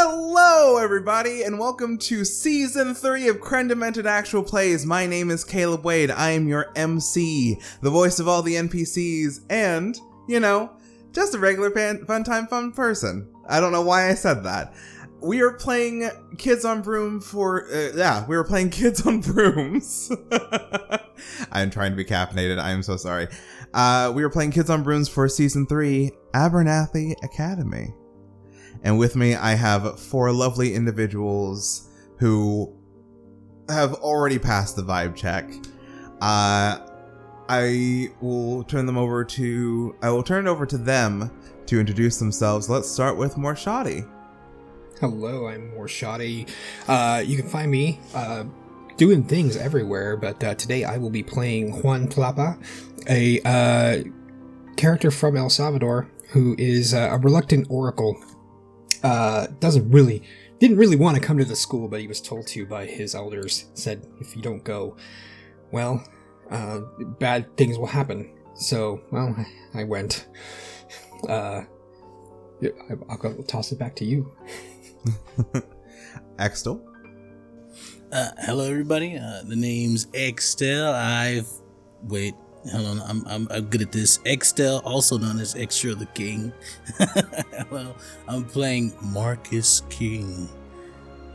Hello, everybody, and welcome to Season 3 of Crendimented Actual Plays. My name is Kaleb Wade. I am your MC, the voice of all the NPCs, and, just a regular fun person. I don't know why I said that. We are playing Kids on Broom we were playing Kids on Brooms. I'm trying to be caffeinated. I am so sorry. We were playing Kids on Brooms for Season 3, Abernathy Academy. And with me, I have 4 lovely individuals who have already passed the vibe check. I will turn it over to them to introduce themselves. Let's start with Morshadi. Hello, I'm Morshadi. You can find me doing things everywhere, but today I will be playing Juan Tlapa, a character from El Salvador who is a reluctant oracle. Didn't really want to come to the school, but he was told to by his elders. Said, if you don't go, well, bad things will happen. So, well, I went. I'll toss it back to you. Axtel. Hello, everybody. The name's Axtel. Hold on, I'm good at this. Axtel, also known as Extra the King. Well, I'm playing Marcus King,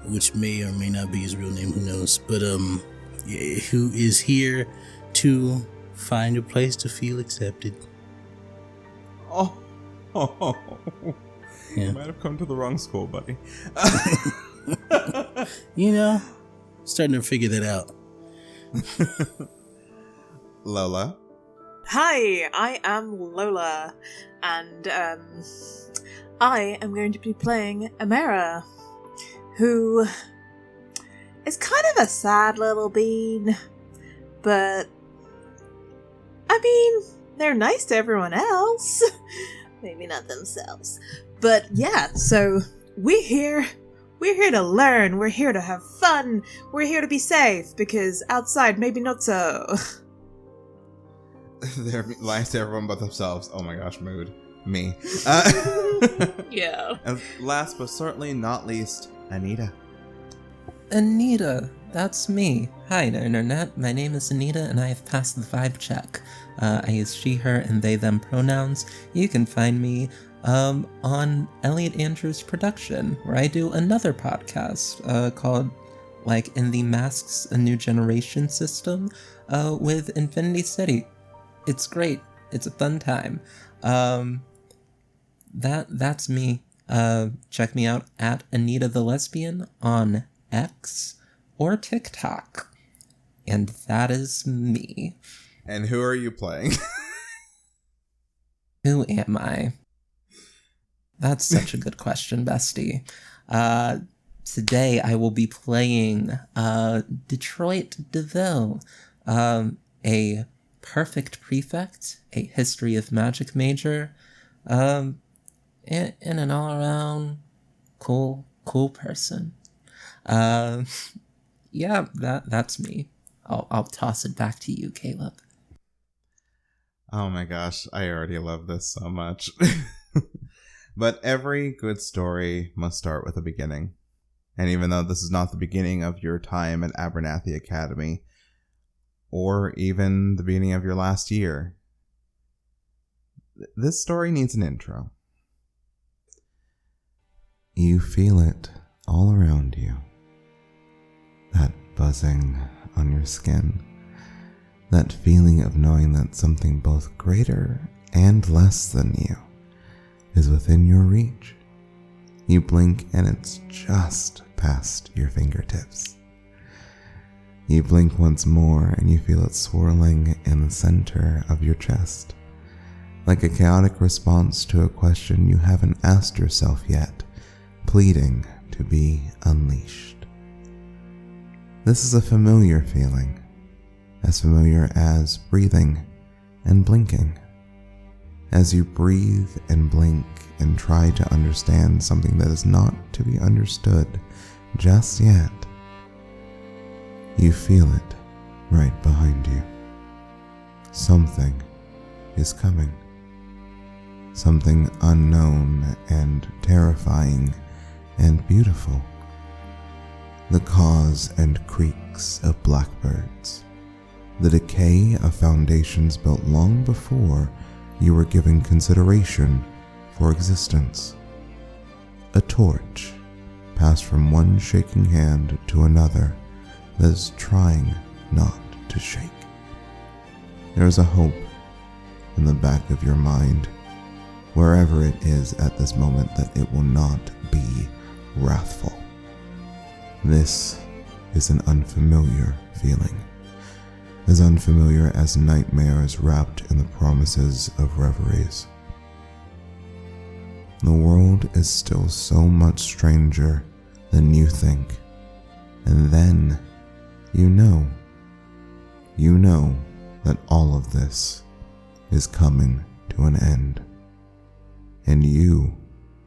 which may or may not be his real name, who knows? But who is here to find a place to feel accepted. Oh. Yeah. You might have come to the wrong school, buddy. Starting to figure that out. Lola. Hi, I am Lola, and I am going to be playing Amara, who is kind of a sad little bean, but I mean, they're nice to everyone else. Maybe not themselves. But yeah, so we're here to learn, we're here to have fun, we're here to be safe, because outside maybe not so. They're nice to everyone but themselves. Oh my gosh, mood. Me. Yeah. And last but certainly not least, Anita. Anita, that's me. Hi, Internet. My name is Anita, and I have passed the vibe check. I use she, her, and they, them pronouns. You can find me on Elliot Andrews' production, where I do another podcast called, In the Masks, A New Generation System, with Infinity City. It's great. It's a fun time. That's me. Check me out at Anita the Lesbian on X or TikTok. And that is me. And who are you playing? Who am I? That's such a good question, bestie. Today I will be playing Detroit DeVille, a perfect prefect, a history of magic major, and an all-around cool person. Yeah, that's me. I'll toss it back to you, Kaleb. Oh my gosh, I already love this so much. But every good story must start with a beginning. And even though this is not the beginning of your time at Abernathy Academy, or even the beginning of your last year, this story needs an intro. You feel it all around you. That buzzing on your skin. That feeling of knowing that something both greater and less than you is within your reach. You blink and it's just past your fingertips. You blink once more and you feel it swirling in the center of your chest, like a chaotic response to a question you haven't asked yourself yet, pleading to be unleashed. This is a familiar feeling, as familiar as breathing and blinking. As you breathe and blink and try to understand something that is not to be understood just yet, you feel it right behind you. Something is coming. Something unknown and terrifying and beautiful. The caws and creaks of blackbirds, the decay of foundations built long before you were given consideration for existence. A torch passed from one shaking hand to another that is trying not to shake. There is a hope in the back of your mind, wherever it is at this moment, that it will not be wrathful. This is an unfamiliar feeling, as unfamiliar as nightmares wrapped in the promises of reveries. The world is still so much stranger than you think, and then you know that all of this is coming to an end. And you,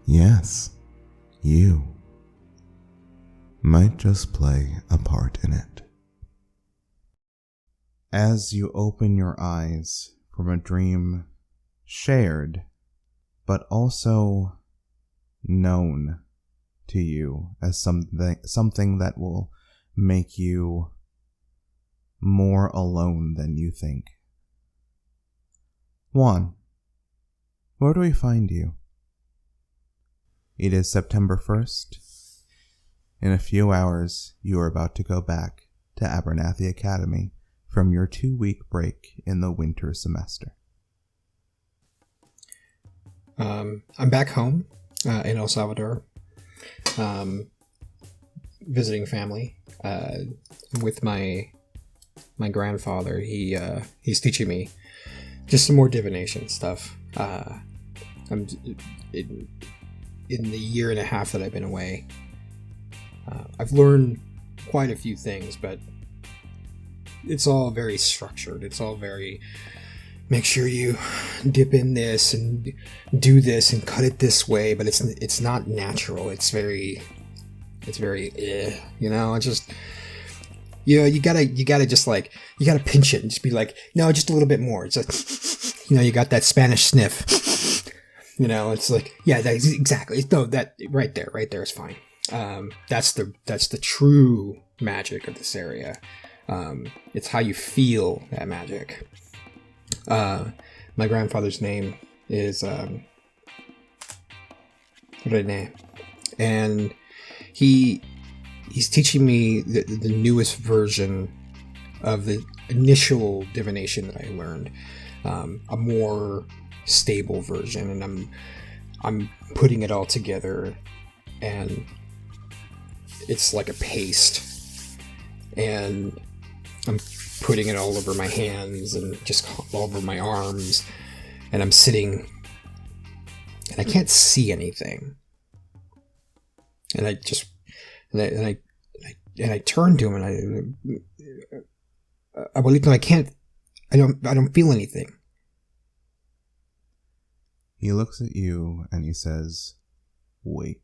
yes, you, might just play a part in it. As you open your eyes from a dream shared, but also known to you as something that will make you more alone than you think. Juan, where do we find you? It is September 1st. In a few hours, you are about to go back to Abernathy Academy from your 2-week break in the winter semester. I'm back home in El Salvador, visiting family with my grandfather. He's teaching me just some more divination stuff. I'm in the year and a half that I've been away. I've learned quite a few things, but it's all very structured. It's all very, make sure you dip in this and do this and cut it this way, but it's not natural. It's very you know, it's just, you gotta just like, you gotta pinch it and just be like, no, just a little bit more. It's like, you know, you got that Spanish sniff, you know, it's like, yeah, exactly. No, that right there is fine. That's the true magic of this area. It's how you feel that magic. My grandfather's name is what did I name? And he's teaching me the newest version of the initial divination that I learned, a more stable version, and I'm putting it all together, and it's like a paste, and I'm putting it all over my hands and just all over my arms, and I'm sitting and I can't see anything, and I turn to him and Abuelito, I don't feel anything. He looks at you and he says, wait.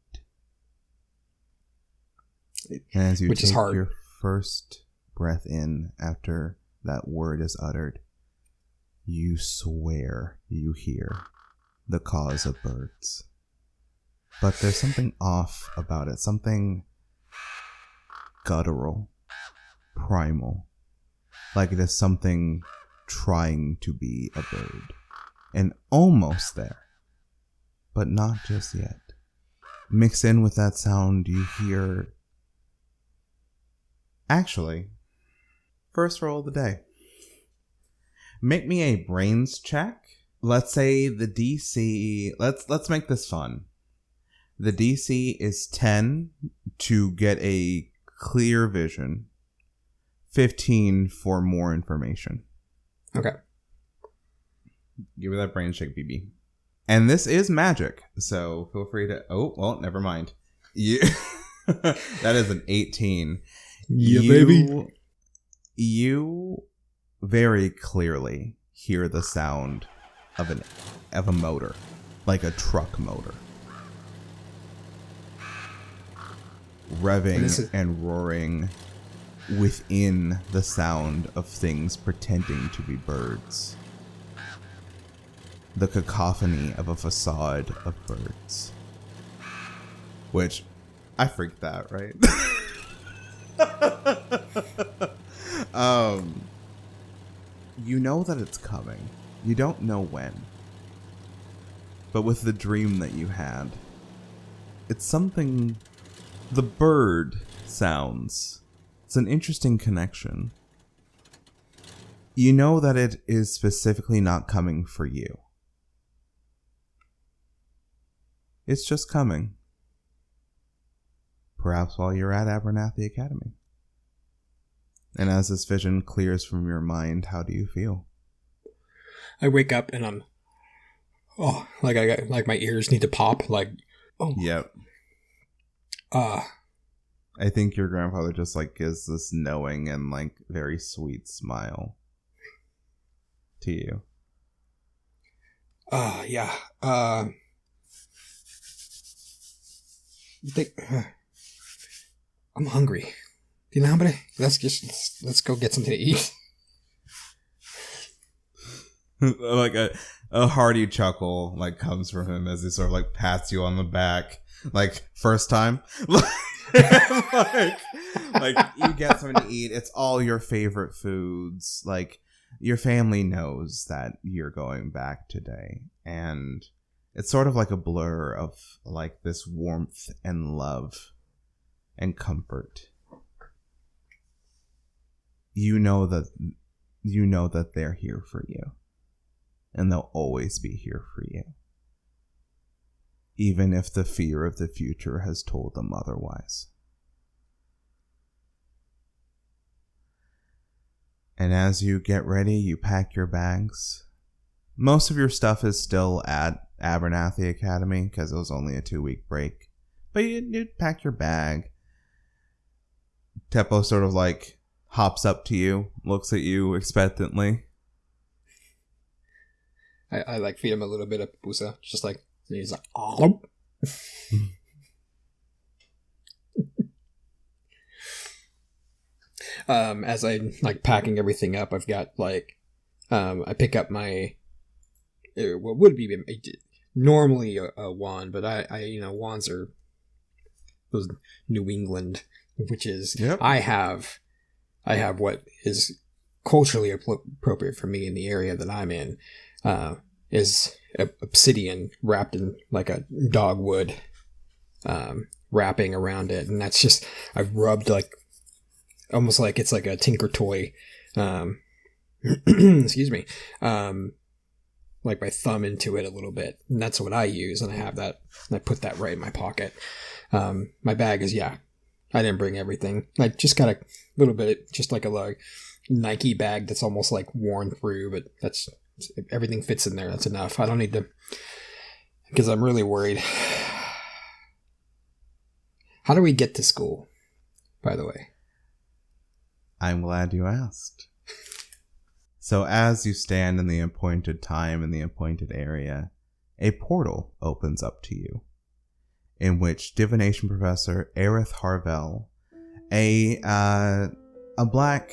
And as you take your first breath in after that word is uttered, you swear you hear the caws of birds. But there's something off about it, something guttural, primal, like it is something trying to be a bird. And almost there, but not just yet. Mixed in with that sound, you hear... Actually, first roll of the day. Make me a brains check. Let's say the DC... Let's make this fun. The DC is 10 to get a clear vision. 15 for more information. Okay. Give me that brain check, BB. And this is magic, so feel free to... Oh, well, never mind. You... That is an 18. Yeah, baby. You very clearly hear the sound of a motor, like a truck motor, revving and roaring within the sound of things pretending to be birds. The cacophony of a facade of birds, which I freaked out, right? You know that it's coming. You don't know when. But with the dream that you had, it's something... The bird sounds. It's an interesting connection. You know that it is specifically not coming for you. It's just coming. Perhaps while you're at Abernathy Academy. And as this vision clears from your mind, how do you feel? I wake up and I'm, like I got, like my ears need to pop, like, oh. Yep. I think your grandfather just like gives this knowing and like very sweet smile to you. Yeah. I'm hungry. Do you know how many? Let's go get something to eat. Like a hearty chuckle like comes from him as he sort of like pats you on the back, like first time. like you get something to eat. It's all your favorite foods. Like your family knows that you're going back today, and it's sort of like a blur of like this warmth and love and comfort. You know that they're here for you, and they'll always be here for you, even if the fear of the future has told them otherwise. And as you get ready, you pack your bags. Most of your stuff is still at Abernathy Academy because it was only a 2-week break. But you pack your bag. Teppo sort of like hops up to you, looks at you expectantly. I like feed him a little bit of pusa, just like he's like, oh. As I'm like packing everything up, I've got like, I pick up my, what would be normally a wand, but I wands are those New England witches. Yep. I have what is culturally appropriate for me in the area that I'm in, is obsidian wrapped in like a dogwood, wrapping around it, and that's just I've rubbed like almost like it's like a Tinker Toy, excuse me, like my thumb into it a little bit, and that's what I use, and I have that, and I put that right in my pocket. My bag is I didn't bring everything. I just got a little bit, just like a Nike bag that's almost like worn through, but that's everything fits in there. That's enough. I don't need to, because I'm really worried. How do we get to school, by the way? I'm glad you asked. So as you stand in the appointed time in the appointed area, a portal opens up to you, in which divination professor Aerith Harvell, a black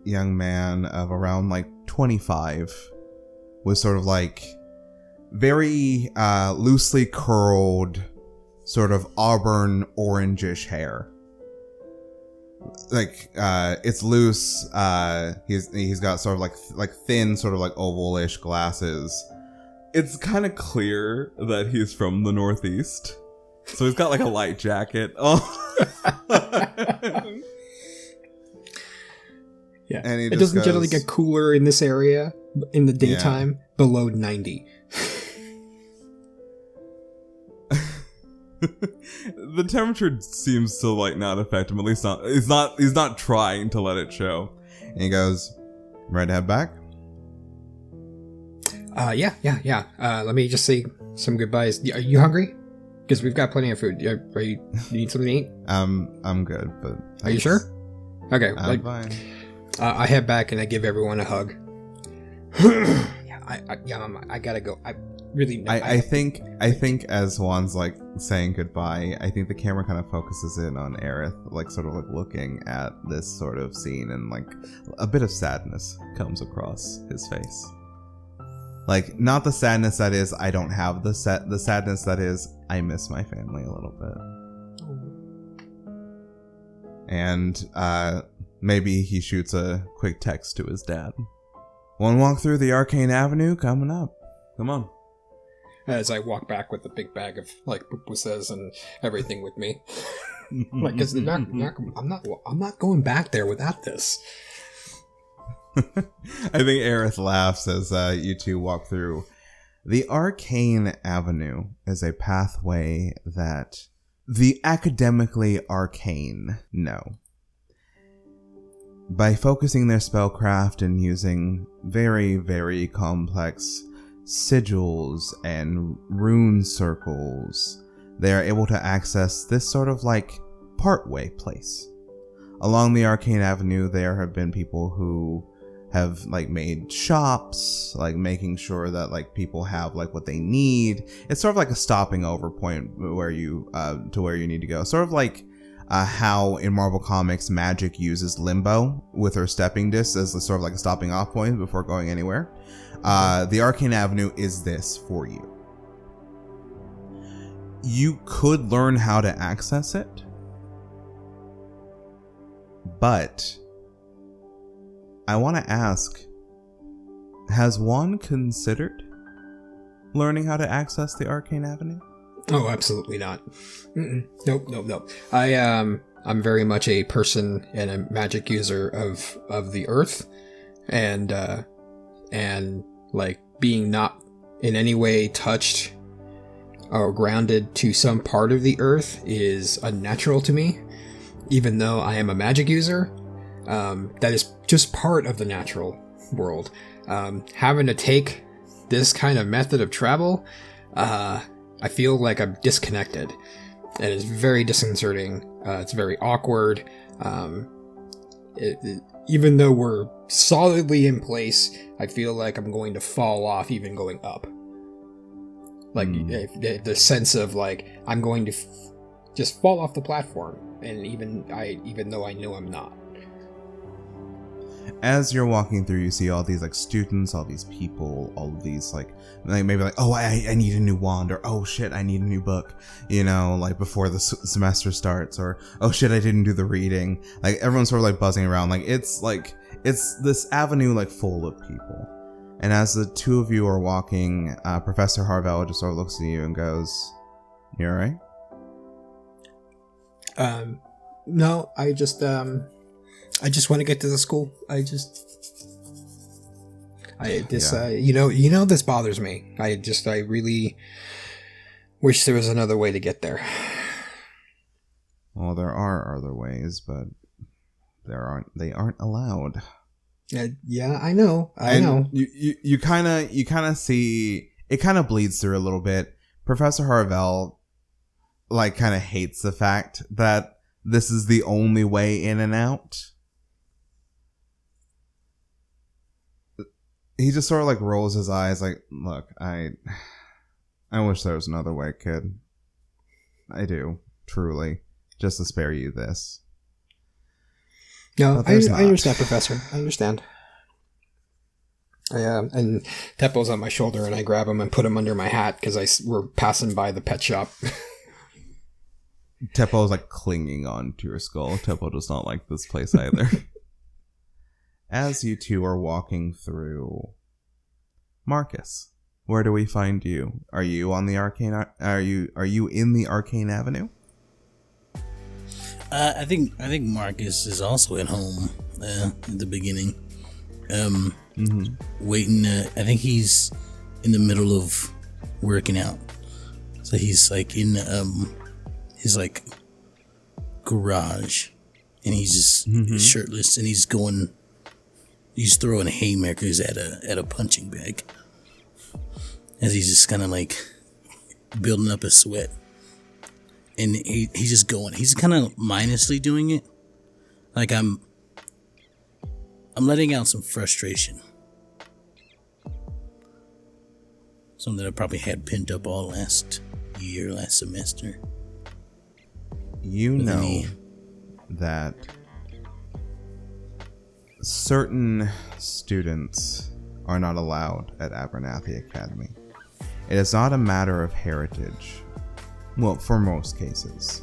young man of around like 25, with sort of like very loosely curled, sort of auburn orangish hair. Like it's loose. He's got sort of like thin, sort of like ovalish glasses. It's kind of clear that he's from the Northeast, so he's got like a light jacket. Yeah, and it doesn't generally get cooler in this area in the daytime below 90. The temperature seems to like not affect him. At least not. He's not trying to let it show. And he goes, "Ready to head back?" Yeah. Let me just say some goodbyes. Are you hungry? Because we've got plenty of food. You need something to eat? I'm good, but thanks. Are you sure? Okay. I'm fine. I head back and I give everyone a hug. I gotta go. I think as Juan's like saying goodbye, I think the camera kind of focuses in on Aerith, like sort of like looking at this sort of scene, and like a bit of sadness comes across his face. Like, not the sadness that is I don't have the sadness that is I miss my family a little bit. And maybe he shoots a quick text to his dad. One walk through the Arcane Avenue coming up. Come on. As I walk back with the big bag of like pupusas and everything with me. Like, cause I'm not going back there without this. I think Aerith laughs as you two walk through. The Arcane Avenue is a pathway that the Academically Arcane know. By focusing their spellcraft and using very, very complex sigils and rune circles, they are able to access this sort of like partway place. Along the Arcane Avenue, there have been people who have like made shops, like making sure that like people have like what they need. It's sort of like a stopping over point where you to where you need to go. Sort of like how in Marvel Comics Magic uses limbo with her stepping discs as sort of like a stopping off point before going anywhere. The Arcane Avenue is this for you. You could learn how to access it, but I want to ask, has one considered learning how to access the Arcane Avenue? Oh, absolutely not. Nope. I'm very much a person and a magic user of the earth, and like being not in any way touched or grounded to some part of the earth is unnatural to me. Even though I am a magic user, that is just part of the natural world. Having to take this kind of method of travel, I feel like I'm disconnected, and it's very disconcerting. It's very awkward. Even though we're solidly in place, I feel like I'm going to fall off even going up. Like the sense of like I'm going to just fall off the platform, and even though I know I'm not. As you're walking through, you see all these like students, all these people, all of these like maybe like, oh, I need a new wand, or oh shit, I need a new book, you know, like before the semester starts, or oh shit, I didn't do the reading. Like everyone's sort of like buzzing around, like it's this avenue like full of people. And as the two of you are walking, Professor Harvell just sort of looks at you and goes, "You all right?" No, I just want to get to the school. This bothers me. I really wish there was another way to get there. Well, there are other ways, but they aren't allowed. Yeah, I know. I know. You kind of see it kind of bleeds through a little bit. Professor Harvell like kind of hates the fact that this is the only way in and out. He just sort of like rolls his eyes like, look, I wish there was another way, kid. I do, truly, just to spare you this. No, I understand, Professor. I understand. And Teppo's on my shoulder, and I grab him and put him under my hat because we're passing by the pet shop. Teppo's like clinging on to your skull. Teppo does not like this place either. As you two are walking through, Marcus, where do we find you? Are you on the Arcane? Are you in the Arcane Avenue? I think Marcus is also at home at the beginning, waiting. I think he's in the middle of working out, so he's like in his like garage, and he's just shirtless, and he's throwing haymakers at a punching bag, as he's just kind of like building up a sweat. And he's just going. He's kind of mindlessly doing it. Like I'm letting out some frustration. Something I probably had pent up all last semester. You know that certain students are not allowed at Abernathy Academy. It is not a matter of heritage. Well, for most cases.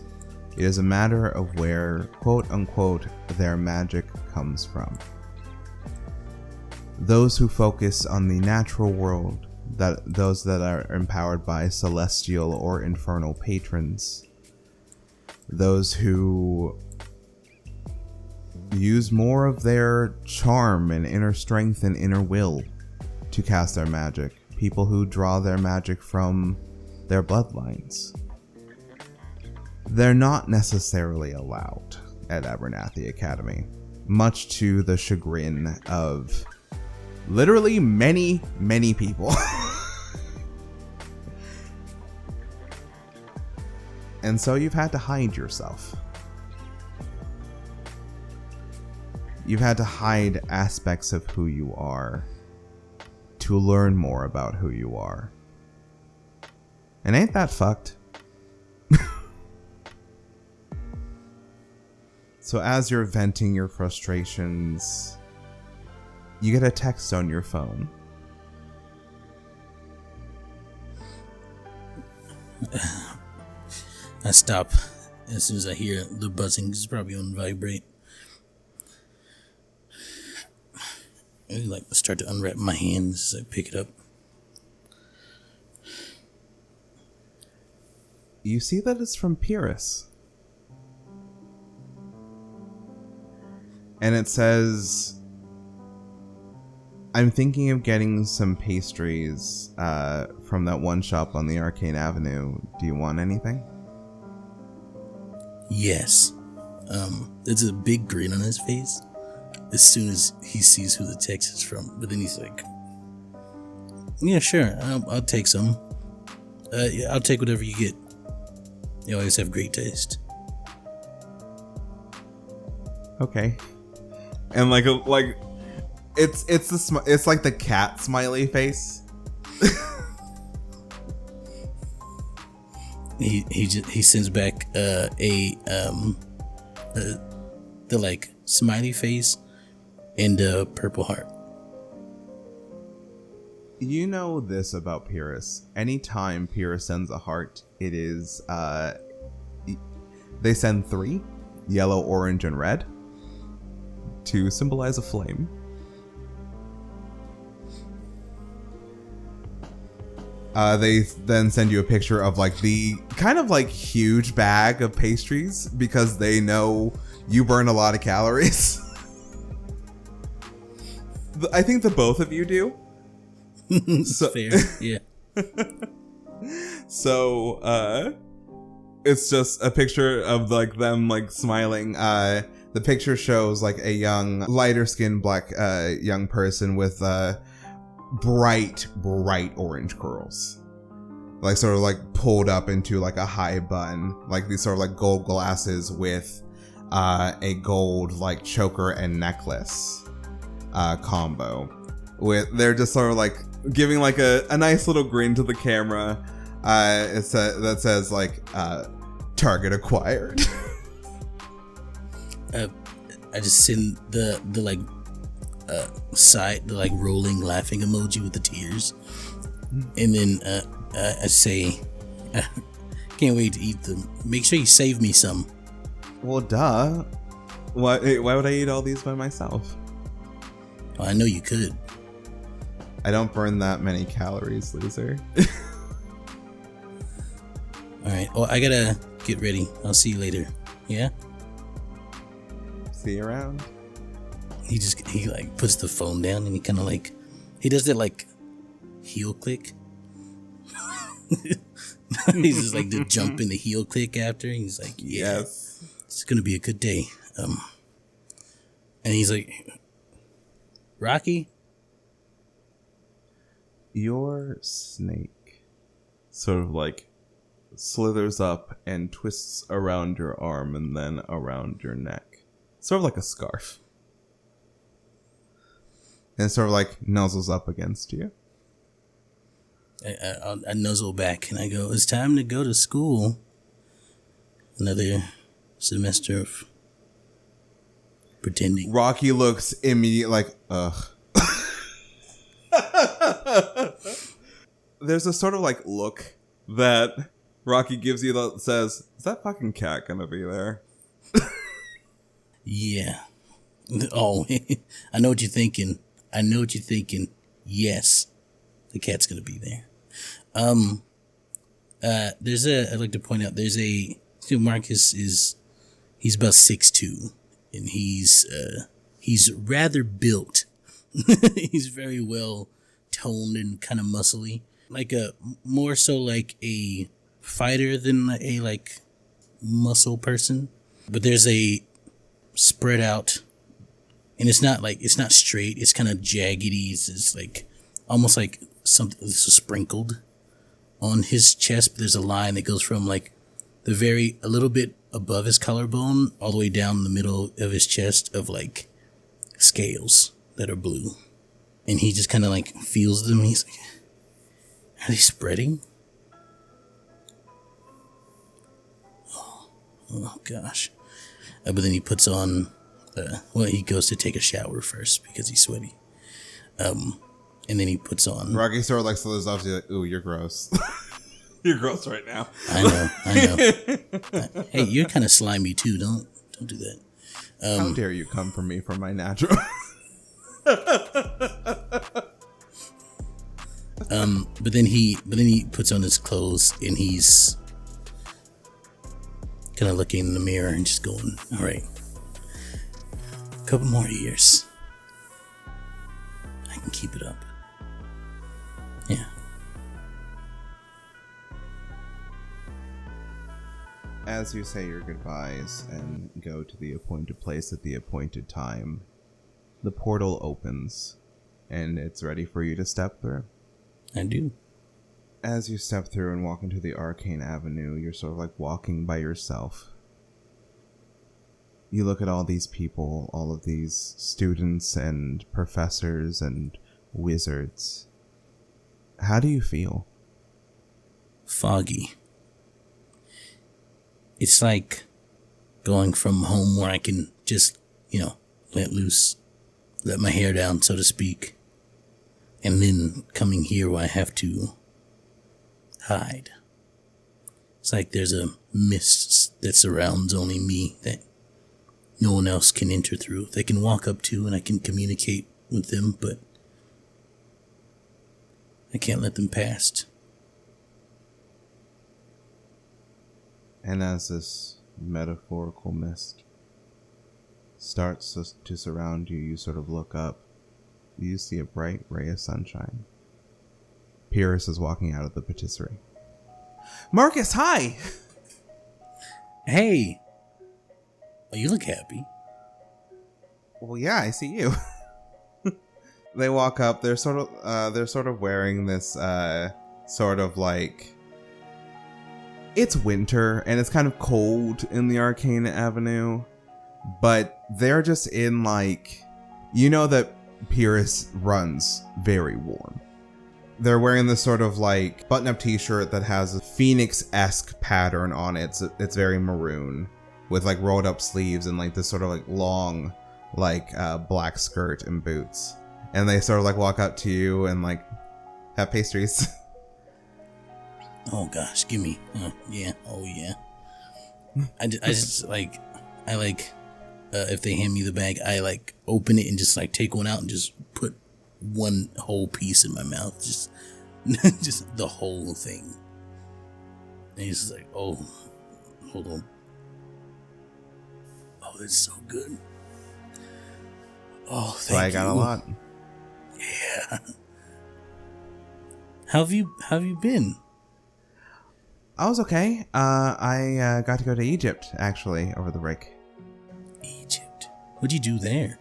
It is a matter of where, quote unquote, their magic comes from. Those who focus on the natural world, those that are empowered by celestial or infernal patrons, those who use more of their charm and inner strength and inner will to cast their magic, people who draw their magic from their bloodlines. They're not necessarily allowed at Abernathy Academy, much to the chagrin of literally many, many people. And so you've had to hide yourself. You've had to hide aspects of who you are to learn more about who you are. And ain't that fucked? So as you're venting your frustrations, you get a text on your phone. I stop as soon as I hear the buzzing. It's probably on vibrate. I like start to unwrap my hands as I pick it up. You see that it's from Pyrrhus. And it says, I'm thinking of getting some pastries from that one shop on the Arcane Avenue. Do you want anything? Yes. There's a big grin on his face as soon as he sees who the text is from. But then he's like, yeah, sure. I'll take some. Yeah, I'll take whatever you get. You always have great taste. Okay. And it's like the cat smiley face. He sends back the like smiley face and a purple heart. You know this about Pyrrhus. Anytime Pyrrhus sends a heart, it is they send 3, yellow, orange, and red, to symbolize a flame. They then send you a picture of like the kind of like huge bag of pastries because they know you burn a lot of calories. I think the both of you do. So, fair, yeah. So, it's just a picture of like them like smiling. The picture shows like a young, lighter skinned black young person with bright orange curls, like sort of like pulled up into like a high bun, like these sort of like gold glasses with a gold like choker and necklace combo. They're just sort of like giving like a nice little grin to the camera. That says like target acquired. I just send the like side, the like rolling laughing emoji with the tears, and then I say, can't wait to eat them. Make sure you save me some. Well, duh. Why would I eat all these by myself? Well, I know you could. I don't burn that many calories, loser. Alright, well, I gotta get ready. I'll see you later. Yeah? See you around. He like puts the phone down and he kind of like, he does that like heel click. He's just like the jump in the heel click after. He's like, yeah, yes, it's gonna be a good day. And he's like, Rocky? your snake sort of like slithers up and twists around your arm and then around your neck, sort of like a scarf, and sort of like nuzzles up against you. I nuzzle back and I go, it's time to go to school. Another semester of pretending. Rocky looks immediately like, ugh. There's a sort of like look that Rocky gives you says, "Is that fucking cat gonna be there?" Yeah. Oh, I know what you're thinking. Yes, the cat's gonna be there. I'd like to point out Marcus he's about 6'2", and he's rather built. He's very well toned and kind of muscly, like more so like a fighter than a like muscle person. But there's a spread out, and it's not straight. It's kind of jaggedy. It's like almost like something was sprinkled on his chest. But there's a line that goes from like a little bit above his collarbone all the way down the middle of his chest of like scales that are blue. And he just kind of like feels them. He's like, are they spreading? Oh gosh. But then he puts on, he goes to take a shower first because he's sweaty. And then he puts on. Rocky sort of like slithers off. He's like, "Ooh, you're gross. You're gross right now." I know. Hey, you're kind of slimy too. Don't do that. How dare you come for me for my natural? But then he puts on his clothes and he's kind of looking in the mirror and just going, all right, a couple more years. I can keep it up. Yeah. As you say your goodbyes and go to the appointed place at the appointed time, the portal opens and it's ready for you to step through. I do. As you step through and walk into the Arcane Avenue, you're sort of like walking by yourself. You look at all these people, all of these students and professors and wizards. How do you feel? Foggy. It's like going from home where I can just, let loose, let my hair down, so to speak. And then coming here where I have to hide. It's like there's a mist that surrounds only me that no one else can enter through. They can walk up to and I can communicate with them, but I can't let them past. And as this metaphorical mist starts to surround you, you sort of look up. You see a bright ray of sunshine. Pyrrhus is walking out of the patisserie. Marcus, hi! Hey! Oh, you look happy. Well, yeah, I see you. They walk up. They're sort of wearing this sort of like, it's winter and it's kind of cold in the Arcane Avenue, but they're just in like, that Pyrrhus runs very warm. They're wearing this sort of like button-up t-shirt that has a phoenix-esque pattern on it. It's very maroon with like rolled up sleeves and like this sort of like long like black skirt and boots. And they sort of like walk up to you and like have pastries. Oh gosh, give me. Yeah. Oh yeah. I just like, if they hand me the bag, I like open it and just like take one out and just put one whole piece in my mouth, just the whole thing. And he's just like, oh, hold on. Oh, that's so good. Oh, thank you. So I got a lot. Yeah. How have you been? I was okay. I got to go to Egypt actually over the break. Egypt. What'd you do there?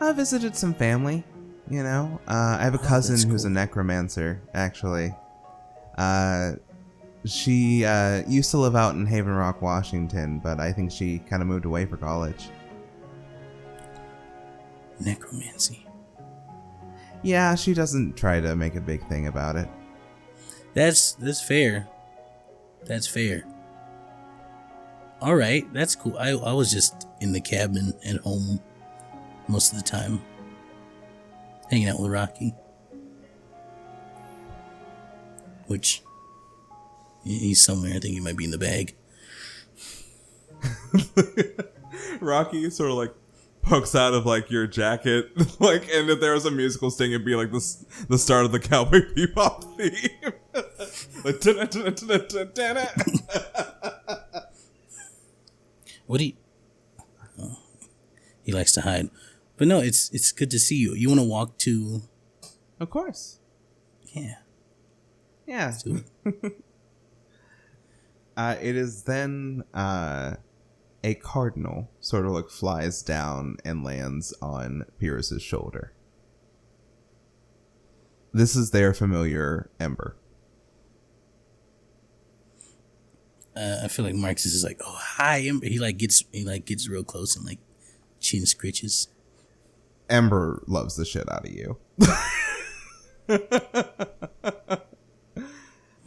I visited some family, I have a cousin who's cool. a necromancer, actually. She used to live out in Haven Rock, Washington, but I think she kind of moved away for college. Necromancy. Yeah, she doesn't try to make a big thing about it. That's fair. That's fair. All right, that's cool. I was just in the cabin at home most of the time, hanging out with Rocky, which He's somewhere. I think he might be in the bag. Rocky sort of like pokes out of like your jacket, like, and if there was a musical sting, it'd be like the start of the Cowboy Bebop theme. What do you? Oh, he likes to hide, but no, it's good to see you. You want to walk to? Of course. Yeah. Yeah. Do it. It is then a cardinal sort of like flies down and lands on Pyrrhus's shoulder. This is their familiar Ember. I feel like Marcus is like, oh hi, Ember. He gets real close and like chin scritches. Ember loves the shit out of you.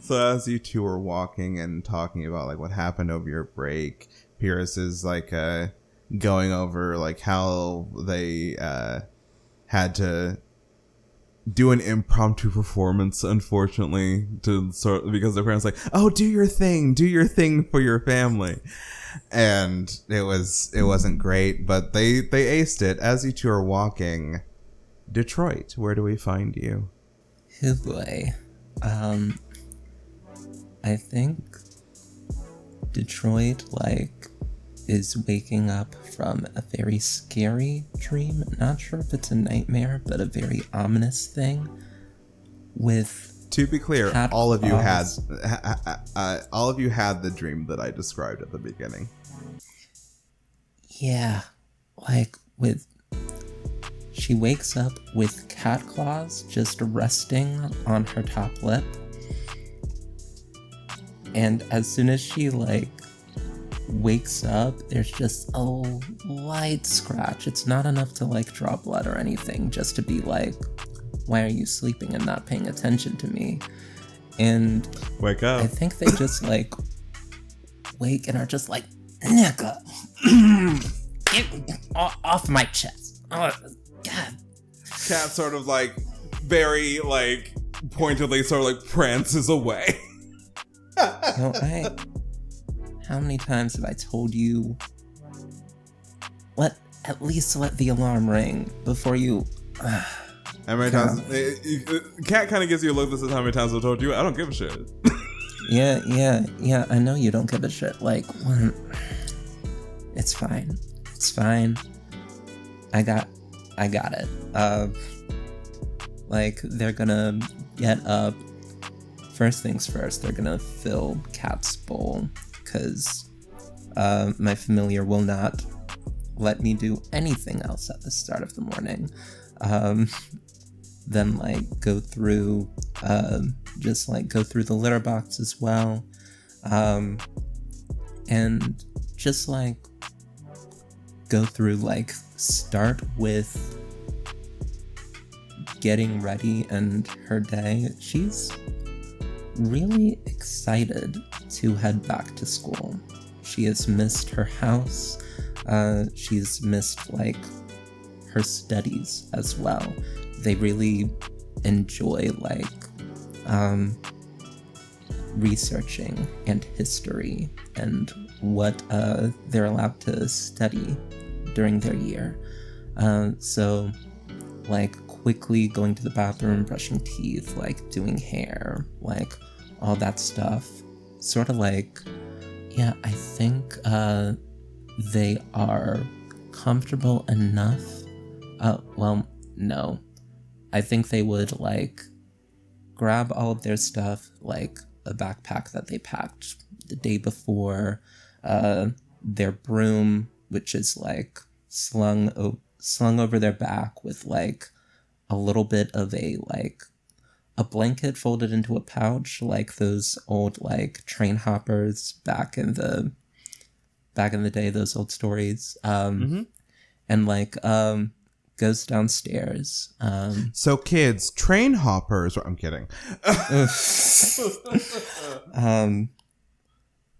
So as you two are walking and talking about like what happened over your break, Pyrrhus is like going over like how they had to do an impromptu performance, unfortunately, because their parents like, oh, do your thing for your family, and it wasn't great, but they aced it. As you two are walking, Detroit, where do we find you? Oh boy. I think Detroit, like, is waking up from a very scary dream. Not sure if it's a nightmare, but a very ominous thing. With To be clear, cat all of you had claws. the dream that I described at the beginning. Yeah, like she wakes up with cat claws just resting on her top lip. And as soon as she, like, wakes up, there's just a light scratch. It's not enough to, like, draw blood or anything, just to be like, why are you sleeping and not paying attention to me? And Wake up. I think they just, like, wake and are just like, nigga, get off my chest. Oh, God. Cat sort of like very like pointedly sort of like prances away. You know, how many times have I told you, at least let the alarm ring before you... How many times? Cat kind of gives you a look. This is how many times I've told you. I don't give a shit. Yeah, I know you don't give a shit. Like, it's fine. I got it. Like, they're gonna get up. First things first, they're gonna fill Cat's bowl, because my familiar will not let me do anything else at the start of the morning. Then, like, go through the litter box as well. And just, like, go through, like, start with getting ready and her day. She's really excited to head back to school. She has missed her house. She's missed, like, her studies as well. They really enjoy, like, researching and history and what they're allowed to study during their year. So, like, quickly going to the bathroom, brushing teeth, like, doing hair, like, all that stuff. Sort of like, yeah, I think they are comfortable enough. Well, no. I think they would, like, grab all of their stuff, like a backpack that they packed the day before, their broom, which is, like, slung over their back with, like, a little bit of a blanket folded into a pouch, like those old, like, train hoppers back in the day, those old stories. And, like, goes downstairs. So kids, train hoppers. I'm kidding.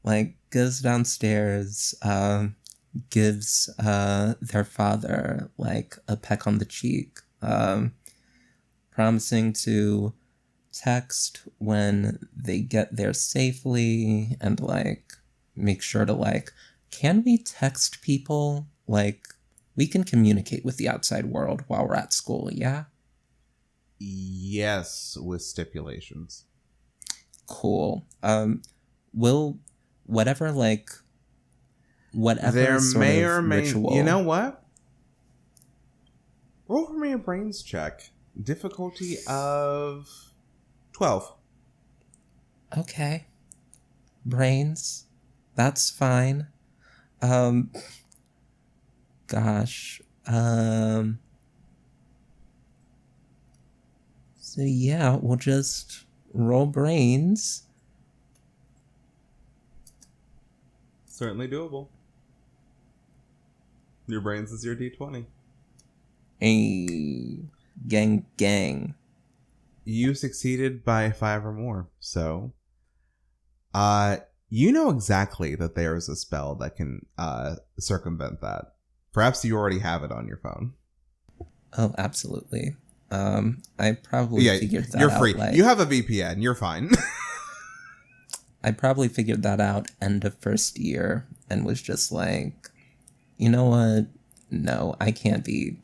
Like, goes downstairs, gives their father, like, a peck on the cheek, promising to text when they get there safely and, like, make sure to, like, can we text people? Like, we can communicate with the outside world while we're at school, yeah? Yes, with stipulations. Cool. Will whatever, like, whatever There sort may of or may... ritual... You know what? Roll for me a brains check. Difficulty of 12. Okay. Brains. That's fine. Gosh. So yeah, we'll just roll brains. Certainly doable. Your brains is your D20. Hey, gang. You succeeded by 5 or more, so you know exactly that there is a spell that can circumvent that. Perhaps you already have it on your phone. Oh, absolutely. I probably figured that out. You're free. You have a VPN. You're fine. I probably figured that out end of first year and was just like, you know what? No, I can't be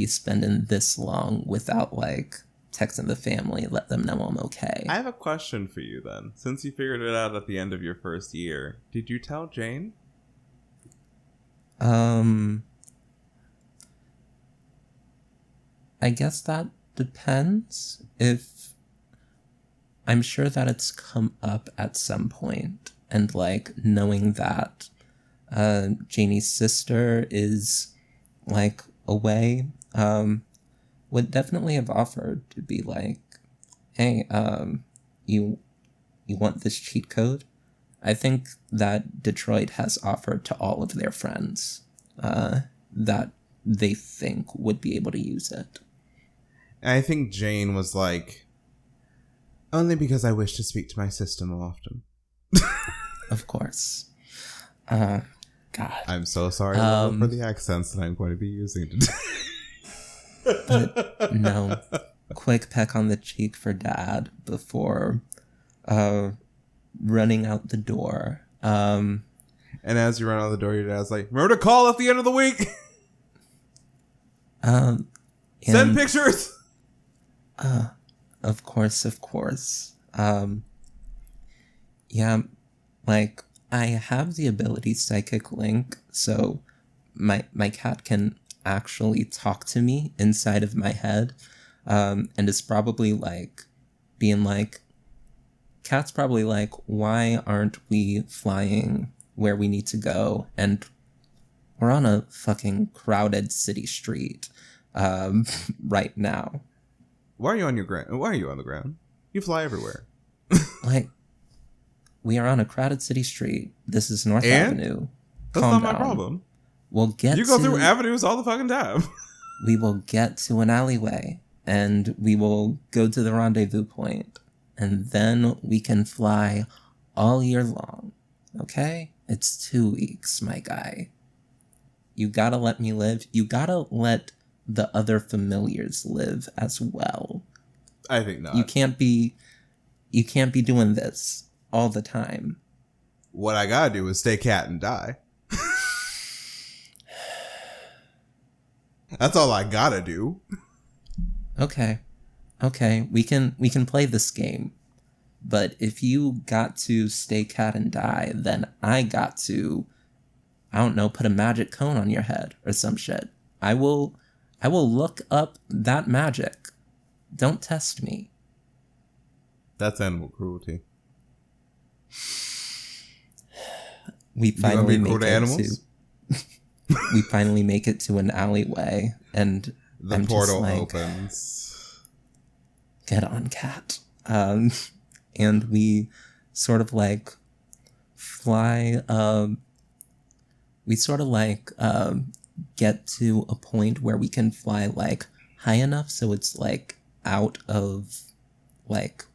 spending this long without, like, texting the family, let them know I'm okay. I have a question for you then. Since you figured it out at the end of your first year, did you tell Jane? I guess that depends. If I'm sure that it's come up at some point, and, like, knowing that Janie's sister is, like, away, would definitely have offered to be like, hey, you want this cheat code? I think that Detroit has offered to all of their friends that they think would be able to use it. I think Jane was like, only because I wish to speak to my sister more often. Of course. God. I'm so sorry for the accents that I'm going to be using today. But no, quick peck on the cheek for Dad before running out the door. And as you run out the door, your dad's like, remember to call at the end of the week. Send pictures. Of course. Yeah, like, I have the ability Psychic Link, so my cat can actually talk to me inside of my head, and it's probably, like, being like, Cat's probably like, why aren't we flying where we need to go? And we're on a fucking crowded city street right now. Why are you on the ground? You fly everywhere. Like, we are on a crowded city street. This is North Avenue. That's Calm not down. my problem. We'll get You go through avenues all the fucking time. We will get to an alleyway, and we will go to the rendezvous point, and then we can fly all year long. Okay? It's 2 weeks, my guy. You gotta let me live. You gotta let the other familiars live as well. I think not. You can't be doing this all the time. What I gotta do is stay cat and die. That's all I gotta do. Okay, we can play this game. But if you got to stay cat and die, then I got to, I don't know, put a magic cone on your head or some shit. I will look up that magic. Don't test me. That's animal cruelty. We finally make it animals? We finally make it to an alleyway, and the I'm portal just like, opens. Get on, cat. And we sort of like fly. We sort of like get to a point where we can fly like high enough so it's like out of like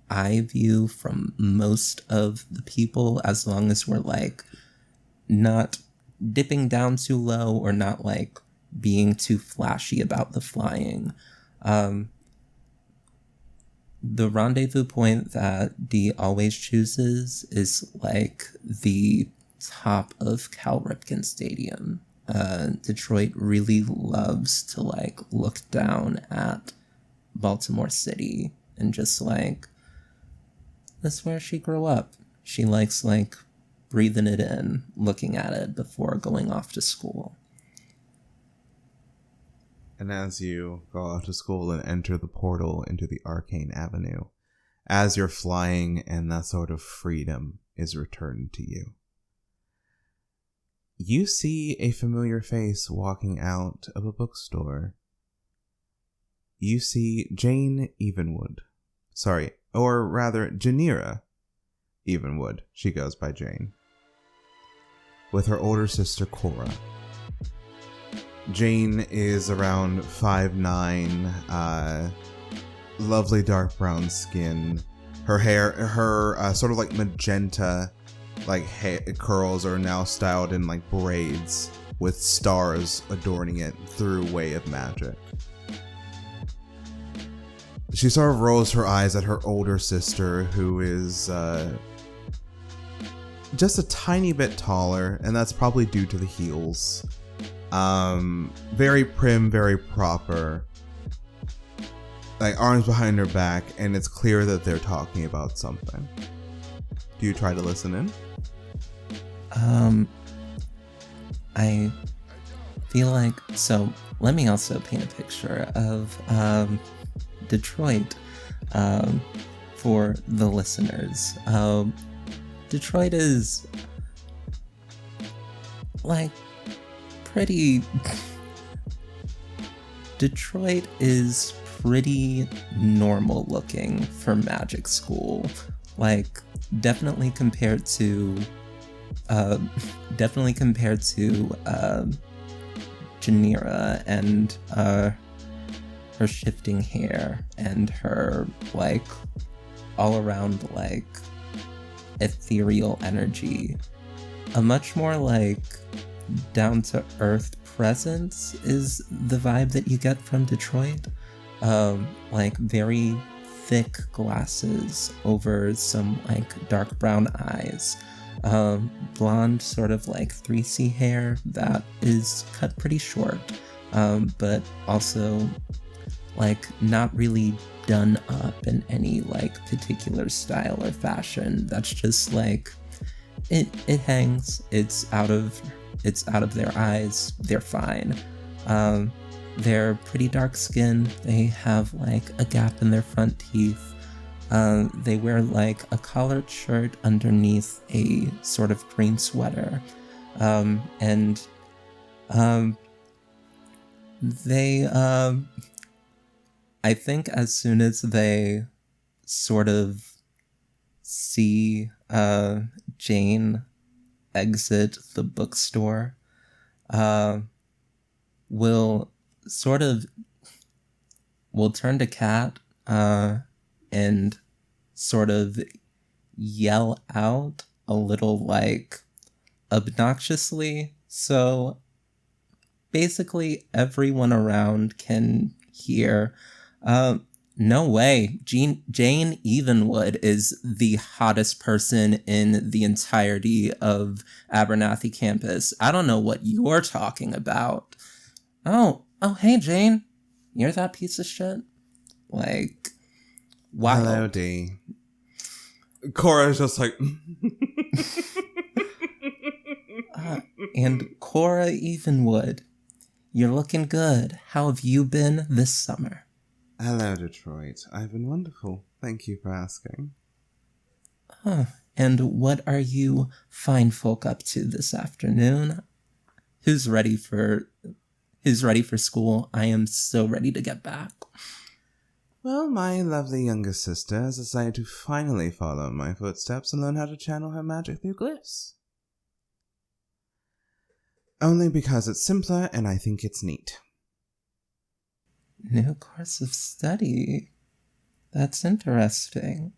eye view from most of the people, as long as we're like not dipping down too low or not like being too flashy about the flying. the rendezvous point that Dee always chooses is like the top of Cal Ripken Stadium. Detroit really loves to like look down at Baltimore City and just like, that's where she grew up. She likes like breathing it in, looking at it before going off to school. And as you go off to school and enter the portal into the Arcane Avenue, as you're flying and that sort of freedom is returned to you, you see a familiar face walking out of a bookstore. You see Jane Evenwood. Sorry, or rather, Janira Evenwood. She goes by Jane. With her older sister, Cora. Jane is around 5'9", lovely dark brown skin. Her hair, sort of like magenta, like curls are now styled in like braids with stars adorning it through way of magic. She sort of rolls her eyes at her older sister, who is just a tiny bit taller, and that's probably due to the heels. Very prim, very proper. Like arms behind her back, and it's clear that they're talking about something. Do you try to listen in? I feel like, so let me also paint a picture of Detroit for the listeners. Detroit is like pretty Detroit is pretty normal looking for magic school. Like definitely compared to Janira and her shifting hair and her like all around like ethereal energy. A much more like down to earth presence is the vibe that you get from Detroit. Like very thick glasses over some like dark brown eyes. Blonde sort of like 3C hair that is cut pretty short, but also like not really done up in any like particular style or fashion. That's just like it hangs. It's out of their eyes. They're fine. They're pretty dark skinned. They have like a gap in their front teeth. They wear like a collared shirt underneath a sort of green sweater. They I think as soon as they sort of see Jane exit the bookstore, will turn to Kat and sort of yell out a little like obnoxiously, so basically everyone around can hear. No way. Jane Evenwood is the hottest person in the entirety of Abernathy campus. I don't know what you're talking about. Oh, hey Jane. You're that piece of shit? Like, wow. Hello, D. Cora's just like... And Cora Evenwood, you're looking good. How have you been this summer? Hello, Detroit. I've been wonderful. Thank you for asking. And what are you fine folk up to this afternoon? Who's ready for school? I am so ready to get back. Well, my lovely youngest sister has decided to finally follow my footsteps and learn how to channel her magic through glyphs. Only because it's simpler and I think it's neat. New course of study. That's interesting.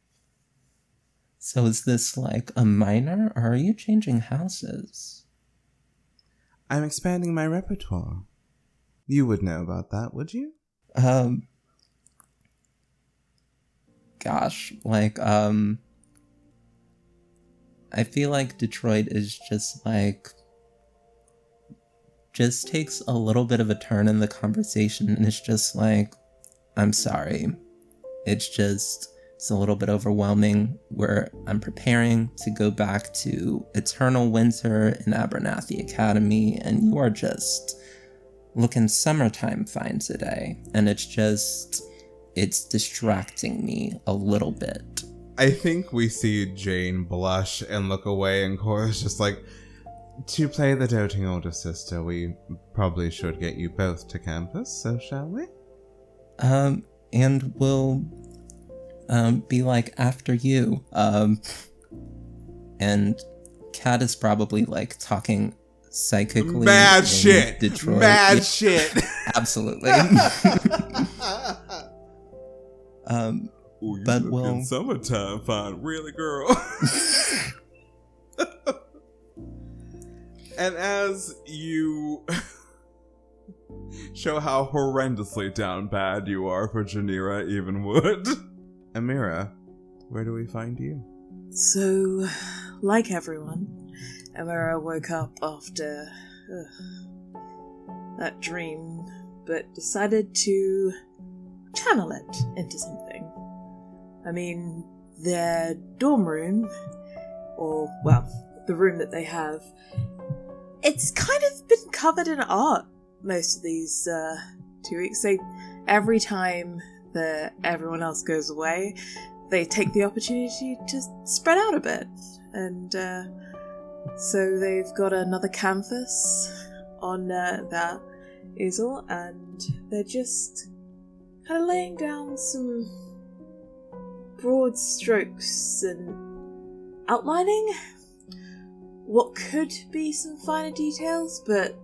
So is this like a minor, or are you changing houses? I'm expanding my repertoire. You would know about that, would you? gosh, like, I feel like Detroit is just like, just takes a little bit of a turn in the conversation, and it's just like, I'm sorry. It's a little bit overwhelming where I'm preparing to go back to Eternal Winter in Abernathy Academy, and you are just looking summertime fine today. And it's distracting me a little bit. I think we see Jane blush and look away, and Cora's just like, to play the doting older sister, we probably should get you both to campus, so shall we? And we'll be like, after you. And Kat is probably like talking psychically. Mad shit! Detroit. Mad shit! Absolutely. Ooh, but we'll summertime fine, really, girl. And as you show how horrendously down bad you are for Janira Evenwood, Amira, where do we find you? So, like everyone, Amira woke up after that dream, but decided to channel it into something. I mean, their dorm room, or, well, the room that they have, it's kind of been covered in art most of these 2 weeks. Every time that everyone else goes away, they take the opportunity to spread out a bit. And so they've got another canvas on that easel, and they're just kind of laying down some broad strokes and outlining what could be some finer details, but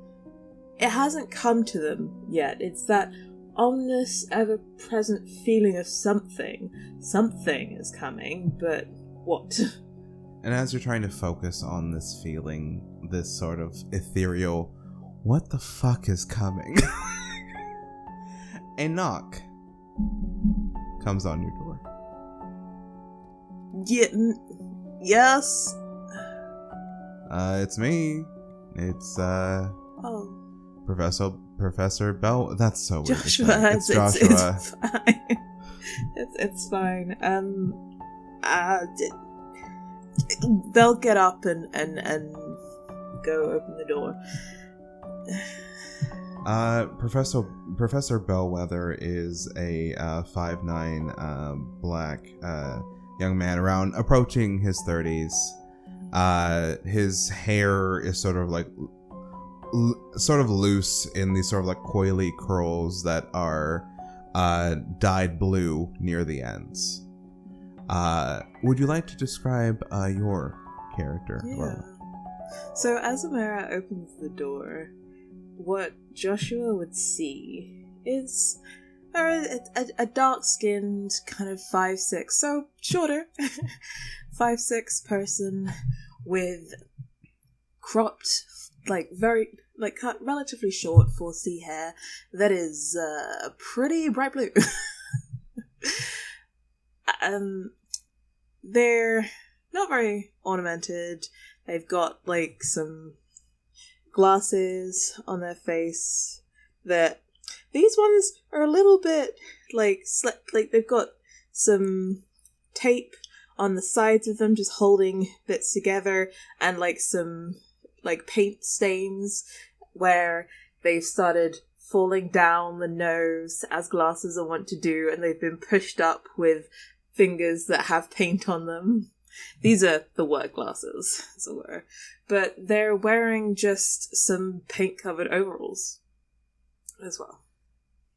it hasn't come to them yet. It's that ominous, ever-present feeling of something. Something is coming, but what? And as you're trying to focus on this feeling, this sort of ethereal, what the fuck is coming? A knock comes on your door. Yes? It's me. It's, Oh. Professor Bell. That's so weird. Joshua. It's Joshua. It's fine. It's fine. They'll get up and go open the door. Professor Bellwether is a 5'9" black young man around approaching his 30s. His hair is sort of loose in these sort of like coily curls that are dyed blue near the ends. Would you like to describe your character? Yeah. Laura? So as Amira opens the door, what Joshua would see is a dark-skinned kind of 5'6", so shorter, 5'6" person with cropped, cut relatively short 4C hair that is pretty bright blue. They're not very ornamented. They've got some glasses on their face that these ones are a little bit they've got some tape on the sides of them just holding bits together, and some paint stains where they've started falling down the nose as glasses are wont to do, and they've been pushed up with fingers that have paint on them. These are the work glasses, as it were. But they're wearing just some paint-covered overalls as well.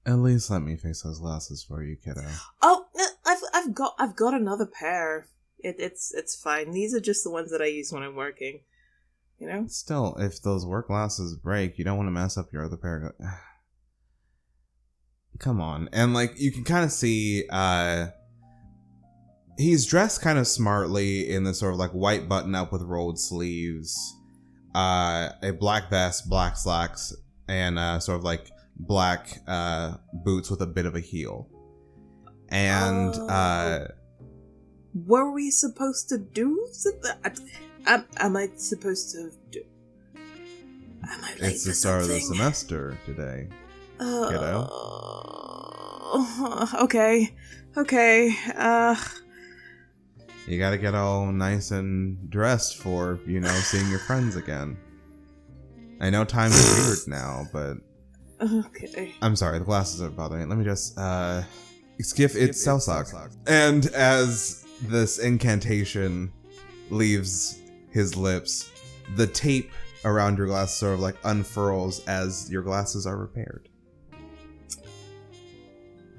At least let me fix those glasses for you, kiddo. Oh, I've got another pair. It's fine. These are just the ones that I use when I'm working. You know? Still, if those work glasses break, you don't want to mess up your other pair. Come on. And you can kind of see he's dressed kind of smartly in this sort of white button up with rolled sleeves, a black vest, black slacks, and sort of black boots with a bit of a heel. And were we supposed to do something? Am I supposed to do... Am I late It's the for start of the something? semester today. Kiddo. Okay. You gotta get all nice and dressed for, seeing your friends again. I know time's weird now, but... Okay. I'm sorry, the glasses are bothering me. Let me just, Skiff, it's Cellsock. And as this incantation leaves his lips, the tape around your glasses sort of like unfurls as your glasses are repaired.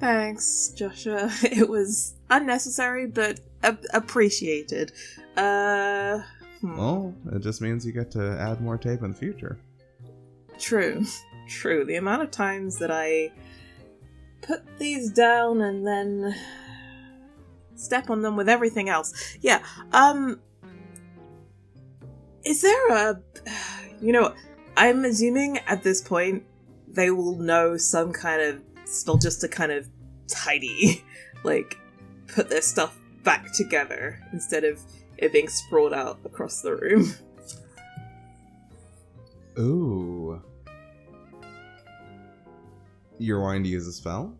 Thanks, Joshua. It was unnecessary, but appreciated. Well, it just means you get to add more tape in the future. True. The amount of times that I put these down and then step on them with everything else. Yeah, is there a... I'm assuming at this point they will know some kind of spell just to kind of tidy, put their stuff back together instead of it being sprawled out across the room. Ooh. You're wanting to use a spell?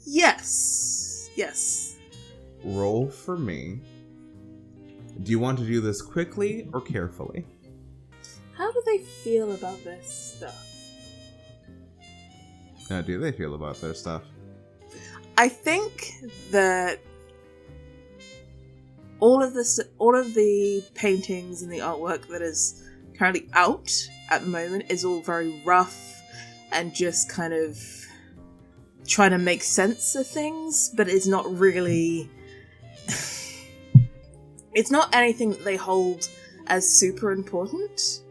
Yes. Roll for me. Do you want to do this quickly or carefully? How do they feel about this stuff? How do they feel about their stuff? I think that all of the paintings and the artwork that is currently out at the moment is all very rough and just kind of trying to make sense of things, but it's not really... it's not anything that they hold as super important.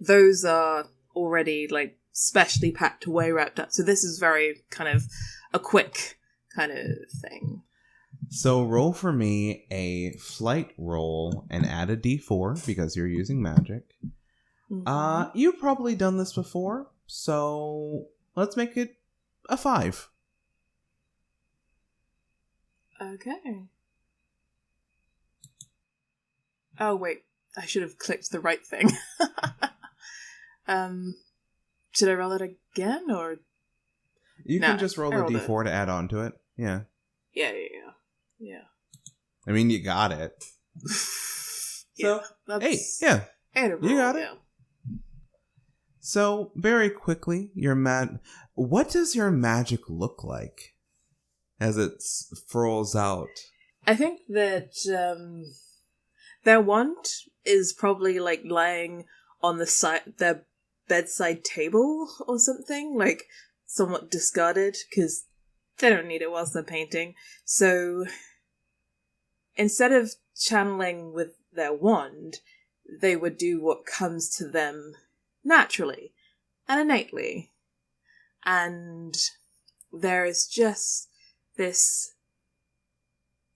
Those are already, specially packed away, wrapped up. So this is very kind of a quick kind of thing. So roll for me a flight roll and add a d4 because you're using magic. Mm-hmm. You've probably done this before, so let's make it a 5. Okay. Oh, wait. I should have clicked the right thing. Should I roll it again, or...? You can just roll a d4 to add on to it. Yeah. Yeah. I mean, you got it. Yeah, So, hey, yeah. You got it. Yeah. So, very quickly, what does your magic look like as it furls out? I think that their wand is probably lying on their bedside table or something, somewhat discarded because they don't need it whilst they're painting. So instead of channeling with their wand, they would do what comes to them naturally and innately. And there is just this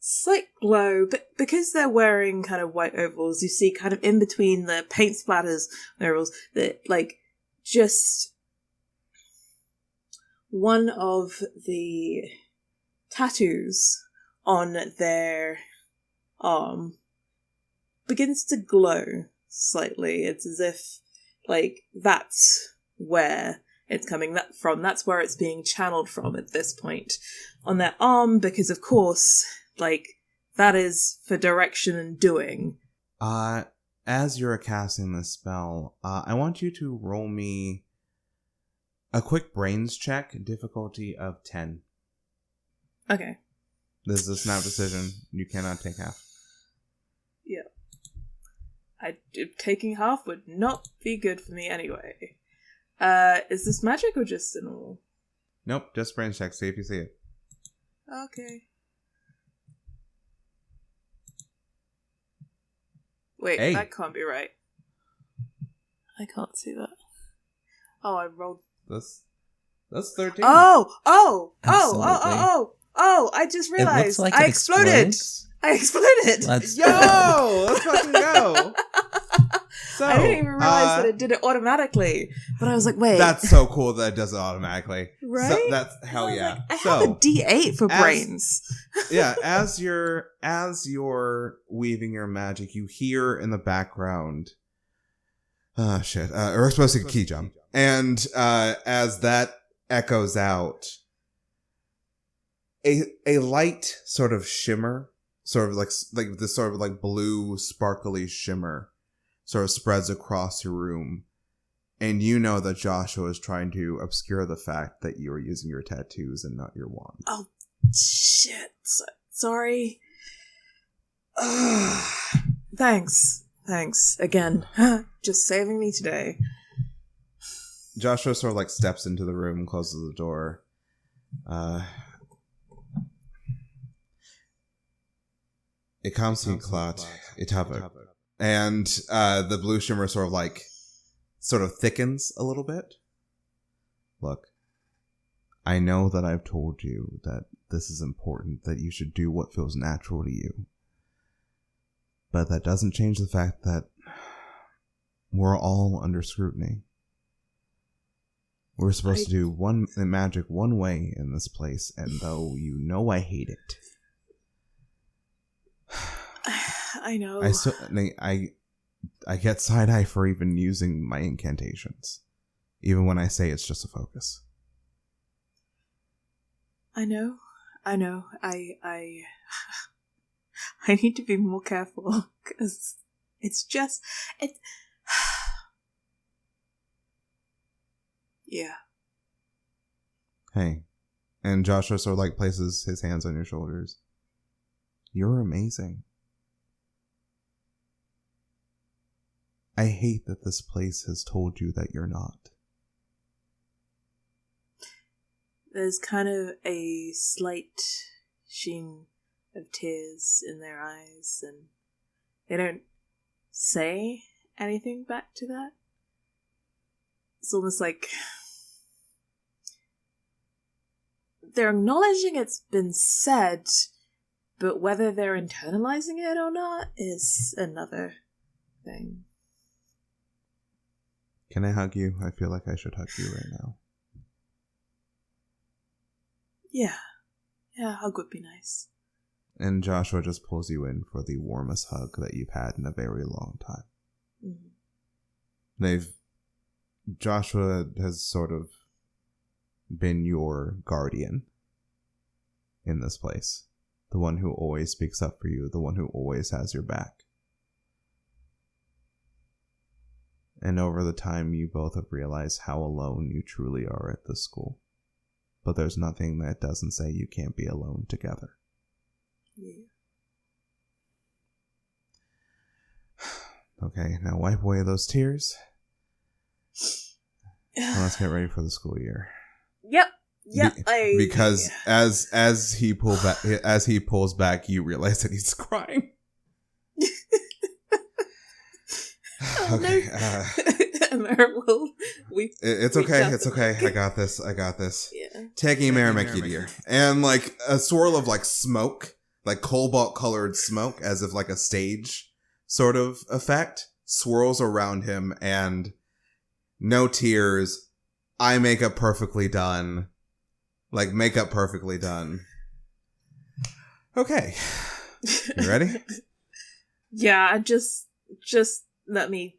slight glow, but because they're wearing kind of white overalls, you see kind of in between the paint splatters on overalls that just one of the tattoos on their arm begins to glow slightly. It's as if that's where it's coming from. That's where it's being channeled from at this point on their arm, because of course that is for direction and doing. As you're casting this spell, I want you to roll me a quick brains check, difficulty of 10. Okay. This is a snap decision. You cannot take half. Yeah. Taking half would not be good for me anyway. Is this magic or just a normal? Nope, just brains check. See if you see it. Okay. Wait, Hey. That can't be right. I can't see that. Oh, I rolled... That's 13. Oh, Absolutely. I just It realized. looks like I it exploded. explodes. I exploded. Let's Yo! Let's fucking go! I didn't even realize that it did it automatically. But I was like, wait. That's so cool that it does it automatically. Right? So that's hell yeah. Like, I have a D8 for brains. Yeah, as you're weaving your magic, you hear in the background. Shit. We're supposed to key jump. And as that echoes out, a light sort of shimmer, sort of like this sort of like blue sparkly shimmer sort of spreads across your room. And you know that Joshua is trying to obscure the fact that you are using your tattoos and not your wand. Oh, shit. Sorry. Thanks. Thanks. Again. Just saving me today. Joshua sort of like steps into the room and closes the door. It comes to klart. It habe. And the blue shimmer sort of thickens a little bit. Look, I know that I've told you that this is important, that you should do what feels natural to you. But that doesn't change the fact that we're all under scrutiny. We're supposed to do magic one way in this place, and though you know I hate it. I know. I get side-eye for even using my incantations. Even when I say it's just a focus. I know. I need to be more careful, because it's just... Yeah. Hey. And Joshua sort of like places his hands on your shoulders. You're amazing. I hate that this place has told you that you're not. There's kind of a slight sheen of tears in their eyes, and they don't say anything back to that. It's almost like they're acknowledging it's been said, but whether they're internalizing it or not is another thing. Can I hug you? I feel like I should hug you right now. Yeah, a hug would be nice. And Joshua just pulls you in for the warmest hug that you've had in a very long time. Mm-hmm. Joshua has sort of been your guardian in this place. The one who always speaks up for you, the one who always has your back. And over the time, you both have realized how alone you truly are at this school. But there's nothing that doesn't say you can't be alone together. Yeah. Okay, now wipe away those tears. And let's get ready for the school year. Yep. Because as he pulls back, you realize that he's crying. Okay. It's okay. It's okay. I got this. Yeah. Taking Merrimack here. And like a swirl of like smoke, like cobalt colored smoke, as if like a stage sort of effect, swirls around him, and no tears. Eye makeup perfectly done. Like makeup perfectly done. Okay. You ready? Yeah, just let me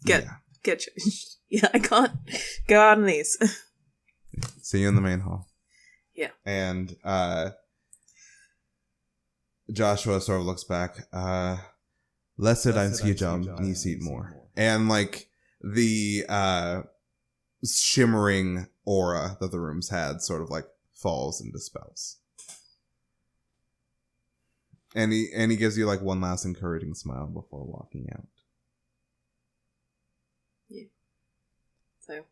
get changed. Yeah, I can't go out on these. See you in the main hall. Yeah. And Joshua sort of looks back. Let's sit down, ski jump, knee seat more. And like the shimmering aura that the room's had sort of like falls and dispels. And he gives you like one last encouraging smile before walking out. Yeah. So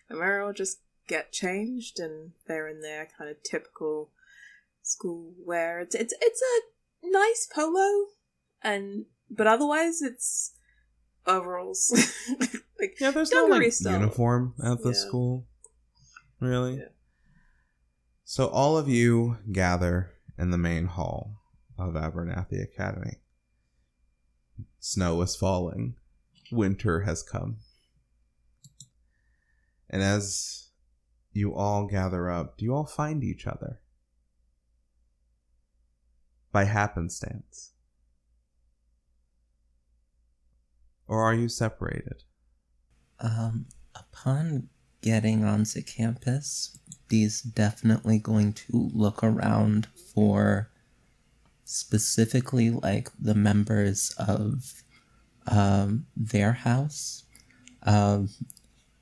Amara will just get changed, and they're in their kind of typical school wear. It's a nice polo, but otherwise it's overalls. Like, yeah, there's no like style. uniform at the school, really. Yeah. So all of you gather in the main hall of Abernathy Academy. Snow is falling. winter has come. And as you all gather up, do you all find each other? By happenstance? Or are you separated? Upon getting onto campus, Dee's definitely going to look around for specifically like the members of their house,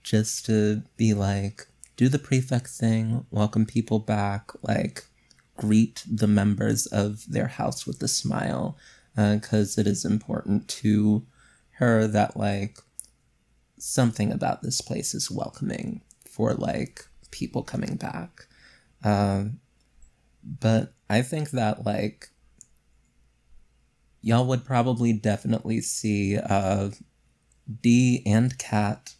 just to be like, do the prefect thing, welcome people back, like greet the members of their house with a smile, because it is important to her that like something about this place is welcoming for like people coming back. But I think that like y'all would probably definitely see Dee and Kat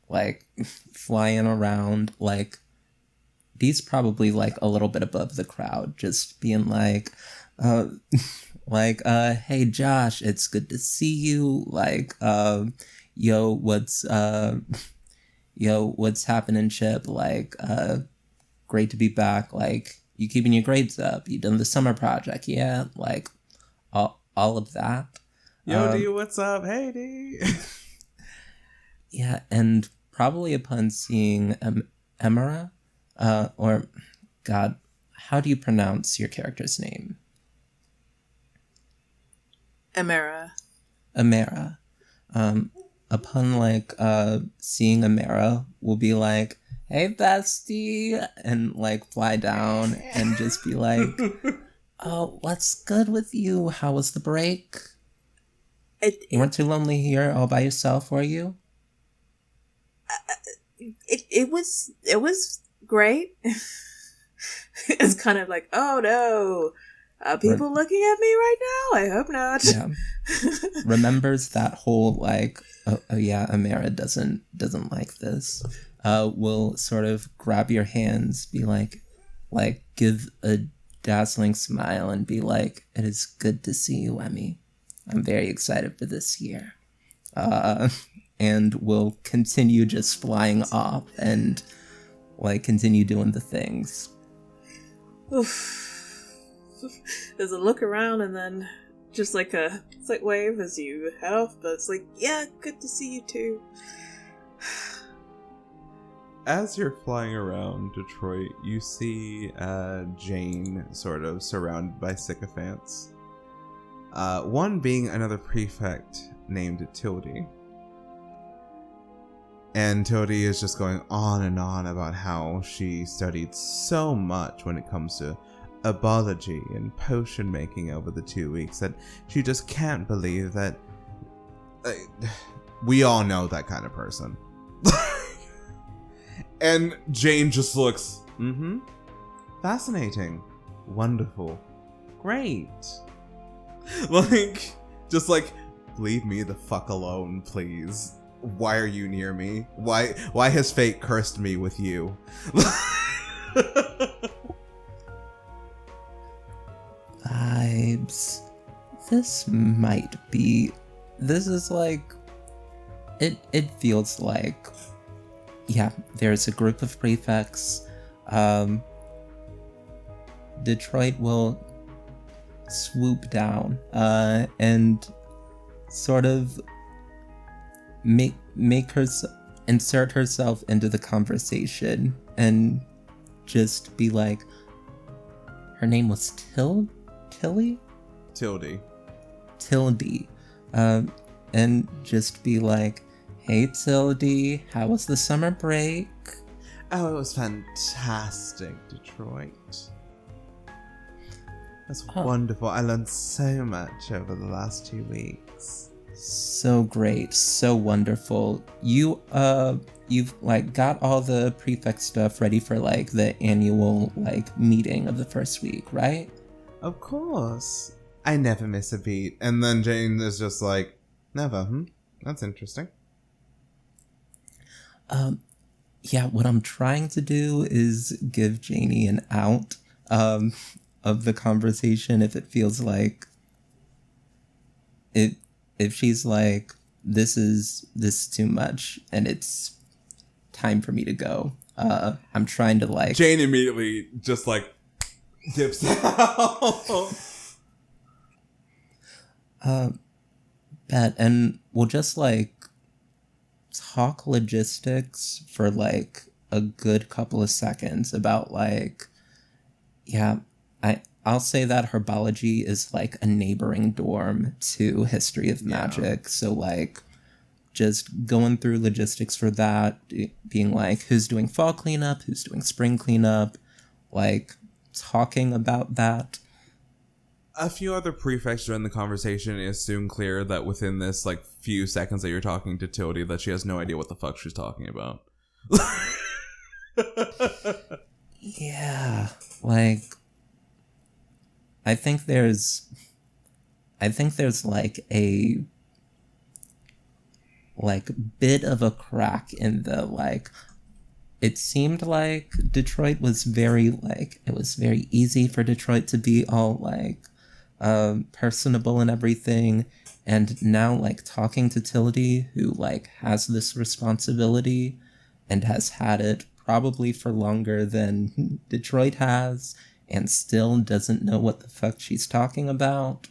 like flying around. Like Dee's probably like a little bit above the crowd, just being like hey Josh, it's good to see you. Like yo, what's happening, Chip? Like great to be back. Like, you keeping your grades up? You done the summer project? Yeah, like all of that. Yo, D, what's up? Hey, D. Yeah, and probably upon seeing Emera, or God, how do you pronounce your character's name? Emera. Emera. Upon like seeing Emera, we'll be like, hey bestie, and like fly down and just be like, oh, what's good with you? How was the break? You weren't too lonely here all by yourself, were you? It was great. It's kind of like, oh no, are people looking at me right now? I hope not. Yeah. Remembers that whole like, oh yeah, Amara doesn't like this. Will sort of grab your hands, be like give a dazzling smile and be like, it is good to see you, Emmy. I'm very excited for this year. And will continue just flying off and like continue doing the things. Oof. There's a look around and then just like a slight wave as you head off, but it's like, yeah, good to see you too. As you're flying around Detroit, you see Jane sort of surrounded by sycophants. One being another prefect named Tildy. And Tildy is just going on and on about how she studied so much when it comes to herbology and potion making over the 2 weeks that she just can't believe that we all know that kind of person. And Jane just looks, fascinating, wonderful, great. Like, just like, leave me the fuck alone, please. Why are you near me? Why has fate cursed me with you? Vibes. This is like, it feels like, yeah, there's a group of prefects. Detroit will swoop down and sort of insert herself into the conversation and just be like, her name was Tildy, and just be like, hey Tildy, how was the summer break? Oh, it was fantastic, Detroit. That's wonderful. I learned so much over the last 2 weeks. So great, so wonderful. You've like got all the prefect stuff ready for like the annual like meeting of the first week, right? Of course. I never miss a beat. And then Jane is just like, never, That's interesting. Yeah, what I'm trying to do is give Janie an out of the conversation if it feels like if she's like, this is too much, and it's time for me to go. I'm trying to like... Jane immediately just like dips out. Bet, and we'll just like talk logistics for like a good couple of seconds about like, yeah, I'll say that herbology is like a neighboring dorm to history of magic. So like just going through logistics for that, being like who's doing fall cleanup, who's doing spring cleanup, like talking about that. A few other prefects join the conversation. It is soon clear that within this like few seconds that you're talking to Tildy, that she has no idea what the fuck she's talking about. Yeah, like I think there's like a bit of a crack in the like. It seemed like Detroit was it was very easy for Detroit to be all like personable and everything, and now like talking to Tildy, who like has this responsibility and has had it probably for longer than Detroit has, and still doesn't know what the fuck she's talking about.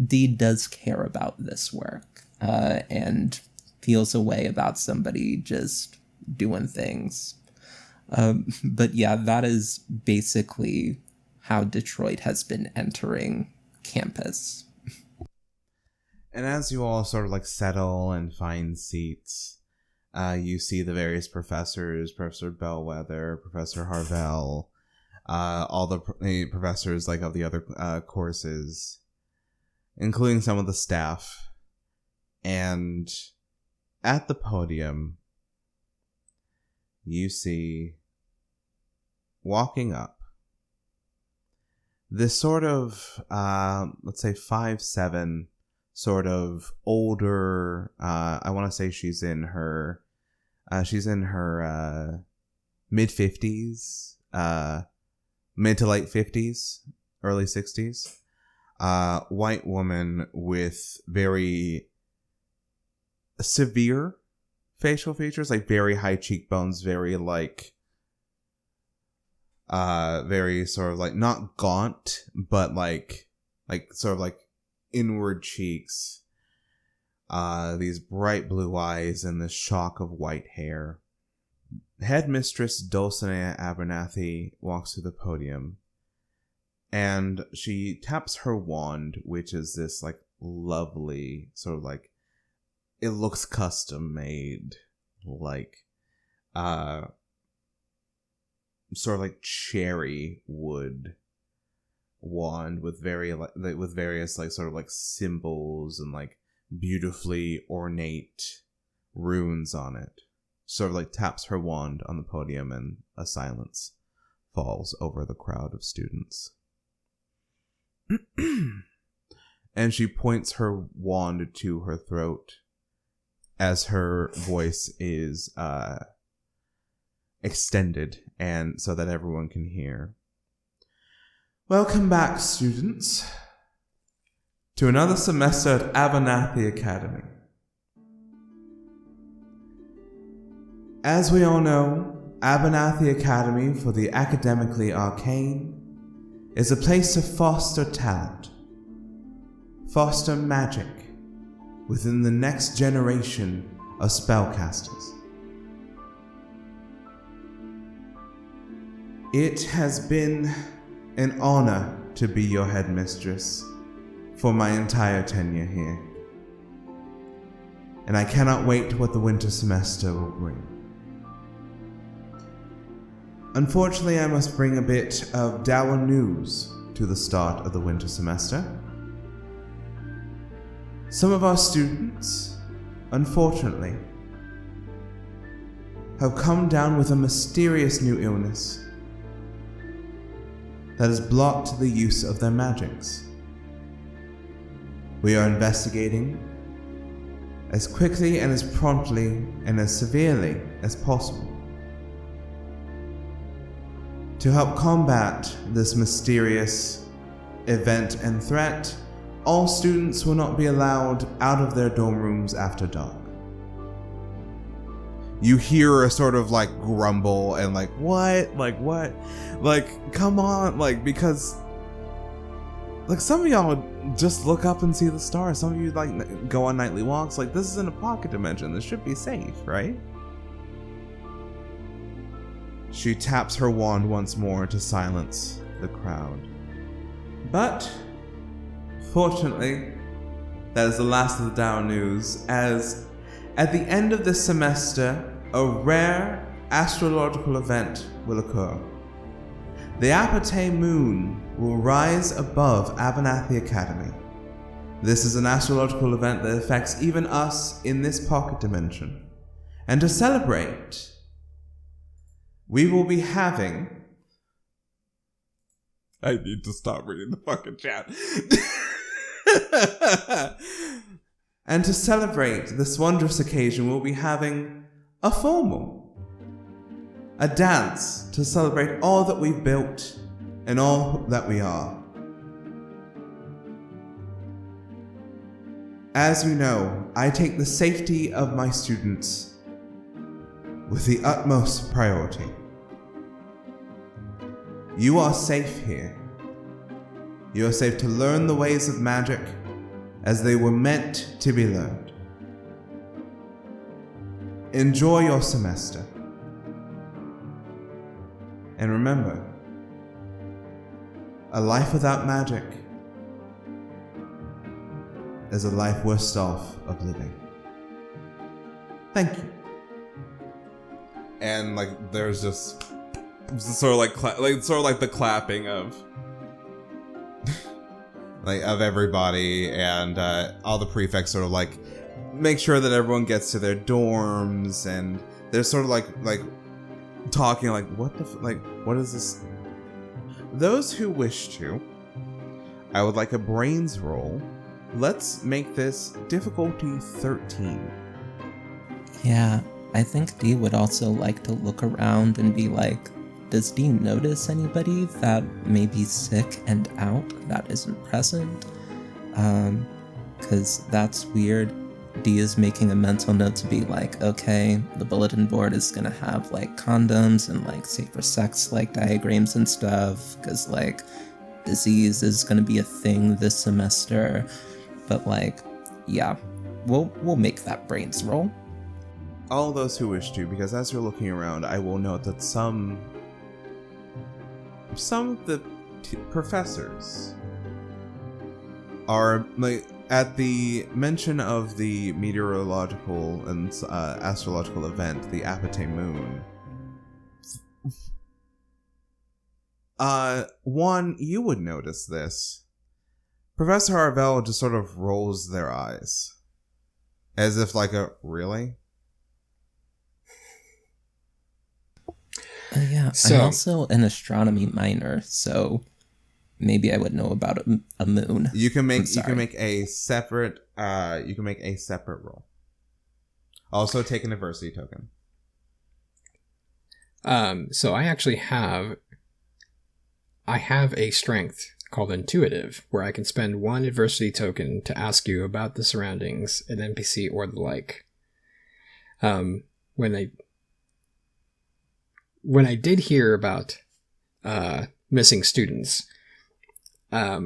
Dee does care about this work, and feels a way about somebody just doing things. But yeah, that is basically how Detroit has been entering campus. And as you all sort of like settle and find seats, you see the various professors, Professor Bellwether, Professor Harvell, all the professors like of the other courses, including some of the staff. And at the podium, you see walking up this sort of, let's say 5'7", sort of older, I want to say she's in her mid-50s, mid to late 50s, early 60s, white woman with very severe facial features, like very high cheekbones, very like very sort of like not gaunt, but like sort of like inward cheeks, these bright blue eyes, and this shock of white hair. Headmistress Dulcinea Abernathy walks to the podium, and she taps her wand, which is this like lovely sort of like, it looks custom made, like sort of like cherry wood wand with various like sort of like symbols and like beautifully ornate runes on it. Sort of like taps her wand on the podium, and a silence falls over the crowd of students. And she points her wand to her throat as her voice is extended, and so that everyone can hear. Welcome back, students, to another semester at Abernathy Academy. As we all know, Abernathy Academy for the Academically Arcane is a place to foster talent, foster magic within the next generation of spellcasters. It has been an honor to be your headmistress for my entire tenure here, and I cannot wait what the winter semester will bring. Unfortunately, I must bring a bit of dour news to the start of the winter semester. Some of our students, unfortunately, have come down with a mysterious new illness that has blocked the use of their magics. We are investigating as quickly and as promptly and as severely as possible to help combat this mysterious event and threat, all students will not be allowed out of their dorm rooms after dark. You hear a sort of like grumble and like, what? Like, what? Like, come on. Like, because like some of y'all just look up and see the stars. Some of you like go on nightly walks. Like, this isn't a pocket dimension. This should be safe, right? She taps her wand once more to silence the crowd. But fortunately, that is the last of the down news, as at the end of this semester, a rare astrological event will occur. The Abernathy moon will rise above Abernathy Academy. This is an astrological event that affects even us in this pocket dimension. And to celebrate, we will be having... I need to stop reading the fucking chat. And to celebrate this wondrous occasion, we'll be having a formal, a dance to celebrate all that we've built and all that we are. As you know, I take the safety of my students with the utmost priority. You are safe here. You are safe to learn the ways of magic as they were meant to be learned. Enjoy your semester. And remember, a life without magic is a life worse off of living. Thank you. And like, there's just sort of like sort of like the clapping of like of everybody, and all the prefects sort of like make sure that everyone gets to their dorms, and they're sort of like talking like, what the what is this? Those who wish to, I would like a brains roll. Let's make this difficulty 13. Yeah, I think Dee would also like to look around and be like, does Dee notice anybody that may be sick and out that isn't present? 'Cause that's weird. Dee is making a mental note to be like, okay, the bulletin board is gonna have like condoms and like safer sex like diagrams and stuff, because like disease is gonna be a thing this semester. But like, yeah, we'll make that brains roll. All those who wish to, because as you're looking around, I will note that some of the professors are like, at the mention of the meteorological and astrological event, the Abernathy moon. One, you would notice this. Professor Harvell just sort of rolls their eyes, as if like really? Yeah, So, I'm also an astronomy minor, so maybe I would know about a moon. You can make a separate roll. Also take an adversity token. So I actually have a strength called Intuitive, where I can spend one adversity token to ask you about the surroundings, an NPC or the like. When I did hear about missing students, I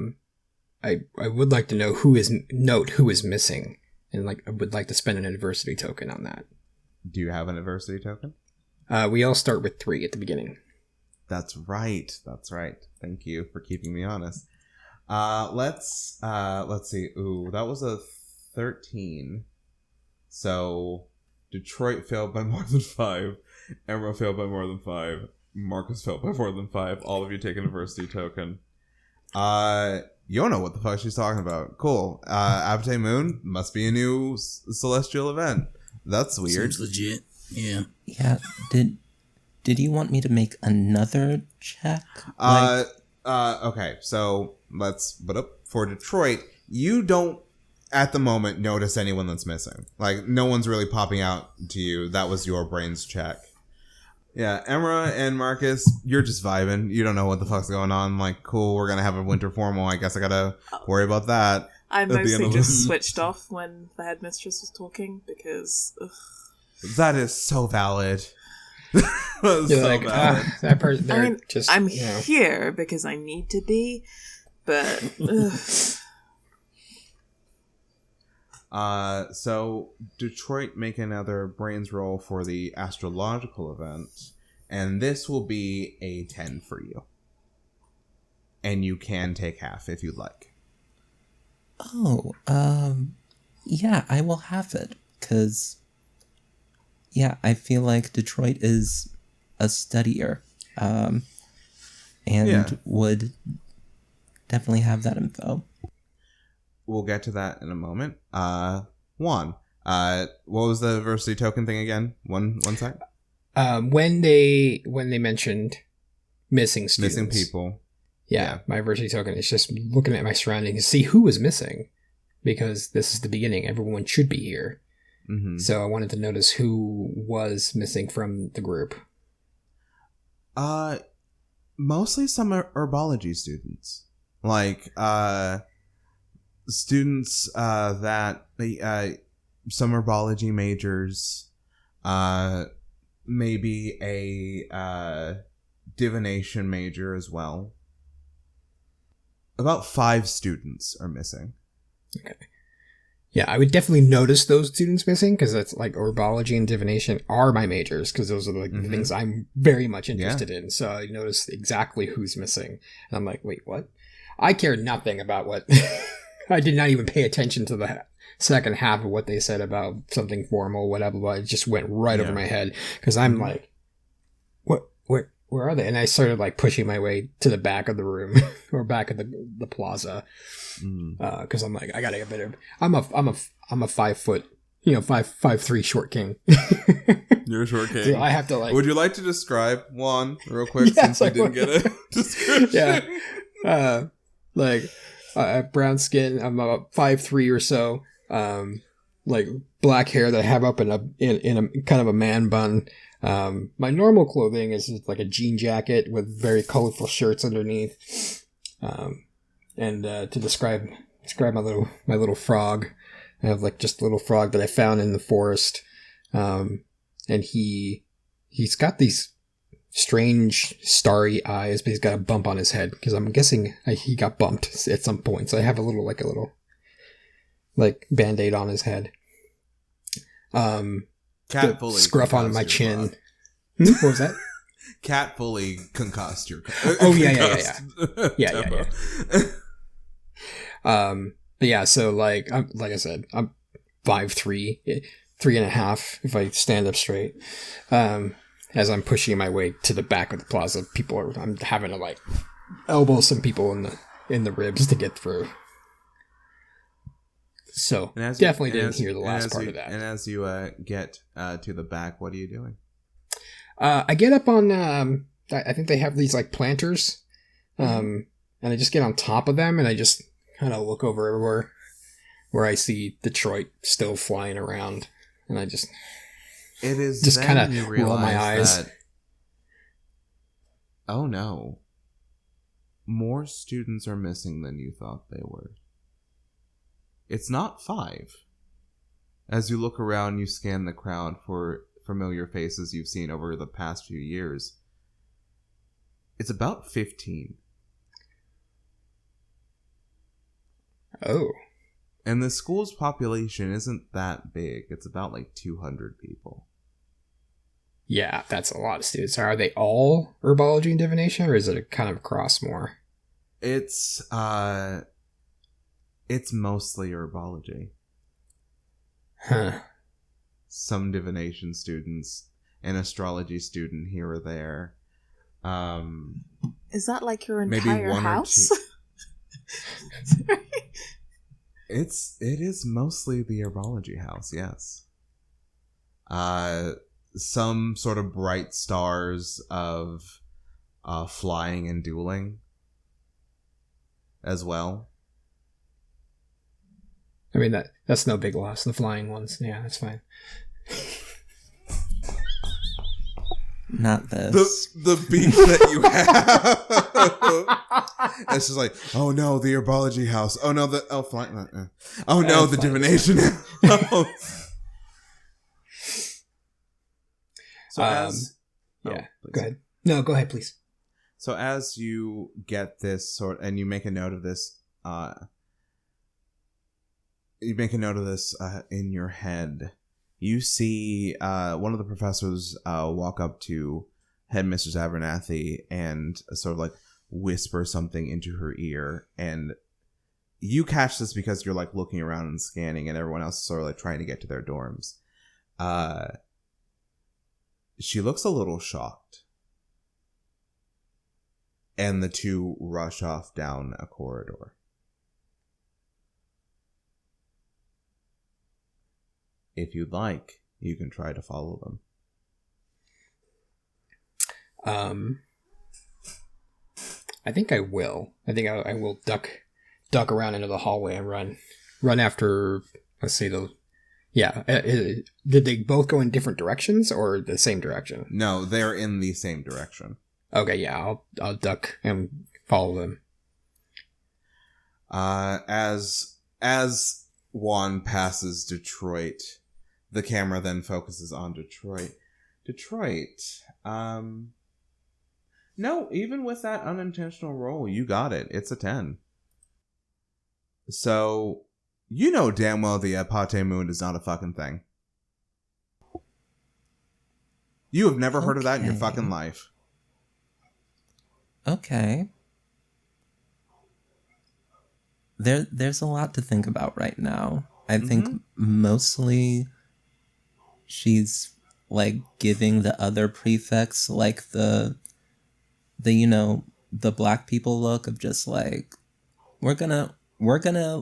would like to know who is missing, and like I would like to spend an adversity token on that. Do you have an adversity token? We all start with 3 at the beginning. That's right. Thank you for keeping me honest. Let's see. Ooh, that was a 13. So Detroit failed by more than 5. Emerald failed by more than 5. Marcus failed by more than 5. All of you take an adversity token. You don't know what the fuck she's talking about. Cool. Abernathy Moon must be a new celestial event. That's weird. Seems legit. Yeah. Yeah. Did you want me to make another check? Okay. So for Detroit, you don't at the moment notice anyone that's missing. Like, no one's really popping out to you. That was your brain's check. Yeah, Emra and Marcus, you're just vibing. You don't know what the fuck's going on. I'm like, cool, we're gonna have a winter formal. I guess I gotta worry about that. I at the end mostly of just this. switched off when the headmistress was talking because. Ugh. That is so valid. You're like, that person. I mean, just, I'm you know. here because I need to be, but. So Detroit, make another brains roll for the astrological event, and this will be a 10 for you. And you can take half if you'd like. Oh, yeah, I will have it, because, yeah, I feel like Detroit is a studier, and would definitely have that info. We'll get to that in a moment. Juan, what was the diversity token thing again? One sec. When they mentioned missing students. Missing people. Yeah, my diversity token is just looking at my surroundings to see who was missing, because this is the beginning. Everyone should be here. Mm-hmm. So I wanted to notice who was missing from the group. Mostly some herbology students. Like, students that some herbology majors, maybe a divination major as well. About 5 students are missing. Okay. Yeah, I would definitely notice those students missing, because that's like herbology and divination are my majors, because those are like the things I'm very much interested in. So I noticed exactly who's missing. And I'm like, wait, what? I cared nothing about what... I did not even pay attention to the second half of what they said about something formal, whatever, but it just went right over my head, because I'm like, where are they? And I started like pushing my way to the back of the room or back of the plaza, because I'm like, I gotta get better. I'm a 5 foot, 5'3" short king. You're a short king. So I have to like. Would you like to describe Juan real quick, since you didn't get a description? Yeah, brown skin. I'm about 5'3" or so. Like black hair that I have up in a kind of a man bun. My normal clothing is just like a jean jacket with very colorful shirts underneath. And to describe my little frog, I have like just a little frog that I found in the forest. And he's got these strange starry eyes, but he's got a bump on his head, because I'm guessing he got bumped at some point. So I have a little Band-Aid on his head. Cat fully scruff on my chin. What was that? Cat fully concussed your. Oh yeah. But yeah, so like I said, I'm 5'3", 3.5 if I stand up straight. As I'm pushing my way to the back of the plaza, I'm having to like elbow some people in the ribs to get through. So definitely didn't hear the last part of that. And as you get to the back, what are you doing? I get up on. I think they have these like planters, and I just get on top of them, and I just kind of look over everywhere where I see Detroit still flying around, and I just. It is just kind of roll my eyes. That, oh no! More students are missing than you thought they were. It's not 5. As you look around, you scan the crowd for familiar faces you've seen over the past few years. It's about 15. Oh. And the school's population isn't that big. It's about like 200 people. Yeah, that's a lot of students. Are they all herbology and divination, or is it a kind of cross more? It's mostly herbology. Huh. Some divination students, an astrology student here or there. Is that like your maybe entire one house? Or two. It is mostly the herbology house, yes. Some sort of bright stars of flying and dueling as well. I mean, that's no big loss. The flying ones, yeah, that's fine. Not this. The beef that you have. It's just like, oh no, the herbology house. Oh no, oh no, the divination house. So go ahead. No, go ahead, please. So as you get this and you make a note of this, in your head, you see one of the professors walk up to Headmistress Abernathy and sort of like whisper something into her ear, and you catch this because you're like looking around and scanning, and everyone else is sort of like trying to get to their dorms. She looks a little shocked, and the two rush off down a corridor. If you'd like, you can try to follow them. I think I will. I think I will duck around into the hallway and run after. Let's say did they both go in different directions or the same direction? No, they're in the same direction. Okay, yeah, I'll duck and follow them. As Juan passes Detroit, the camera then focuses on Detroit. No, even with that unintentional roll, you got it. It's a 10. So, you know damn well the Pate Moon is not a fucking thing. You have never heard of that in your fucking life. Okay. There's a lot to think about right now. I think mostly she's like giving the other prefects like the black people look of just like, we're gonna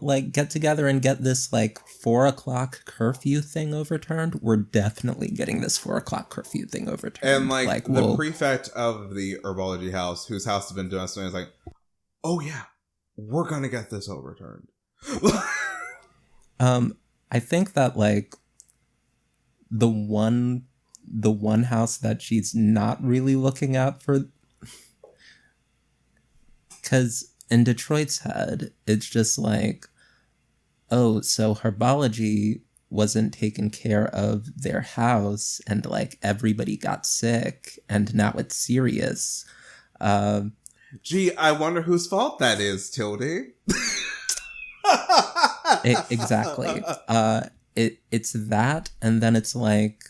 like get together and get this like 4:00 curfew thing overturned. We're definitely getting this 4:00 curfew thing overturned. And like the prefect of the herbology house, whose house has been doing something, is like, oh yeah, we're gonna get this overturned. I think that like the one house that she's not really looking at for, because in Detroit's head, it's just like, oh, so herbology wasn't taking care of their house and like everybody got sick and now it's serious. Gee, I wonder whose fault that is, Tildy. Exactly. It's that, and then it's like,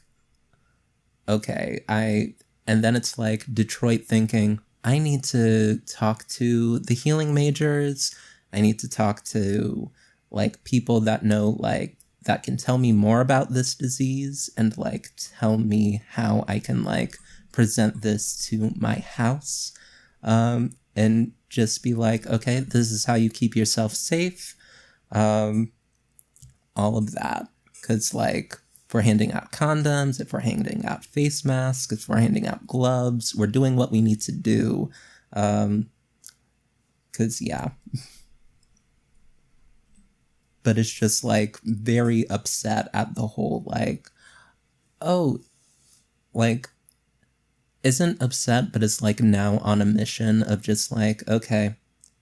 okay, and then it's like Detroit thinking, I need to talk to the healing majors. I need to talk to like people that know, like, that can tell me more about this disease and like tell me how I can like present this to my house. And just be like, okay, this is how you keep yourself safe. All of that. Because like, if we're handing out condoms, if we're handing out face masks, if we're handing out gloves, we're doing what we need to do. Because, yeah. But it's just like very upset at the whole like, oh, like, isn't upset, but it's like now on a mission of just like, okay,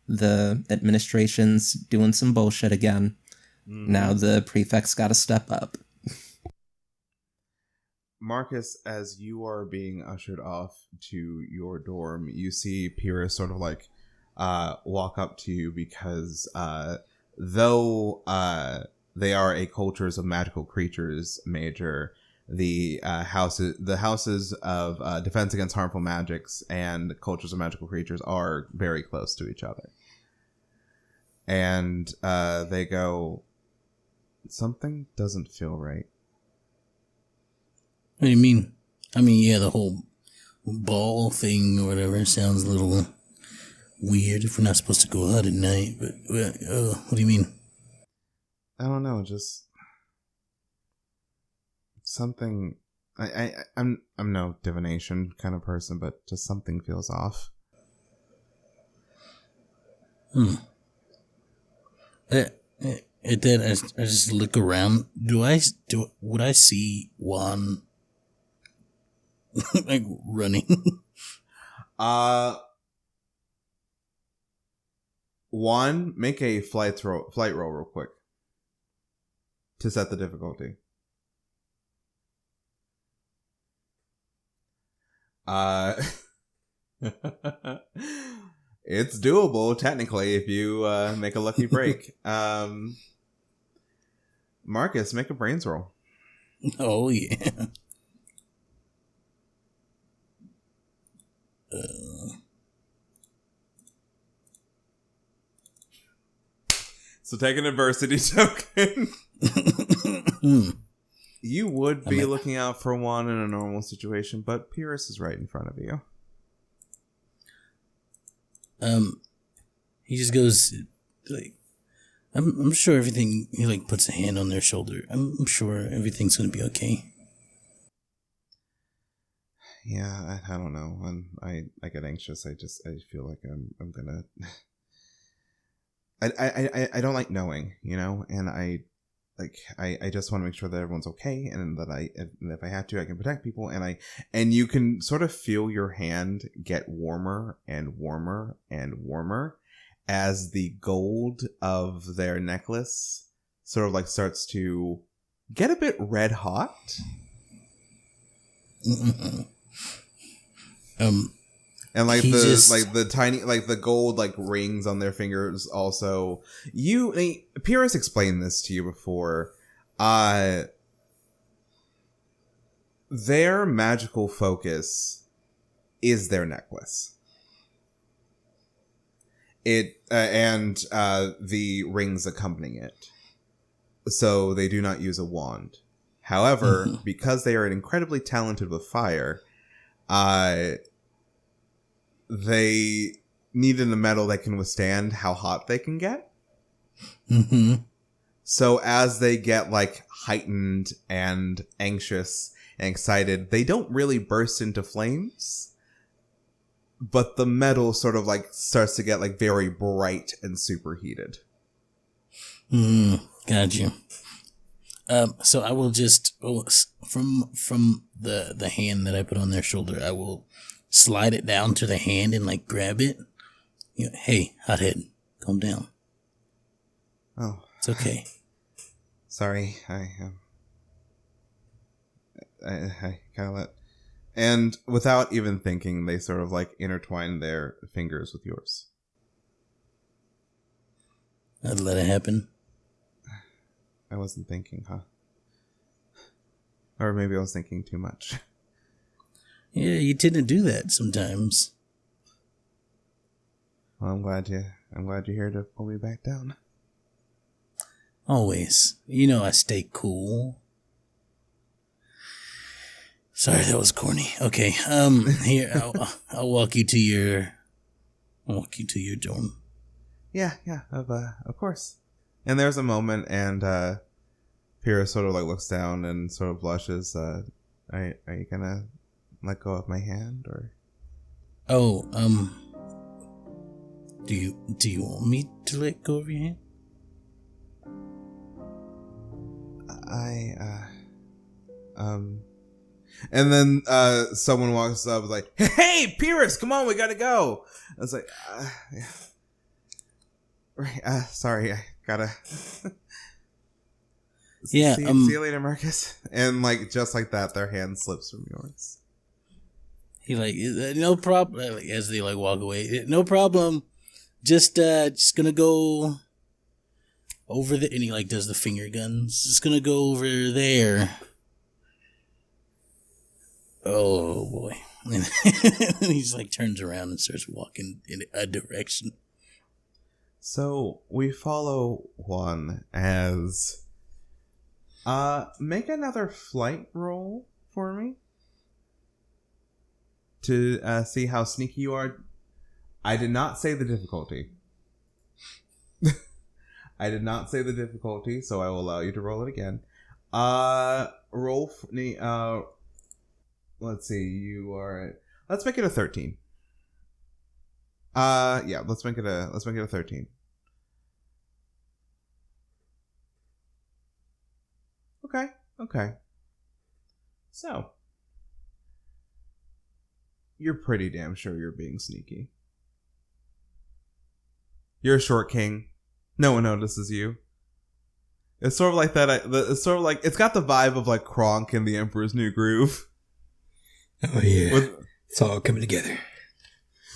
the administration's doing some bullshit again. Now the prefect's got to step up. Marcus, as you are being ushered off to your dorm, you see Pyrrhus sort of like walk up to you because though they are a cultures of magical creatures major, the houses of defense against harmful magics and cultures of magical creatures are very close to each other. And they go, something doesn't feel right. What do you mean? I mean, yeah, the whole ball thing or whatever sounds a little weird if we're not supposed to go out at night. But what do you mean? I don't know. Just something. I'm no divination kind of person, but just something feels off. At that, I just look around. Would I see Juan Like running. One, make a flight roll real quick to set the difficulty. It's doable technically if you make a lucky break. Marcus, make a brains roll. Oh yeah. So take an adversity token. You would be looking out for one in a normal situation, but Pyrrhus is right in front of you. He just goes like, I'm sure everything. He like puts a hand on their shoulder. I'm sure everything's gonna be okay. Yeah, I don't know. When I get anxious, I feel like I'm gonna. I don't like knowing, and I just want to make sure that everyone's okay, and that if I have to, I can protect people, and you can sort of feel your hand get warmer and warmer and warmer as the gold of their necklace sort of like starts to get a bit red hot. And like the tiny, like the gold like rings on their fingers also. Pyrrhus explained this to you before. Their magical focus is their necklace. And the rings accompanying it. So they do not use a wand. However, because they are incredibly talented with fire, they needed a metal that can withstand how hot they can get. Mm-hmm. So as they get like heightened and anxious and excited, they don't really burst into flames, but the metal sort of like starts to get like very bright and superheated. Got you. So I will just from the hand that I put on their shoulder, I will slide it down to the hand and like grab it. Hey, hothead, calm down. Oh, it's okay. Sorry, I kind of let. And without even thinking, they sort of like intertwine their fingers with yours. I'd let it happen. I wasn't thinking, huh? Or maybe I was thinking too much. Yeah, you tend to do that sometimes. Well, I'm glad you're here to pull me back down. Always. I stay cool. Sorry, that was corny. Okay. Here, I'll walk you to your dorm. Yeah, of course. And there's a moment, and Pyrrhus sort of like looks down and sort of blushes. Are you gonna let go of my hand, or? Oh, do you want me to let go of your hand? And then someone walks up like, "Hey, Pyrrhus, come on, we gotta go." I was like, yeah. Right, sorry, I gotta. Yeah. See you later, Marcus. And like just like that, their hand slips from yours. He like, no problem. Like, as they like walk away, no problem. Just gonna go over the. And he like does the finger guns. Just gonna go over there. Oh boy! And he just like turns around and starts walking in a direction. So we follow one as make another flight roll for me to see how sneaky you are. I did not say the difficulty. I did not say the difficulty, so I will allow you to roll it again. Roll let's see, you are let's make it a 13. Yeah, let's make it a 13. Okay. So you're pretty damn sure you're being sneaky. You're a short king. No one notices you. It's sort of like that. It's sort of like, it's got the vibe of like Kronk in The Emperor's New Groove. Oh yeah, it's all coming together.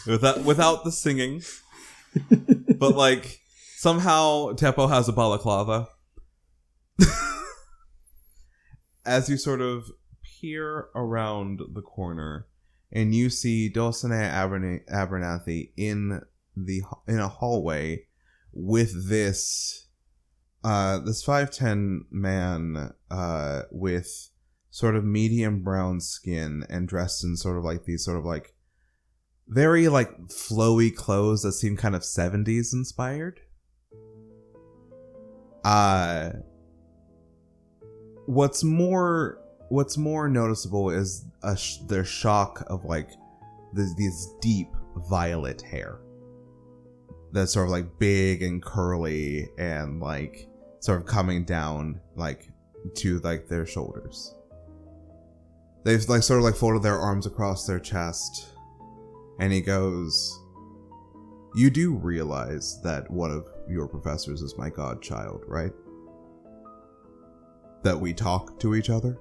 Without the singing, but like somehow Teppo has a balaclava. As you sort of peer around the corner, and you see Dulcinea Abernathy in a hallway with this 5'10" man with sort of medium brown skin and dressed in sort of like these sort of like very like flowy clothes that seem kind of 70s inspired. What's more noticeable is their shock of like these deep violet hair that's sort of like big and curly and like sort of coming down like to like their shoulders. They've like sort of like folded their arms across their chest, and he goes, "You do realize that one of your professors is my godchild, right? That we talk to each other?"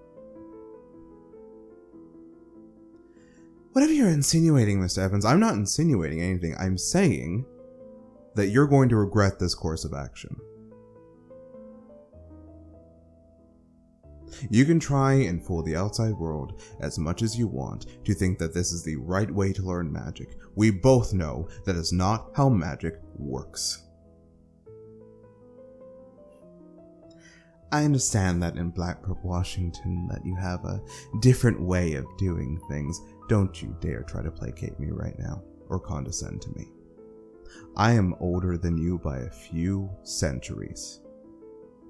Whatever you're insinuating, Mr. Evans, I'm not insinuating anything. I'm saying that you're going to regret this course of action. You can try and fool the outside world as much as you want to think that this is the right way to learn magic. We both know that is not how magic works. I understand that in Blackbird, Washington, that you have a different way of doing things. Don't you dare try to placate me right now, or condescend to me. I am older than you by a few centuries,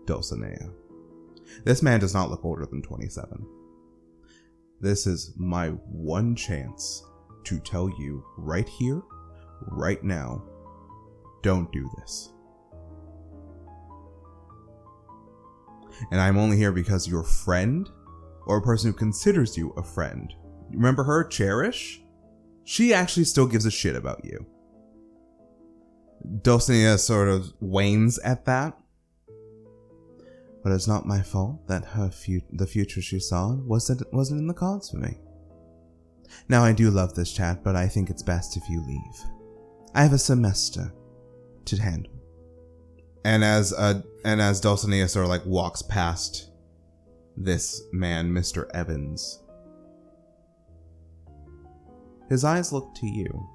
Dulcinea. This man does not look older than 27. This is my one chance to tell you right here, right now, don't do this. And I'm only here because your friend, or a person who considers you a friend, remember her, Cherish? She actually still gives a shit about you. Dulcinea sort of wanes at that. But it's not my fault that the future she saw wasn't in the cards for me. Now, I do love this chat, but I think it's best if you leave. I have a semester to handle. And as Dulcinea sort of like walks past this man, Mr. Evans, his eyes look to you.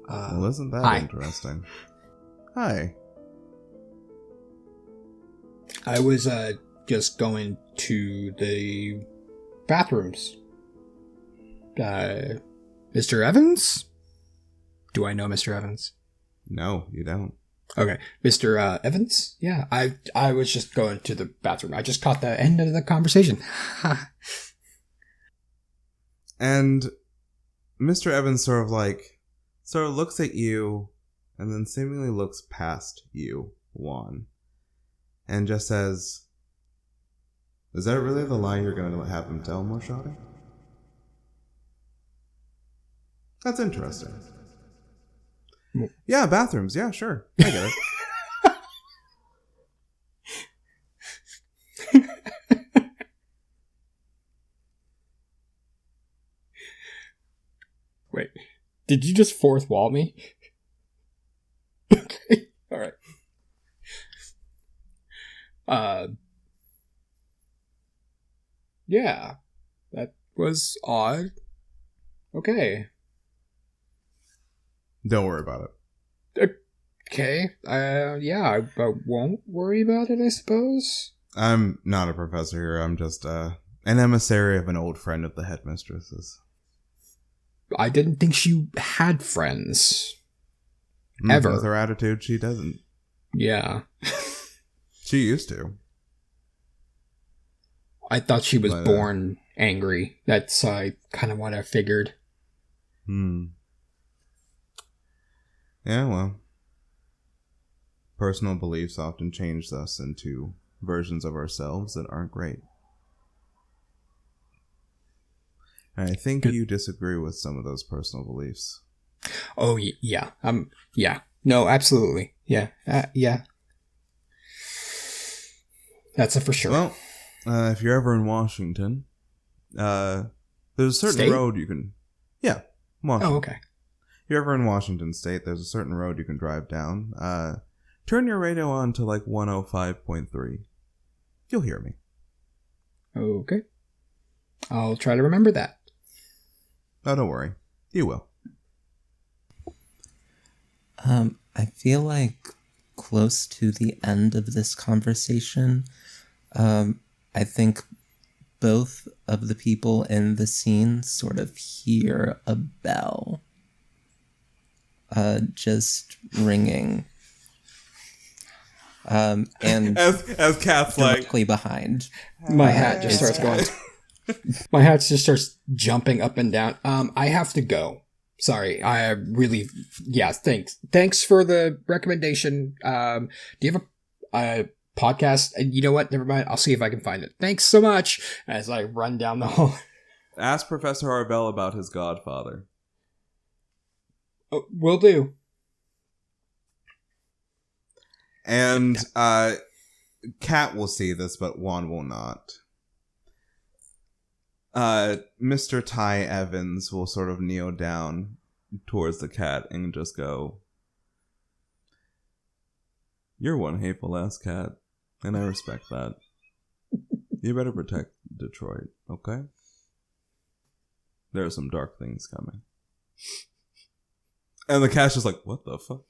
Well, isn't that hi. interesting? Hi. I was just going to the bathrooms. Mr. Evans? Do I know Mr. Evans? No, you don't. Okay, Mr. Evans? Yeah, I was just going to the bathroom. I just caught the end of the conversation. And Mr. Evans sort of looks at you and then seemingly looks past you, Juan, and just says, "Is that really the lie you're going to have him tell, Moshadi? That's interesting." Yeah, bathrooms. Yeah, sure. I get it. Wait, did you just fourth wall me? Okay, alright. Yeah, that was odd. Okay. Don't worry about it. Okay, yeah, I won't worry about it, I suppose. I'm not a professor here. I'm just an emissary of an old friend of the headmistress's. I didn't think she had friends. Ever. With her attitude, she doesn't. Yeah. She used to. I thought she was born angry. That's kind of what I figured. Yeah, well. Personal beliefs often change us into versions of ourselves that aren't great. And I think you disagree with some of those personal beliefs. Oh, yeah. Yeah. No, absolutely. Yeah. Yeah. That's a for sure. Well, if you're ever in Washington, there's a certain State? road you can... Yeah, Washington. Oh, okay. If you're ever in Washington State, there's a certain road you can drive down. Turn your radio on to like 105.3. You'll hear me. Okay. I'll try to remember that. Oh, don't worry. You will. I feel like close to the end of this conversation, I think both of the people in the scene sort of hear a bell just ringing. And as Kath's like, directly behind. My hat just starts going. My hat just starts jumping up and down. I have to go. Sorry. I really. Yeah. Thanks for the recommendation. Do you have a podcast? And you know what? Never mind. I'll see if I can find it. Thanks so much. As I run down the hall. ask Professor Arbel about his godfather. Oh, will do. And Kat will see this, but Juan will not. Mr. Ty Evans will sort of kneel down towards the cat and just go, "You're one hateful ass cat, and I respect that. You better protect Detroit, okay? There are some dark things coming." And the cat's just like, "What the fuck?"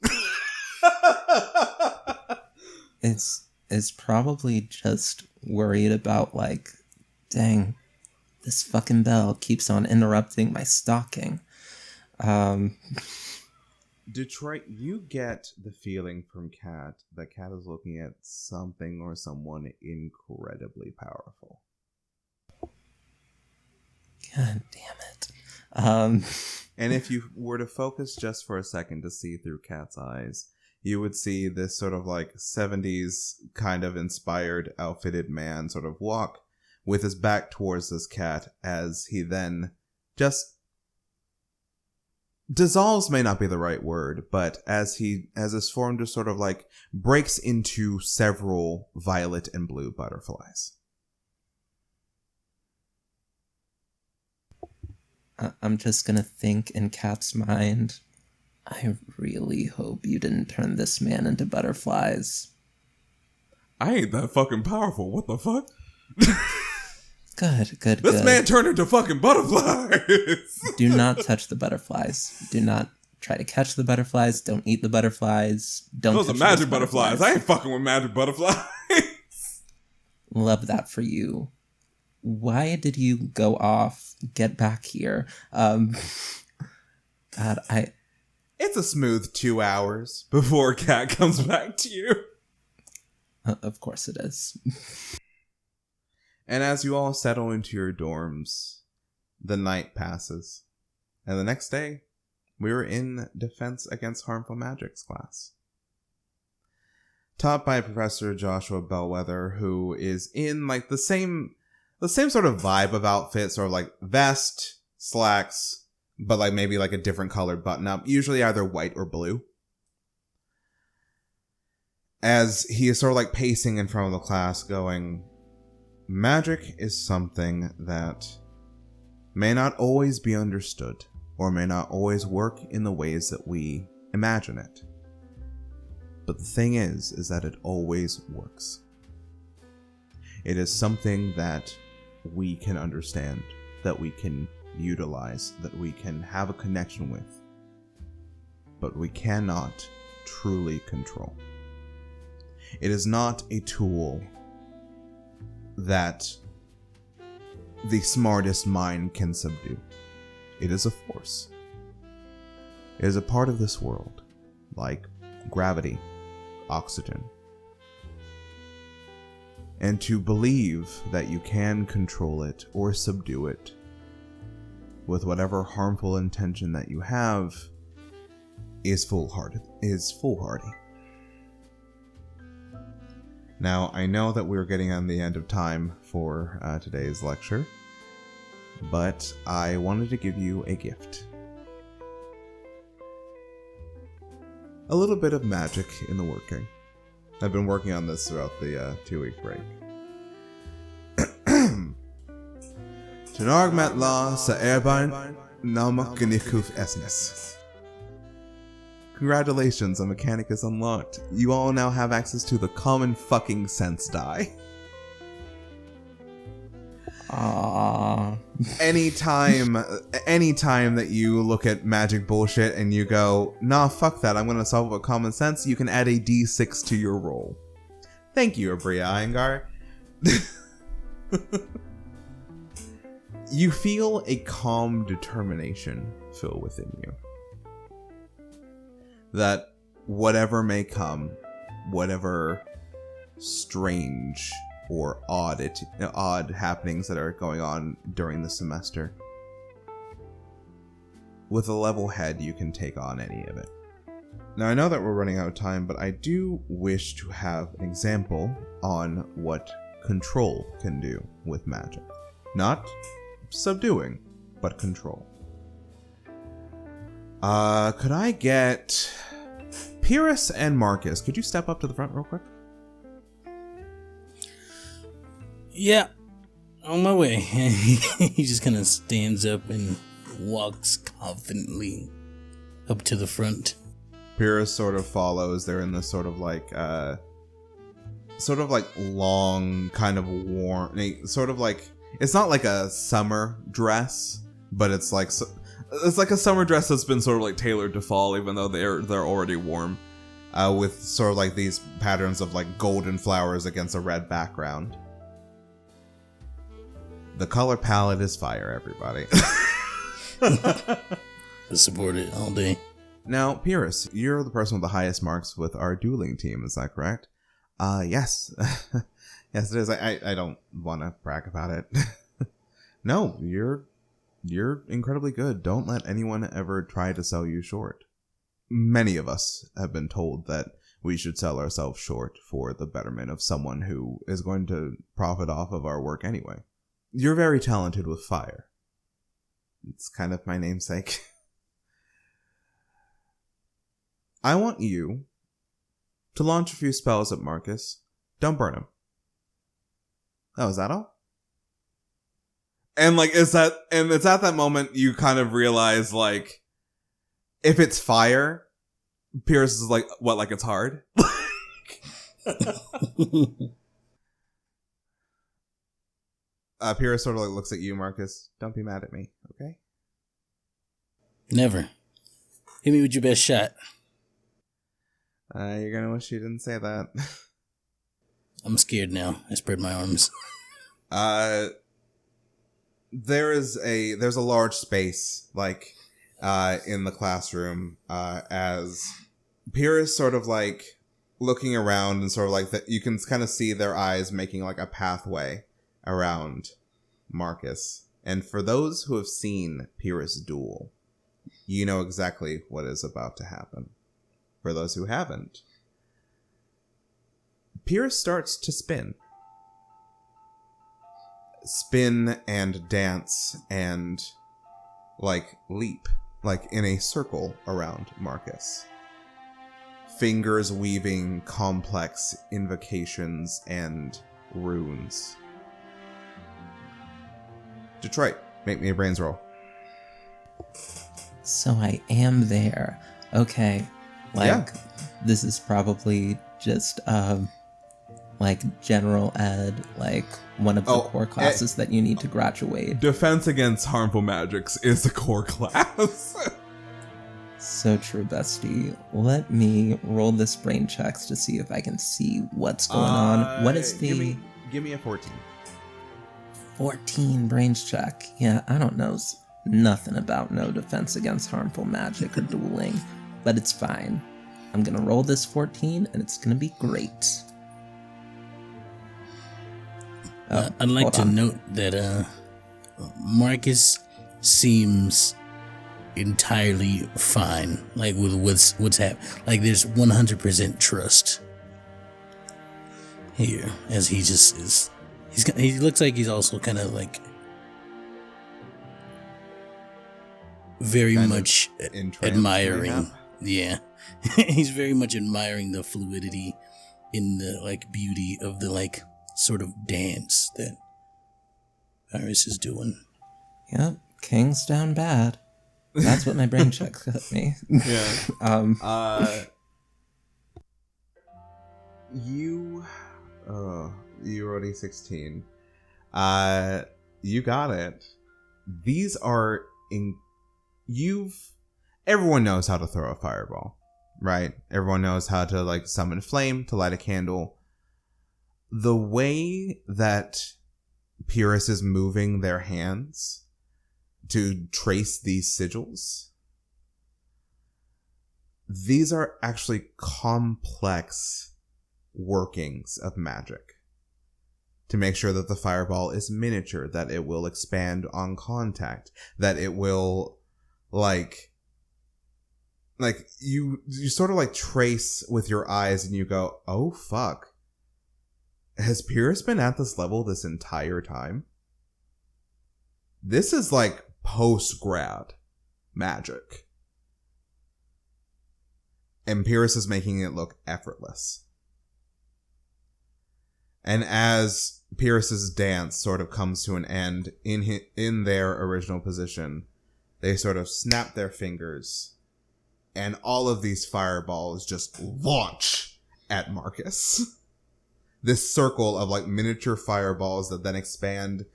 It's probably just worried about, like, dang, this fucking bell keeps on interrupting my stalking. Detroit, you get the feeling from Kat that Kat is looking at something or someone incredibly powerful. God damn it. And if you were to focus just for a second to see through Kat's eyes, you would see this sort of like 70s kind of inspired outfitted man sort of walk with his back towards this cat as he then just dissolves, may not be the right word, but as his form just sort of like breaks into several violet and blue butterflies. I'm just gonna think in Kat's mind, I really hope you didn't turn this man into butterflies. I ain't that fucking powerful. What the fuck? Good. This man turned into fucking butterflies. Do not touch the butterflies. Do not try to catch the butterflies. Don't eat the butterflies. Don't. Those are magic butterflies. I ain't fucking with magic butterflies. Love that for you. Why did you go off? Get back here. God, It's a smooth 2 hours before Kat comes back to you. Of course it is. And as you all settle into your dorms, the night passes. And the next day, we were in Defense Against Harmful Magics class. Taught by Professor Joshua Bellwether, who is in like the same sort of vibe of outfit, sort of like vest, slacks, but like maybe like a different colored button up, usually either white or blue. As he is sort of like pacing in front of the class going, "Magic is something that may not always be understood or may not always work in the ways that we imagine it. But the thing is that it always works. It is something that we can understand, that we can utilize, that we can have a connection with, but we cannot truly control. It is not a tool that the smartest mind can subdue. It is a force. It is a part of this world, like gravity, oxygen. And to believe that you can control it or subdue it with whatever harmful intention that you have is foolhardy. Now, I know that we're getting on the end of time for today's lecture, but I wanted to give you a gift. A little bit of magic in the working. I've been working on this throughout the 2-week break. Tenarg Matla sa Airbain Namak Ganikuf Esnes. Congratulations, a mechanic is unlocked. You all now have access to the common fucking sense die. Aww. Anytime that you look at magic bullshit and you go, nah, fuck that, I'm gonna solve it with common sense, you can add a d6 to your roll. Thank you, Abria Iyengar. You feel a calm determination fill within you. That whatever may come, whatever strange or odd happenings that are going on during the semester, with a level head you can take on any of it. Now I know that we're running out of time, but I do wish to have an example on what control can do with magic. Not subduing, but control. Could I get Pyrrhus and Marcus? Could you step up to the front real quick? Yeah, on my way. He just kind of stands up and walks confidently up to the front. Pyrrhus sort of follows. They're in this sort of like long, kind of warm, sort of like, it's not like a summer dress, but it's like a summer dress that's been sort of like tailored to fall, even though they're already warm, with sort of like these patterns of like golden flowers against a red background. The color palette is fire, everybody. I support it all day. Now, Pyrrhus, you're the person with the highest marks with our dueling team, is that correct? Yes. Yes, it is. I don't want to brag about it. No, you're incredibly good. Don't let anyone ever try to sell you short. Many of us have been told that we should sell ourselves short for the betterment of someone who is going to profit off of our work anyway. You're very talented with fire. It's kind of my namesake. I want you to launch a few spells at Marcus. Don't burn him. Oh, is that all? And it's at that moment you kind of realize, like, if it's fire, Pierce is like, what, like it's hard? Pierce sort of like looks at you, Marcus. Don't be mad at me, okay? Never. Hit me with your best shot. You're gonna wish you didn't say that. I'm scared now. I spread my arms. There's a large space, like, in the classroom, as Pyrrhus sort of like looking around and sort of like that, you can kind of see their eyes making like a pathway around Marcus. And for those who have seen Pyrrhus duel, you know exactly what is about to happen. For those who haven't, Pyrrhus starts to spin and dance and like leap, like in a circle around Marcus. Fingers weaving complex invocations and runes. Detroit, make me a brains roll. So I am there. Okay. This is probably just like general ed, like one of the core classes that you need to graduate. Defense against harmful magics is a core class. So true, bestie. Let me roll this brain checks to see if I can see what's going on. What is the... Give me a 14. 14 brains check. Yeah, I don't know nothing about no defense against harmful magic or dueling, but it's fine. I'm gonna roll this 14 and it's gonna be great. I'd like to note that Marcus seems entirely fine, like with what's happening. Like there's 100% trust. here as he just is. He looks like he's also kind of like very Kind much in trance, admiring. mayhap? Yeah, he's very much admiring the fluidity in the like beauty of the like sort of dance that Iris is doing. Yep, King's down bad. That's what my brain check got me. Yeah. You rolled a 16. You got it. These are everyone knows how to throw a fireball, right? Everyone knows how to like summon flame, to light a candle. The way that Pyrrhus is moving their hands to trace these sigils, these are actually complex workings of magic to make sure that the fireball is miniature, that it will expand on contact, that it will like you sort of like trace with your eyes and you go, oh fuck, has Pyrrhus been at this level this entire time? This is like post-grad magic. And Pyrrhus is making it look effortless. And as Pyrrhus's dance sort of comes to an end in their original position, they sort of snap their fingers, and all of these fireballs just launch at Marcus. This circle of like miniature fireballs that then expand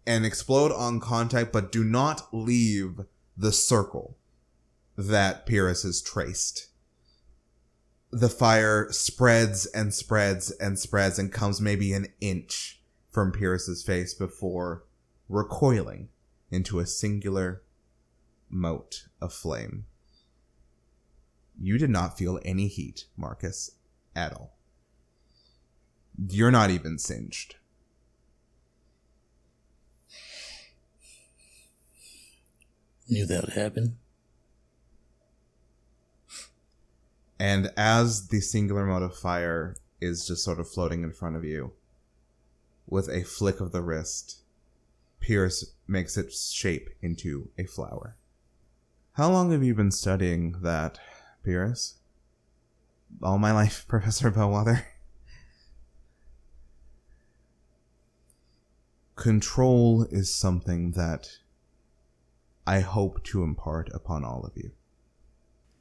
and explode on contact, but do not leave the circle that Pyrrhus has traced. The fire spreads and spreads and spreads and comes maybe an inch from Pyrrhus's face before recoiling into a singular mote of flame. You did not feel any heat, Marcus, at all. You're not even singed. Knew that would happen. And as the singular mote of fire is just sort of floating in front of you, with a flick of the wrist, Pyrrhus makes it shape into a flower. How long have you been studying that, Pyrrhus? All my life, Professor Bellwether. Control is something that I hope to impart upon all of you.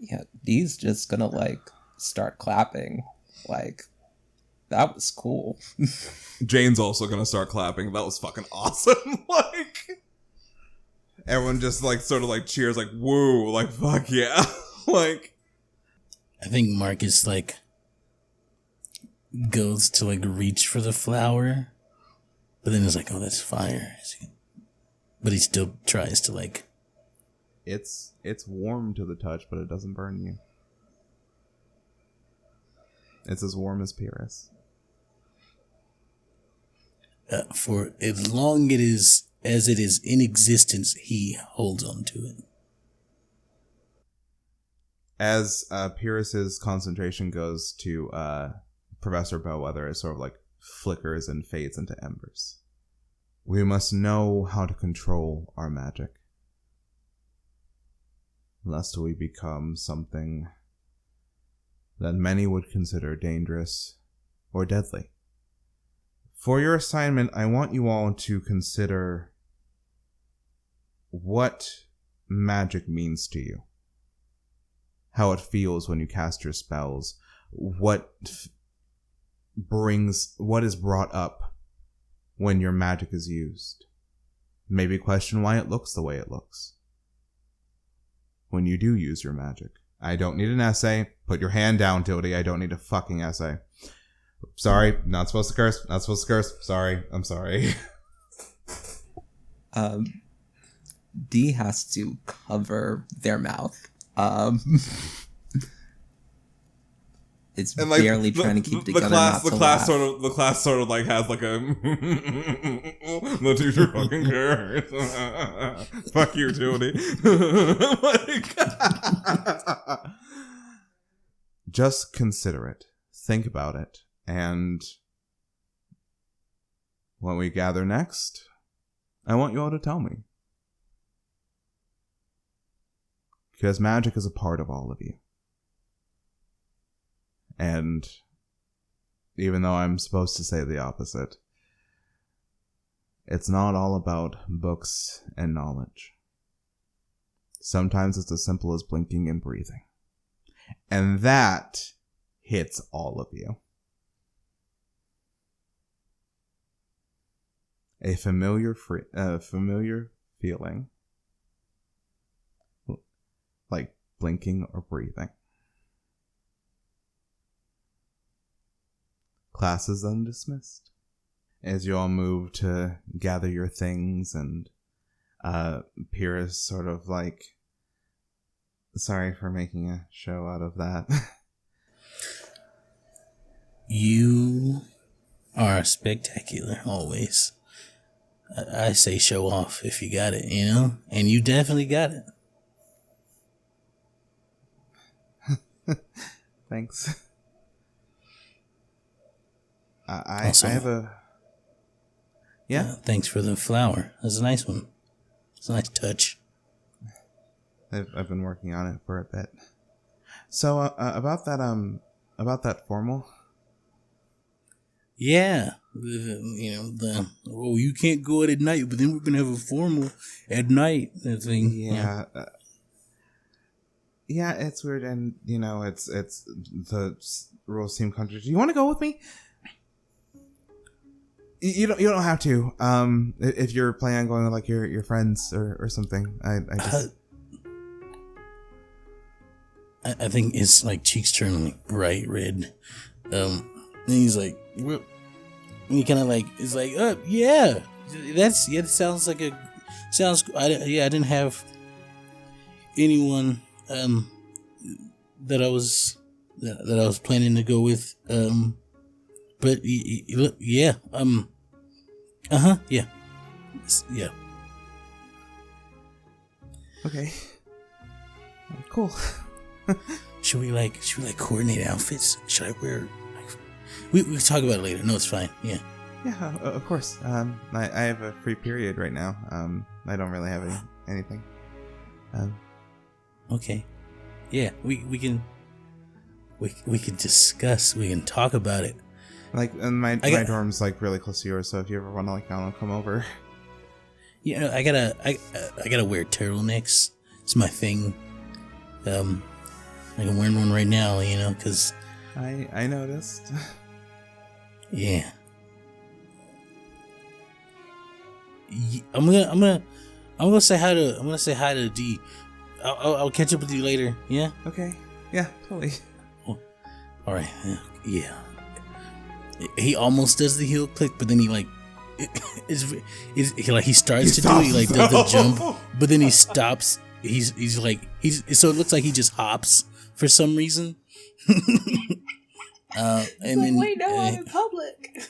Yeah, Dee's just gonna like start clapping. Like, that was cool. Jane's also gonna start clapping. That was fucking awesome. Like, everyone just like sort of like cheers, like, woo, like, fuck yeah. Like, I think Marcus like goes to like reach for the flower, but then it's like, oh, that's fire. But he still tries to like. It's warm to the touch, but it doesn't burn you. It's as warm as Pyrrhus. For as long as it is in existence, he holds on to it. As Pyrrhus's concentration goes to Professor Bellwether, it sort of like flickers and fades into embers. We must know how to control our magic, lest we become something that many would consider dangerous or deadly. For your assignment, I want you all to consider what magic means to you, how it feels when you cast your spells, what is brought up when your magic is used. Maybe question why it looks the way it looks when you do use your magic. I don't need an essay. Put your hand down, Tildy. I don't need a fucking essay. Sorry, not supposed to curse. Not supposed to curse. Sorry, I'm sorry. Dee has to cover their mouth. It's And like barely trying to keep together. The class sort of like has like a the teacher fucking cares. Fuck you, Tildy. Like, just consider it, think about it, And when we gather next, I want you all to tell me. Because magic is a part of all of you. And even though I'm supposed to say the opposite, it's not all about books and knowledge. Sometimes it's as simple as blinking and breathing. And that hits all of you. A familiar feeling, like blinking or breathing. Class is then dismissed. As you all move to gather your things, and Pyrrhus sort of like, sorry for making a show out of that. You are spectacular, always. I say show off if you got it, you know? And you definitely got it. Thanks. I Also, have a... Yeah? thanks for the flower. That's a nice one. It's a nice touch. I've been working on it for a bit. So, about that formal... Yeah. You can't go out at night, but then we're going to have a formal at night thing. Yeah. Yeah, it's weird, and, it's the rules seem contradictory. Do you want to go with me? You don't have to. If you're planning on going with, like, your friends or something. I think his, like, cheeks turn, like, bright red. And he's like, well, he kind of like is like, yeah, that sounds like I didn't have anyone that I was planning to go with, but yeah, yeah. Okay. Cool. Should we coordinate outfits? Should I wear? We can talk about it later. No, it's fine. Yeah. Yeah, of course. I have a free period right now. I don't really have anything. Okay. Yeah, we can discuss. We can talk about it. Like, and my dorm's like really close to yours, so if you ever want to like down, I'll come over. You know, I gotta wear turtlenecks. It's my thing. I'm wearing one right now. You know, because I noticed. Yeah. I'm gonna say hi to D. I'll catch up with you later. Yeah. Okay. Yeah. Totally. Oh, all right. Yeah. He almost does the heel click, but then he like, he starts to do it. He like does the jump, but then he stops. He's so it looks like he just hops for some reason. And then wait, no, I'm in public.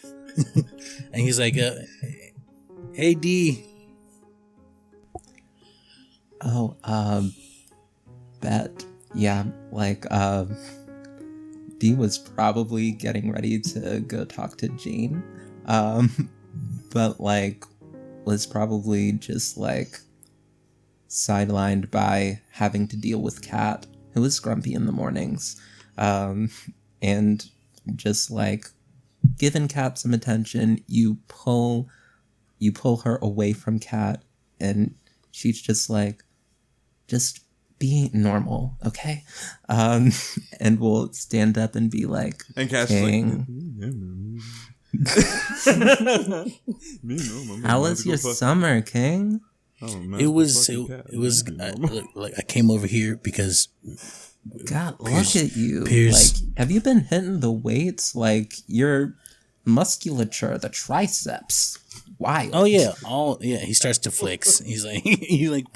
And he's like, hey D. Oh, bet. Yeah, like, D was probably getting ready to go talk to Jane, but, like, was probably just, like, sidelined by having to deal with Kat, who was grumpy in the mornings, and just, like, giving Kat some attention, you pull her away from Kat, and she's just like, just be normal, okay? And we'll stand up and be like, and Kat's King. like, How was your summer, King? Oh, man, it was like I came over here because God, look at you. Pierce. Like, have you been hitting the weights? Like, your musculature, the triceps. Wild. Oh yeah. He starts to flex. He's like, he's like,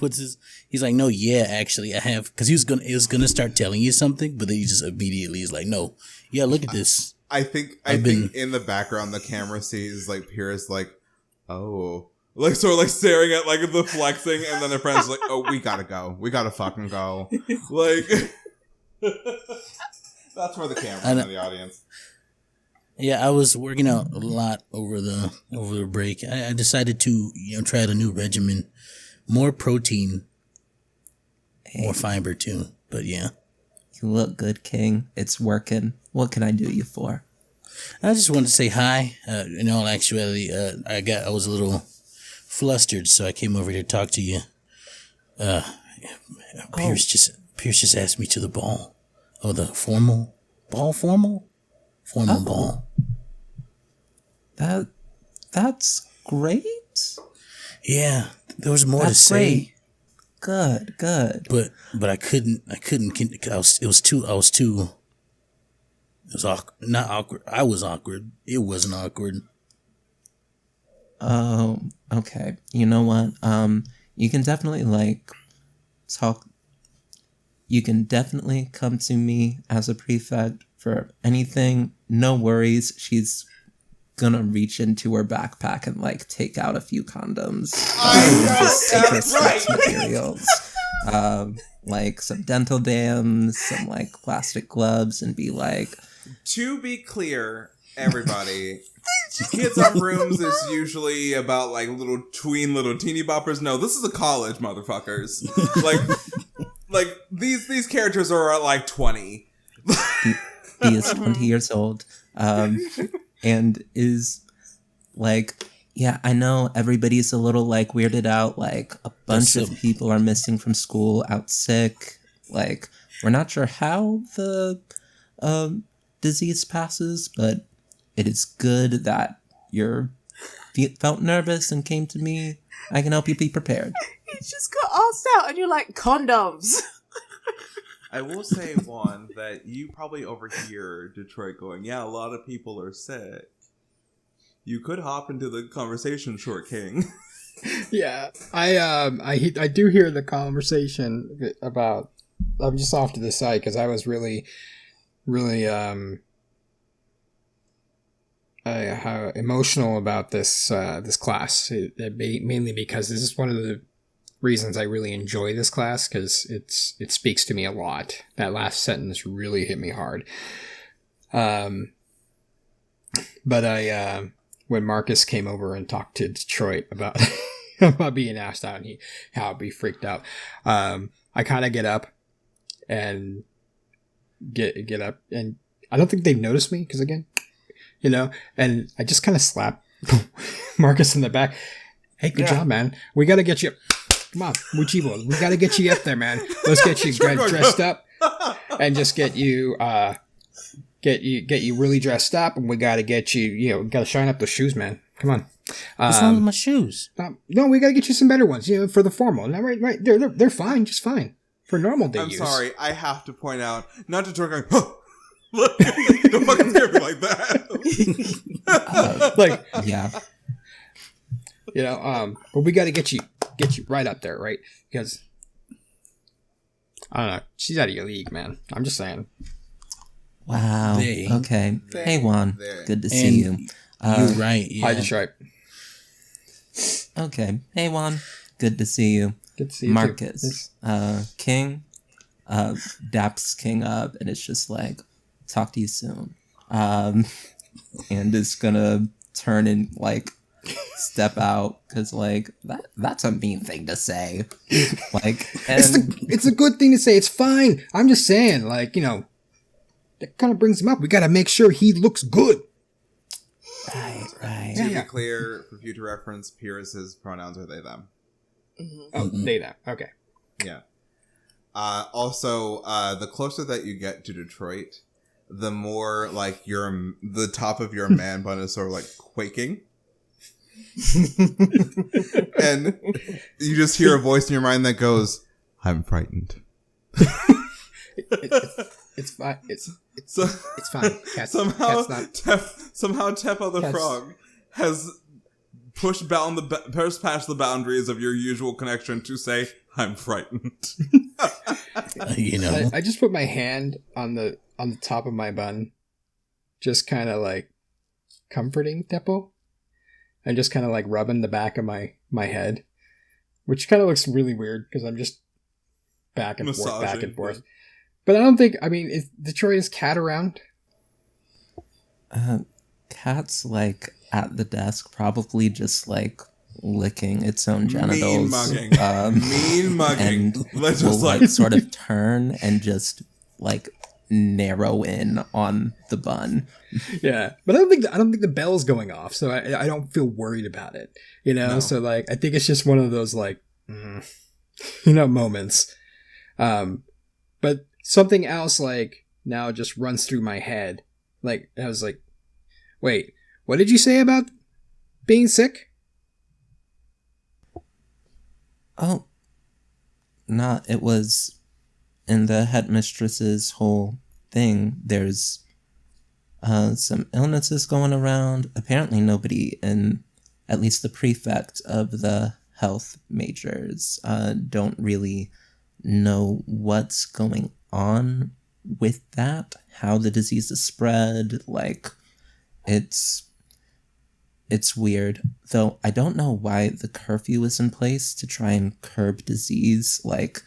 no, yeah, actually I have, because he was gonna start telling you something, but then he just immediately is like, no, yeah, look at this. I think in the background the camera sees like Pyrrhus like, oh, like sort of like staring at like the flexing, and then their friends like, oh, we gotta fucking go. Like, that's for the camera and the audience. Yeah, I was working out a lot over the break. I decided to try out a new regimen, more protein, more fiber too. But yeah, You look good, King. It's working. What can I do you for? I just wanted to say hi. In all actuality, I was a little flustered, so I came over here to talk to you. Pierce just asked me to the ball. Oh, the formal ball. Ball. That's great. Yeah, there was more That's to say. Great. Good. But I couldn't. It was not awkward. I was awkward. It wasn't awkward. Oh, okay. You know what? You can definitely talk. You can definitely come to me as a prefect for anything. No worries. She's gonna reach into her backpack and take out a few condoms. Just take her sex materials. Some dental dams, some plastic gloves, and be like, To be clear, everybody, Kids on Brooms is usually about little teeny boppers. No, this is a college, motherfuckers. These characters are at 20. he is 20 years old, and is yeah, I know everybody's a little weirded out. A bunch of people are missing from school, out sick. We're not sure how the disease passes, but it is good that you felt nervous and came to me. I can help you be prepared. He just got asked out, and you're like, condoms. I will say, Juan, that you probably overhear Detroit going, yeah, a lot of people are sick. You could hop into the conversation, Short King. Yeah, I do hear the conversation about. I'm just off to the side because I was really emotional about this class. Mainly because this is one of the reasons I really enjoy this class, because it speaks to me a lot. That last sentence really hit me hard. But when Marcus came over and talked to Detroit about about being asked out and how he freaked out, I kind of get up and get up, and I don't think they've noticed me because again, and I just kind of slap Marcus in the back. Hey, good job, man. We got to get you. Come on, Muchibo. We got to get you up there, man. Let's get you dressed up and just get you really dressed up, and we got to get you. Got to shine up those shoes, man. Come on. What's wrong with my shoes? No, we got to get you some better ones. For the formal. Now, right. They're fine, just fine for normal day use. I'm sorry, I have to point out, not to turn going. Look, don't fucking scare me like that. Yeah. But we got to get you right up there, right? Because I don't know, she's out of your league, man. I'm just saying. Wow. Okay. Hey, Juan. Good to see you. You're right. Yeah. Hi, Detroit. Okay. Hey, Juan. Good to see you. Good to see you, Marcus. King. Daps King up, and it's just talk to you soon. And is gonna turn and step out because that's a mean thing to say. It's a good thing to say. It's fine. I'm just saying, that kind of brings him up. We got to make sure he looks good. Right. To be clear, for future reference, Pierce's pronouns are they, them. Mm-hmm. Oh, they, them. Okay. Yeah. Also, the closer that you get to Detroit, the more the top of your man bun is sort of quaking. And you just hear a voice in your mind that goes, I'm frightened. It's fine. It's fine. Somehow Teppa the Frog has pushed past the boundaries of your usual connection to say, I'm frightened. I just put my hand on the top of my bun, just kind of comforting Teppo, and just kind of rubbing the back of my head, which kind of looks really weird because I'm just back and forth. But I don't think, is Detroit is cat around? cat's like at the desk, probably just like licking its own genitals. Mean mugging. And Let's will just like sort of turn and just like narrow in on the bun. Yeah, but I don't think the bell's going off, so I don't feel worried about it. You know, No. so like I think it's just one of those like you know, moments. But something else like now just runs through my head. Like I was like, wait, what did you say about being sick? Oh, not. It was in the headmistress's whole thing. There's some illnesses going around. Apparently nobody in, at least the prefect of the health majors, don't really know what's going on with that, how the disease is spread. Like, it's weird. Though I don't know why the curfew is in place to try and curb disease. Like,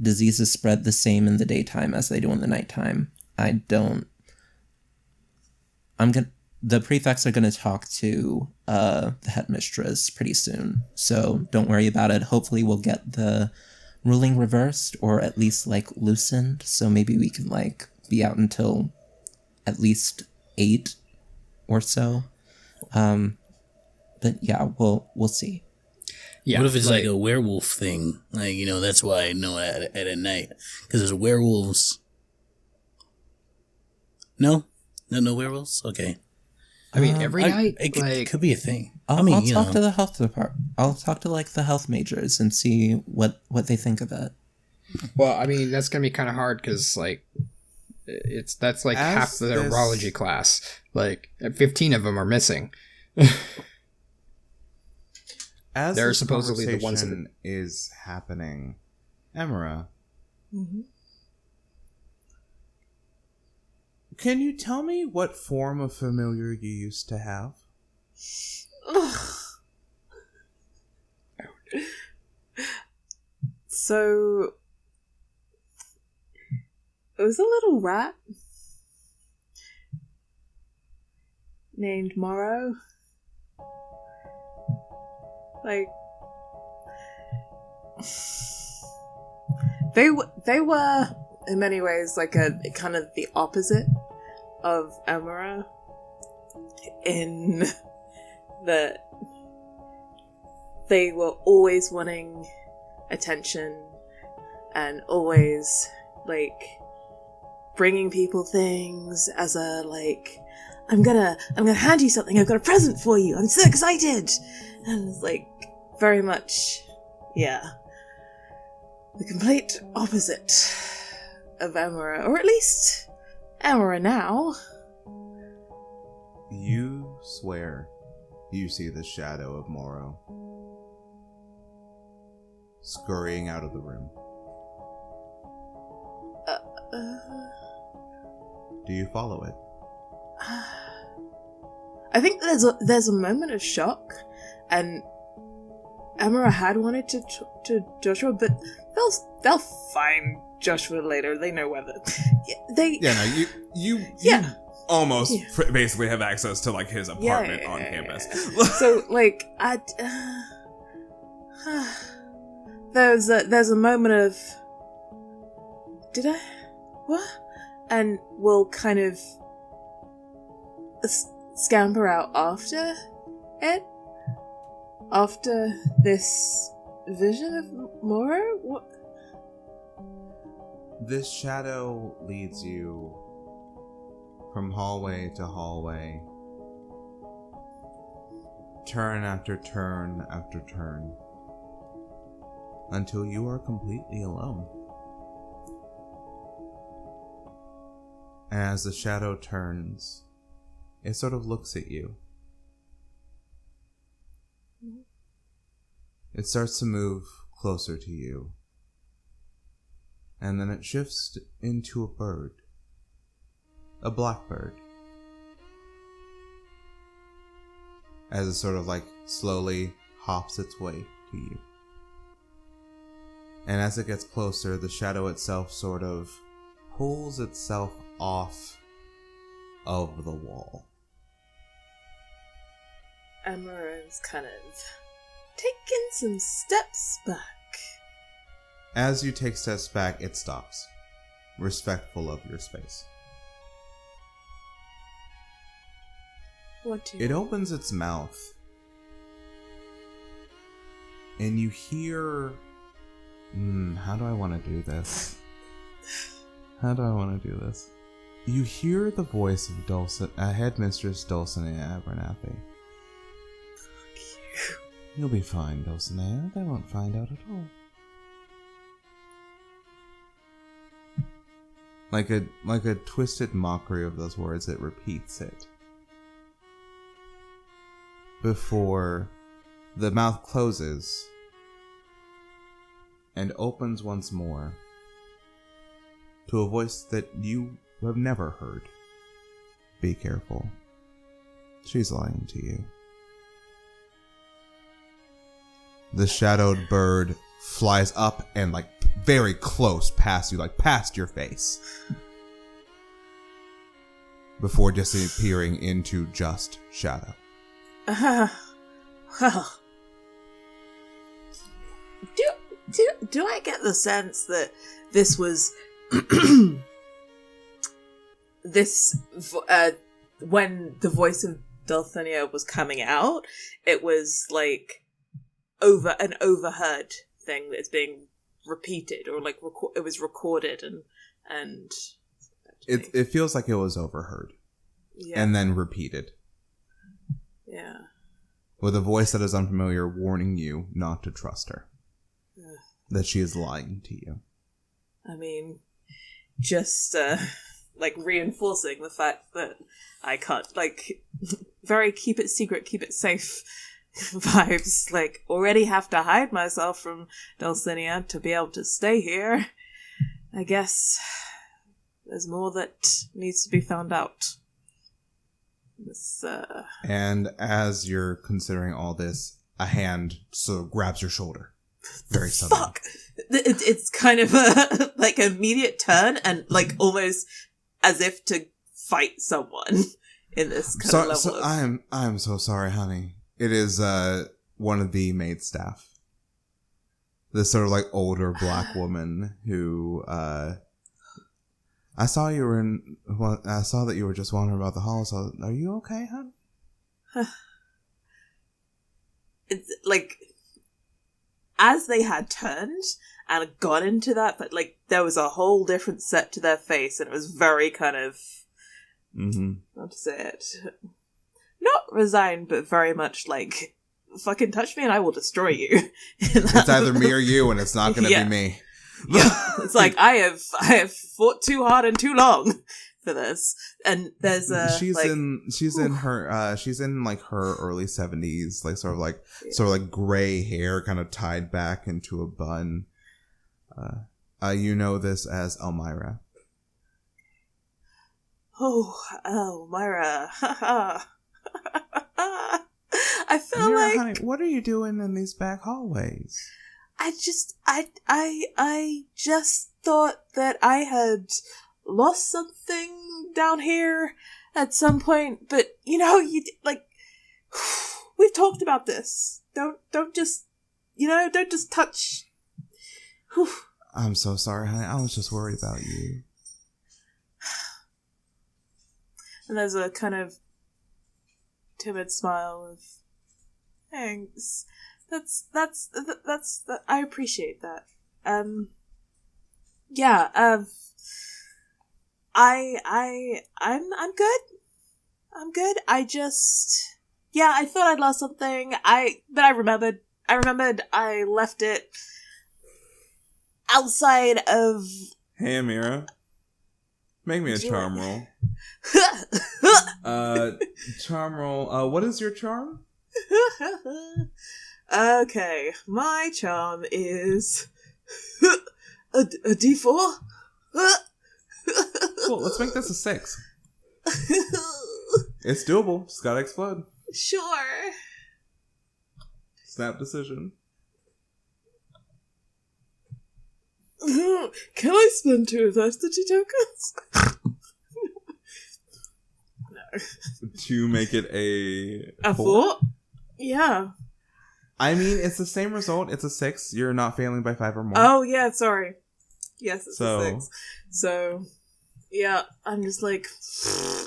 diseases spread the same in the daytime as they do in the nighttime. The prefects are gonna talk to the headmistress pretty soon, so don't worry about it. Hopefully we'll get the ruling reversed, or at least like loosened, so maybe we can like be out until at least 8 or so. But yeah, we'll see. Yeah, What if it's like a werewolf thing? Like, you know, that's why I know at night. Because there's werewolves. No werewolves? Okay. I mean, every night, It could be a thing. I'll talk to the health department. I'll talk to like the health majors and see what they think of it. Well, I mean, that's gonna be kind of hard because like that's like half the neurology class. Like 15 of them are missing. As They're this supposedly the ones that conversation is happening, Emera, can you tell me what form of familiar you used to have? So it was a little rat named Morrow. Like, they were in many ways like a kind of the opposite of Emera, in that they were always wanting attention and always like bringing people things as a like, I'm gonna hand you something, I've got a present for you, I'm so excited. And it's like very much, yeah, the complete opposite of Emera, or at least Emera now. You swear you see the shadow of Morrow scurrying out of the room. Do you follow it? I think there's a moment of shock, and Emera had wanted to talk to Joshua, but they'll find Joshua later. They know whether You almost basically have access to like his apartment on campus. So like there's a moment of, did I what? And we'll kind of scamper out after it. After this vision of Morrow? What? This shadow leads you from hallway to hallway, turn after turn after turn, until you are completely alone. And as the shadow turns, it sort of looks at you. It starts to move closer to you. And then it shifts into a bird. A blackbird. As it sort of like slowly hops its way to you. And as it gets closer, the shadow itself sort of pulls itself off of the wall. Emera's kind of taking some steps back. As you take steps back, it stops, respectful of your space. What do you It opens its mouth, and you hear... how do I want to do this? You hear the voice of Headmistress Dulcinea Abernathy. You'll be fine, Dulcinea. They won't find out at all. Like a twisted mockery of those words, it repeats it. Before the mouth closes and opens once more to a voice that you have never heard. Be careful. She's lying to you. The shadowed bird flies up and very close past you, past your face. Before disappearing into just shadow. Well. Do I get the sense that this was when the voice of Dulcinea was coming out, it was an overheard thing that's being repeated, or it was recorded and it feels like it was overheard. Yeah. And then repeated. Yeah. With a voice that is unfamiliar warning you not to trust her. That she is lying to you. I mean, just reinforcing the fact that I can't, very keep it secret, keep it safe vibes. Already have to hide myself from Dulcinea to be able to stay here. I guess there's more that needs to be found out. And as you're considering all this, a hand grabs your shoulder. Very suddenly. Fuck! It's kind of a immediate turn and almost as if to fight someone in this kind of level. So I'm so sorry, honey. It is one of the maid staff. This sort of older black woman who I saw you were in. Well, I saw that you were just wandering about the hall. So, are you okay, hon? It's as they had turned and got into that, but there was a whole different set to their face, and it was very kind of, how to say it, not resigned, but very much fucking touch me and I will destroy you. It's either me or you, and it's not going to be me. Yeah, it's I have fought too hard and too long for this, and there's she's in her early 70s, sort of gray hair kind of tied back into a bun. You know this as Elmira. Oh, Elmira. I feel Elmira, honey, what are you doing in these back hallways? I just thought that I had lost something down here at some point, but we've talked about this. Don't just touch. Whew. I'm so sorry, honey. I was just worried about you. And there's a kind of timid smile of thanks. That's I appreciate that. Yeah, I'm good. I'm good. I thought I'd lost something. But I remembered I left it outside of... Hey, Amira. Make me a charm roll. Charm roll. What is your charm? Okay, my charm is a D4. Cool, let's make this a 6. It's doable, just gotta explode. Sure. Snap decision. Can I spend 2 adversity tokens? To make it a 4? Yeah. I mean, it's the same result. It's a 6. You're not failing by 5 or more. Oh, yeah, sorry. Yes, it's a 6. So, yeah, I'm just like,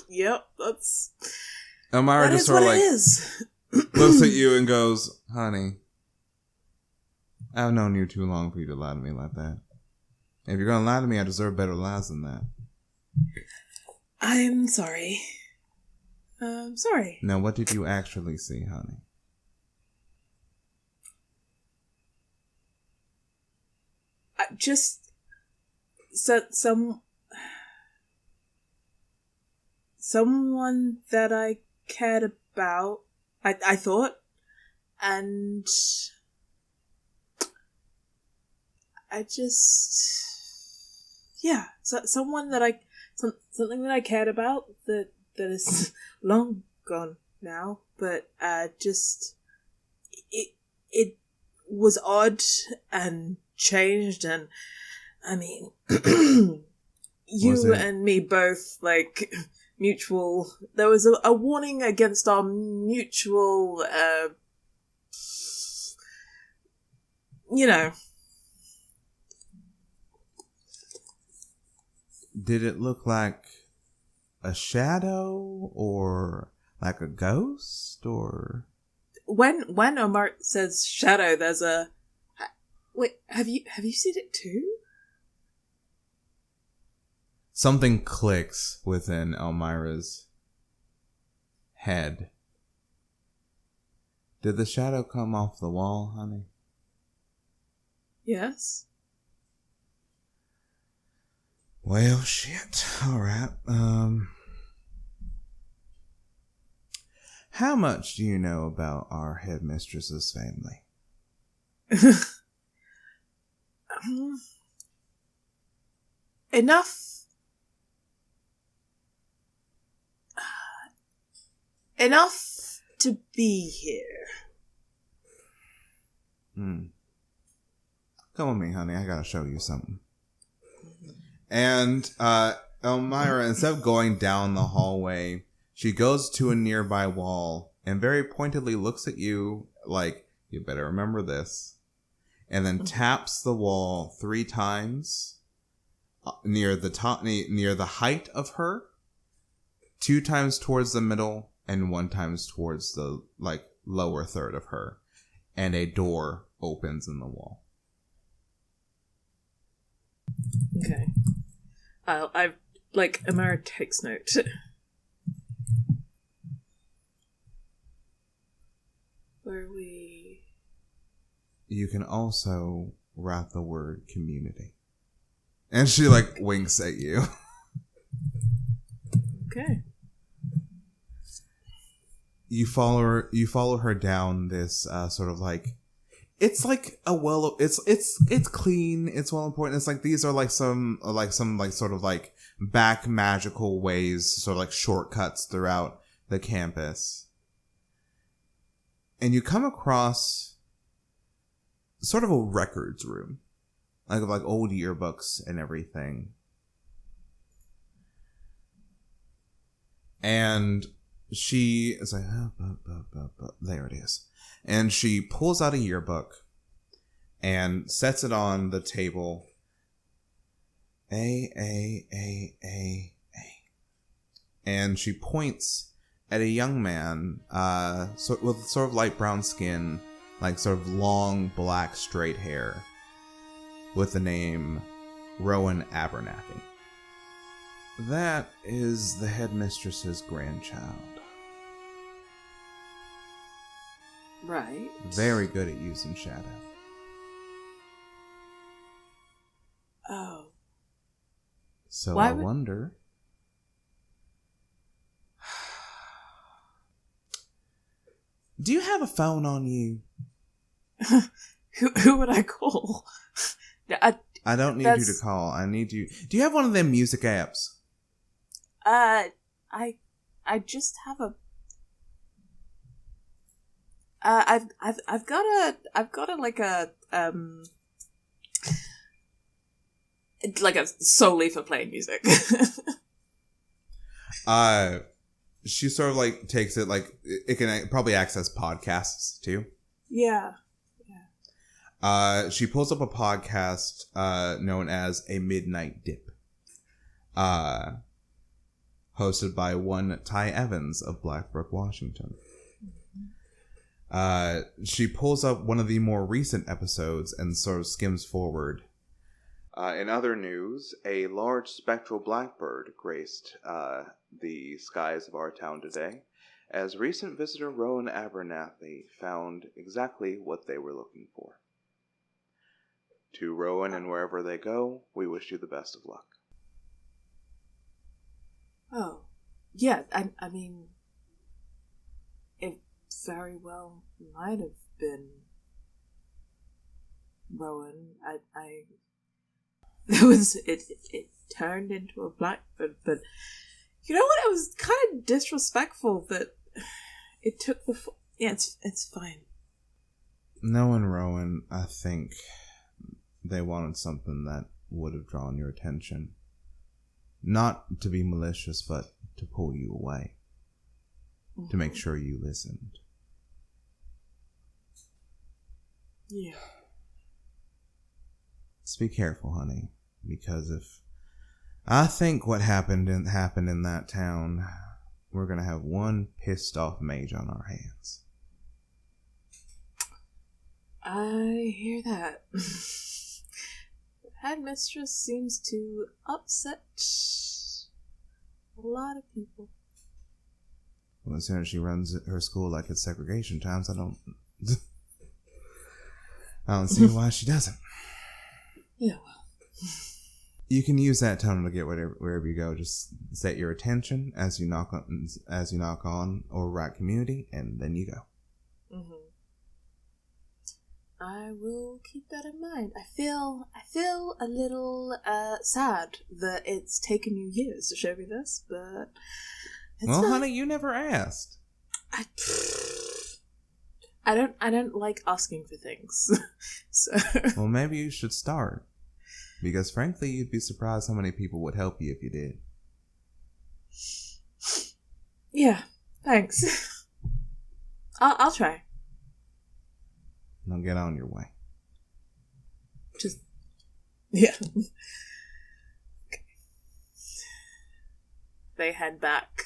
yep, that's... Elmira just sort of like looks at you and goes, honey, I've known you too long for you to lie to me like that. If you're going to lie to me, I deserve better lies than that. I'm sorry. Sorry. Now, what did you actually see, honey? Just someone that I cared about, I thought, and I just, yeah, someone that something that I cared about that is long gone now, but just it was odd and changed, and I mean, you and me both, like, mutual, there was a warning against our mutual, you know. Did it look like a shadow or like a ghost or? When Omar says shadow, there's a, wait, have you seen it too? Something clicks within Elmira's head. Did the shadow come off the wall, honey? Yes. Well, shit. Alright. How much do you know about our headmistress's family? Enough to be here. Come with me, honey. I gotta show you something. And Elmira, instead of going down the hallway, she goes to a nearby wall and very pointedly looks at you like, you better remember this. And then taps the wall 3 times near the top, near the height of her, 2 times towards the middle, and 1 times towards the lower third of her. And a door opens in the wall. Okay. Amara takes note. Where are we? You can also write the word community. And she winks at you. Okay. You follow her down this sort of it's like a it's clean, it's well important. It's like these are some sort of back magical ways, sort of shortcuts throughout the campus. And you come across sort of a records room, like old yearbooks and everything. And she is like, there it is. And she pulls out a yearbook and sets it on the table. A. And she points at a young man with sort of light brown skin, sort of long black straight hair, with the name Rowan Abernathy. That is the headmistress's grandchild. Right. Very good at using shadow. Oh. So I wonder... Do you have a phone on you? Who would I call? I don't need you to call. I need you... Do you have one of them music apps? I just have a... I've got a solely for playing music. she sort of like takes it like it can probably access podcasts too. Yeah. She pulls up a podcast known as A Midnight Dip, hosted by one Ty Evans of Blackbrook, Washington. She pulls up one of the more recent episodes and sort of skims forward. In other news, a large spectral blackbird graced the skies of our town today, as recent visitor Rowan Abernathy found exactly what they were looking for. To Rowan and wherever they go, we wish you the best of luck. Oh, yeah. I mean, it very well might have been Rowan. It turned into a blackbird, but you know what? It was kind of disrespectful that it took the. Yeah, it's fine. Knowing Rowan, I think they wanted something that would have drawn your attention. Not to be malicious, but to pull you away. To make sure you listened. Yeah. Just be careful, honey. Because if I think what happened in that town, we're going to have one pissed off mage on our hands. I hear that. The headmistress seems to upset a lot of people. Well, as soon as she runs her school like it's segregation times, I don't see why she doesn't. Yeah, well. You can use that tone to get wherever you go. Just set your attention as you knock on or rat community, and then you go. Mm-hmm. I will keep that in mind. I feel a little sad that it's taken you years to show me this, but well, honey, you never asked. I don't like asking for things. So well, maybe you should start, because frankly, you'd be surprised how many people would help you if you did. Yeah, thanks. I'll try. Now get on your way. Just, yeah. Okay. They head back.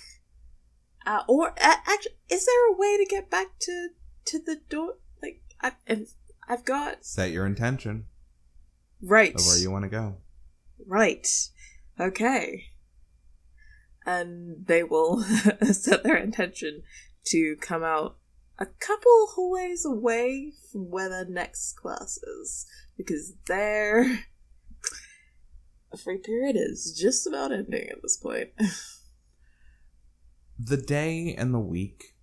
Actually, is there a way to get back to the door? Like, I've got... Set your intention. Right. Of where you want to go. Right. Okay. And they will set their intention to come out a couple ways away from where their next class is, because their free period is just about ending at this point. The day and the week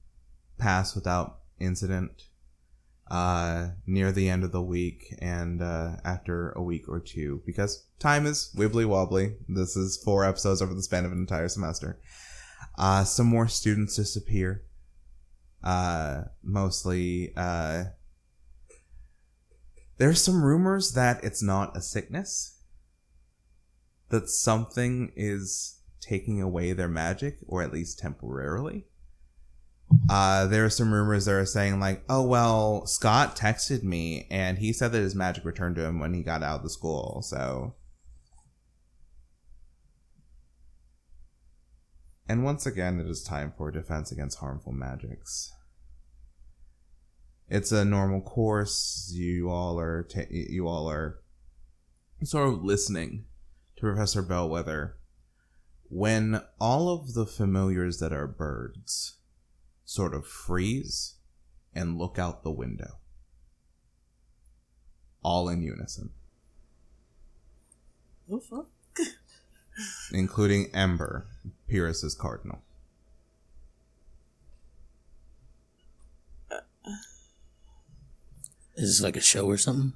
pass without incident. Near the end of the week and after a week or two, because time is wibbly wobbly. This is 4 episodes over the span of an entire semester. Some more students disappear. Mostly, there's some rumors that it's not a sickness, that something is taking away their magic, or at least temporarily. There are some rumors that are saying like, oh, well, Scott texted me and he said that his magic returned to him when he got out of the school, so. And once again, it is time for Defense Against Harmful Magics. It's a normal course. You all are sort of listening to Professor Bellwether when all of the familiars that are birds sort of freeze and look out the window. All in unison. Oh, fuck. Including Ember, Pyrrhus's cardinal. Is this like a show or something?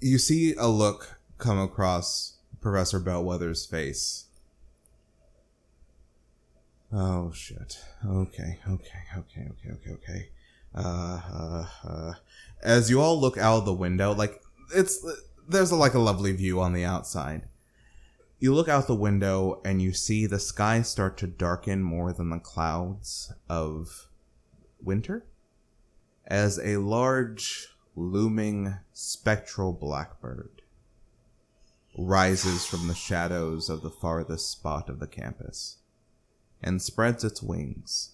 You see a look come across Professor Bellwether's face. Oh, shit. Okay. As you all look out of the window, like, there's a lovely view on the outside. You look out the window and you see the sky start to darken more than the clouds of winter as a large, looming, spectral blackbird rises from the shadows of the farthest spot of the campus and spreads its wings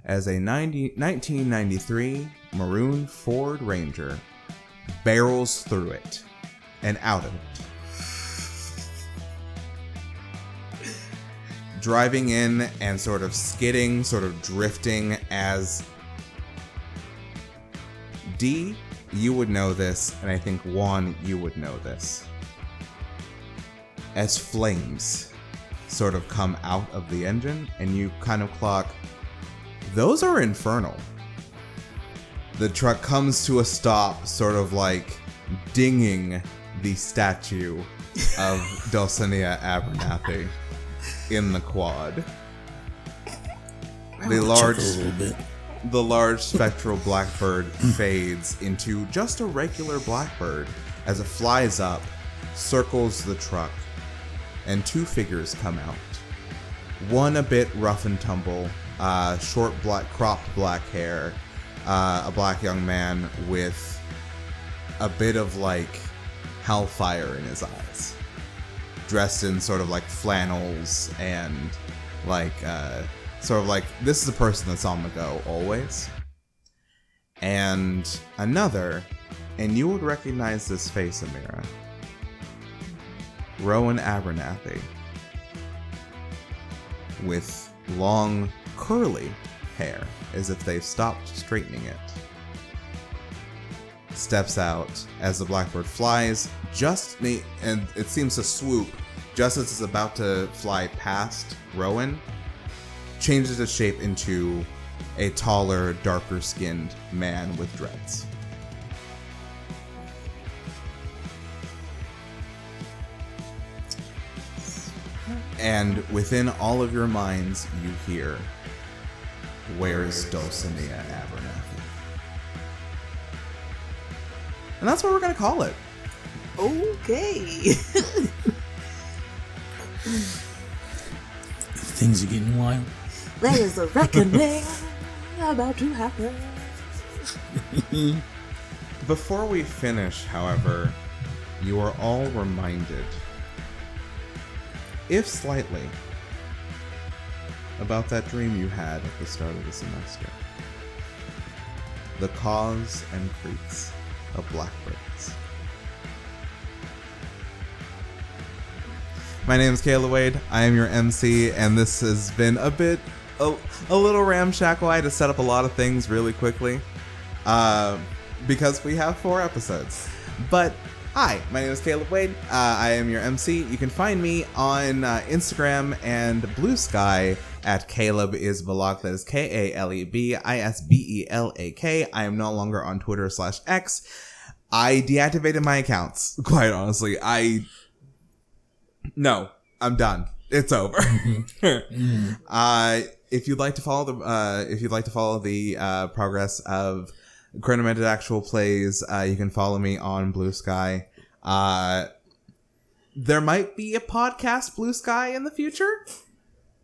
as a 1993 maroon Ford Ranger barrels through it and out of it, driving in and sort of skidding, sort of drifting as D, you would know this, and I think Juan, you would know this. As flames sort of come out of the engine, and you kind of clock, those are infernal. The truck comes to a stop, sort of like dinging the statue of Dulcinea Abernathy in the quad. The large spectral blackbird fades into just a regular blackbird as it flies up, circles the truck, and two figures come out. One a bit rough and tumble, short black, cropped black hair, a black young man with a bit of like hellfire in his eyes, dressed in sort of like flannels and like sort of like this is a person that's on the go always. And another, and you would recognize this face, Amira, Rowan Abernathy, with long curly hair as if they've stopped straightening it, steps out as the blackbird flies and it seems to swoop just as it's about to fly past Rowan, changes its shape into a taller, darker skinned man with dreads. And within all of your minds, you hear, "Where's Dulcinea Abernathy?" And that's what we're going to call it. Okay. Things are getting wild. There is a reckoning about to happen. Before we finish, however, you are all reminded, if slightly, about that dream you had at the start of the semester. The caws and creaks of blackbirds. My name is Kaleb Wade. I am your MC, and this has been a little ramshackle. I had to set up a lot of things really quickly because we have 4 episodes. But hi, my name is Kaleb Wade. I am your MC. You can find me on Instagram and Blue Sky at Kaleb is Balak. That is KalebIsBelak. I am no longer on Twitter /X. I deactivated my accounts, quite honestly. No, I'm done. It's over. If you'd like to follow the progress of Chronomented Actual Plays, you can follow me on Blue Sky. There might be a podcast Blue Sky in the future.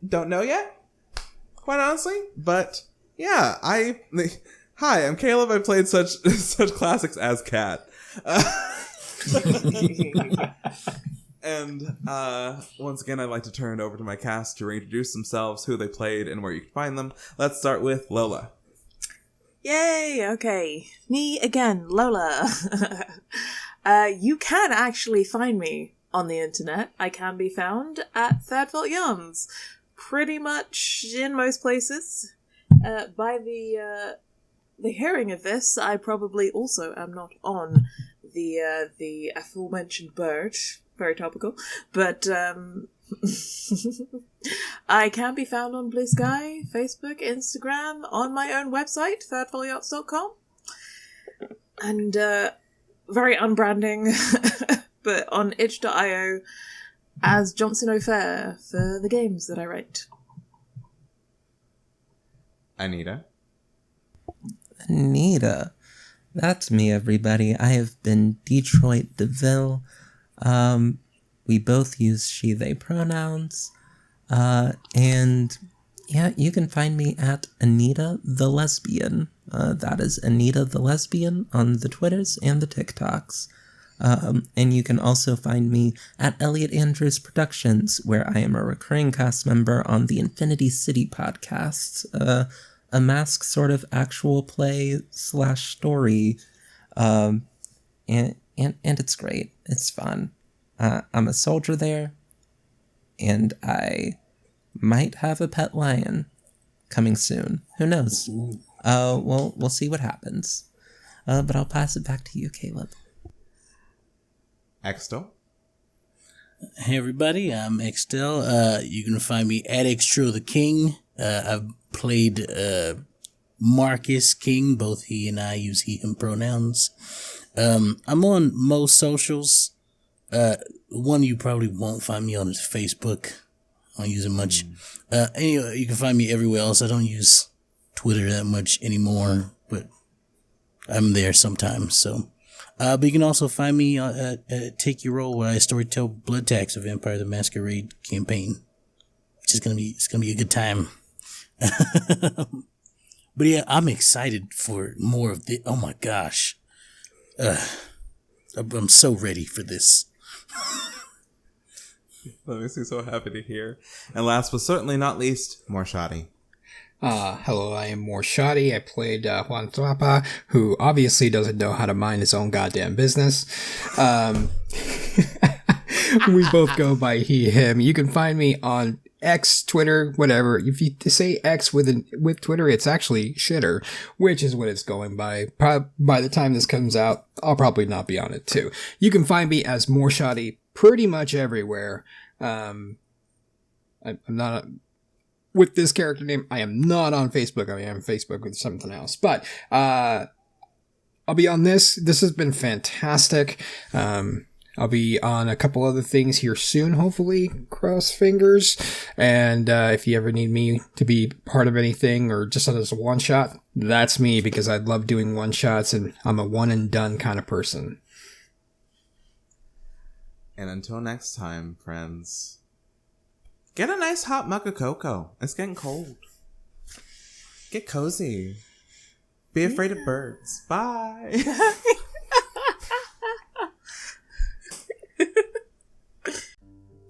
Don't know yet, quite honestly. But yeah, hi, I'm Kaleb. I played such classics as Cat. And once again, I'd like to turn it over to my cast to reintroduce themselves, who they played, and where you can find them. Let's start with Lola. Yay! Okay. Me again, Lola. You can actually find me on the internet. I can be found at Third Fault Yarns. Pretty much in most places. By the hearing of this, I probably also am not on the aforementioned bird. Very topical. But I can be found on Blue Sky, Facebook, Instagram, on my own website, thirdfollyarts.com. And very unbranding, but on itch.io as Johnson O'Fair for the games that I write. Anita. That's me, everybody. I have been Detroit DeVille. We both use she, they pronouns. And yeah, you can find me at Anita the Lesbian. That is Anita the Lesbian on the Twitters and the TikToks. And you can also find me at Elliot Andrews Productions, where I am a recurring cast member on the Infinity City podcast, a mask sort of actual play / story. And it's great. It's fun. I'm a soldier there, and I might have a pet lion coming soon. Who knows? We'll see what happens. But I'll pass it back to you, Kaleb. Exto. Hey everybody, I'm Extel. You can find me at Extra the King. I've played Marcus King. Both he and I use he, him pronouns. I'm on most socials. One you probably won't find me on is Facebook. I don't use it much. Anyway, you can find me everywhere else. I don't use Twitter that much anymore, but I'm there sometimes. So, but you can also find me at Take Your Role, where I storytell Blood Tax of Vampire the Masquerade campaign, which is gonna be a good time. But yeah, I'm excited for more of the. Oh my gosh, I'm so ready for this. That makes me so happy to hear. And last but certainly not least, Morshadi. Hello, I am more shoddy. I played Juan Tlapa, who obviously doesn't know how to mind his own goddamn business. We both go by he, him. You can find me on X, Twitter, whatever. If you say X with Twitter, it's actually shitter, which is what it's going by. By the time this comes out, I'll probably not be on it too. You can find me as more shoddy pretty much everywhere. I'm not with this character name. I am not on Facebook. I am on Facebook with something else, but I'll be on this. This has been fantastic. I'll be on a couple other things here soon, hopefully, cross fingers. And if you ever need me to be part of anything or just as a one-shot, that's me, because I love doing one-shots and I'm a one-and-done kind of person. And until next time, friends, get a nice hot mug of cocoa. It's getting cold. Get cozy. Be afraid of birds. Bye.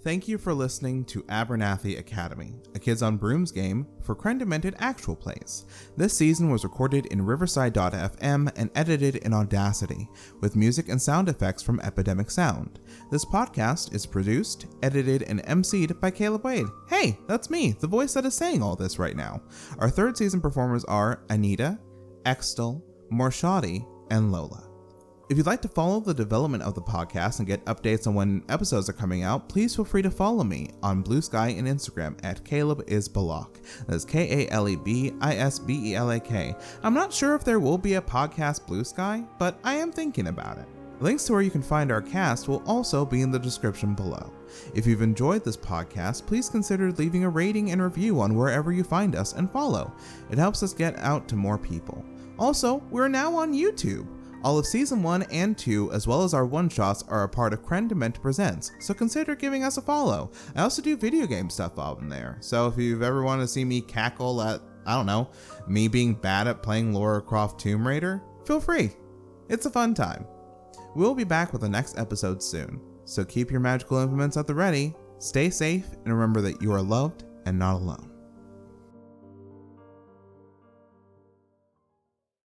Thank you for listening to Abernathy Academy, a Kids on Brooms game for Crend-Demented actual plays. This season was recorded in Riverside.fm and edited in Audacity, with music and sound effects from Epidemic Sound. This podcast is produced, edited, and emceed by Kaleb Wade. Hey, that's me, the voice that is saying all this right now. Our third season performers are Anita, Extel, Morshadi, and Lola. If you'd like to follow the development of the podcast and get updates on when episodes are coming out, please feel free to follow me on Blue Sky and Instagram at KalebIsBelak. That's KalebIsBelak. I'm not sure if there will be a podcast Blue Sky, but I am thinking about it. Links to where you can find our cast will also be in the description below. If you've enjoyed this podcast, please consider leaving a rating and review on wherever you find us and follow. It helps us get out to more people. Also, we're now on YouTube. All of Season 1 and 2, as well as our one-shots, are a part of Crend-Demented Presents, so consider giving us a follow. I also do video game stuff on there, so if you've ever wanted to see me cackle at, I don't know, me being bad at playing Lara Croft Tomb Raider, feel free. It's a fun time. We'll be back with the next episode soon, so keep your magical implements at the ready, stay safe, and remember that you are loved and not alone.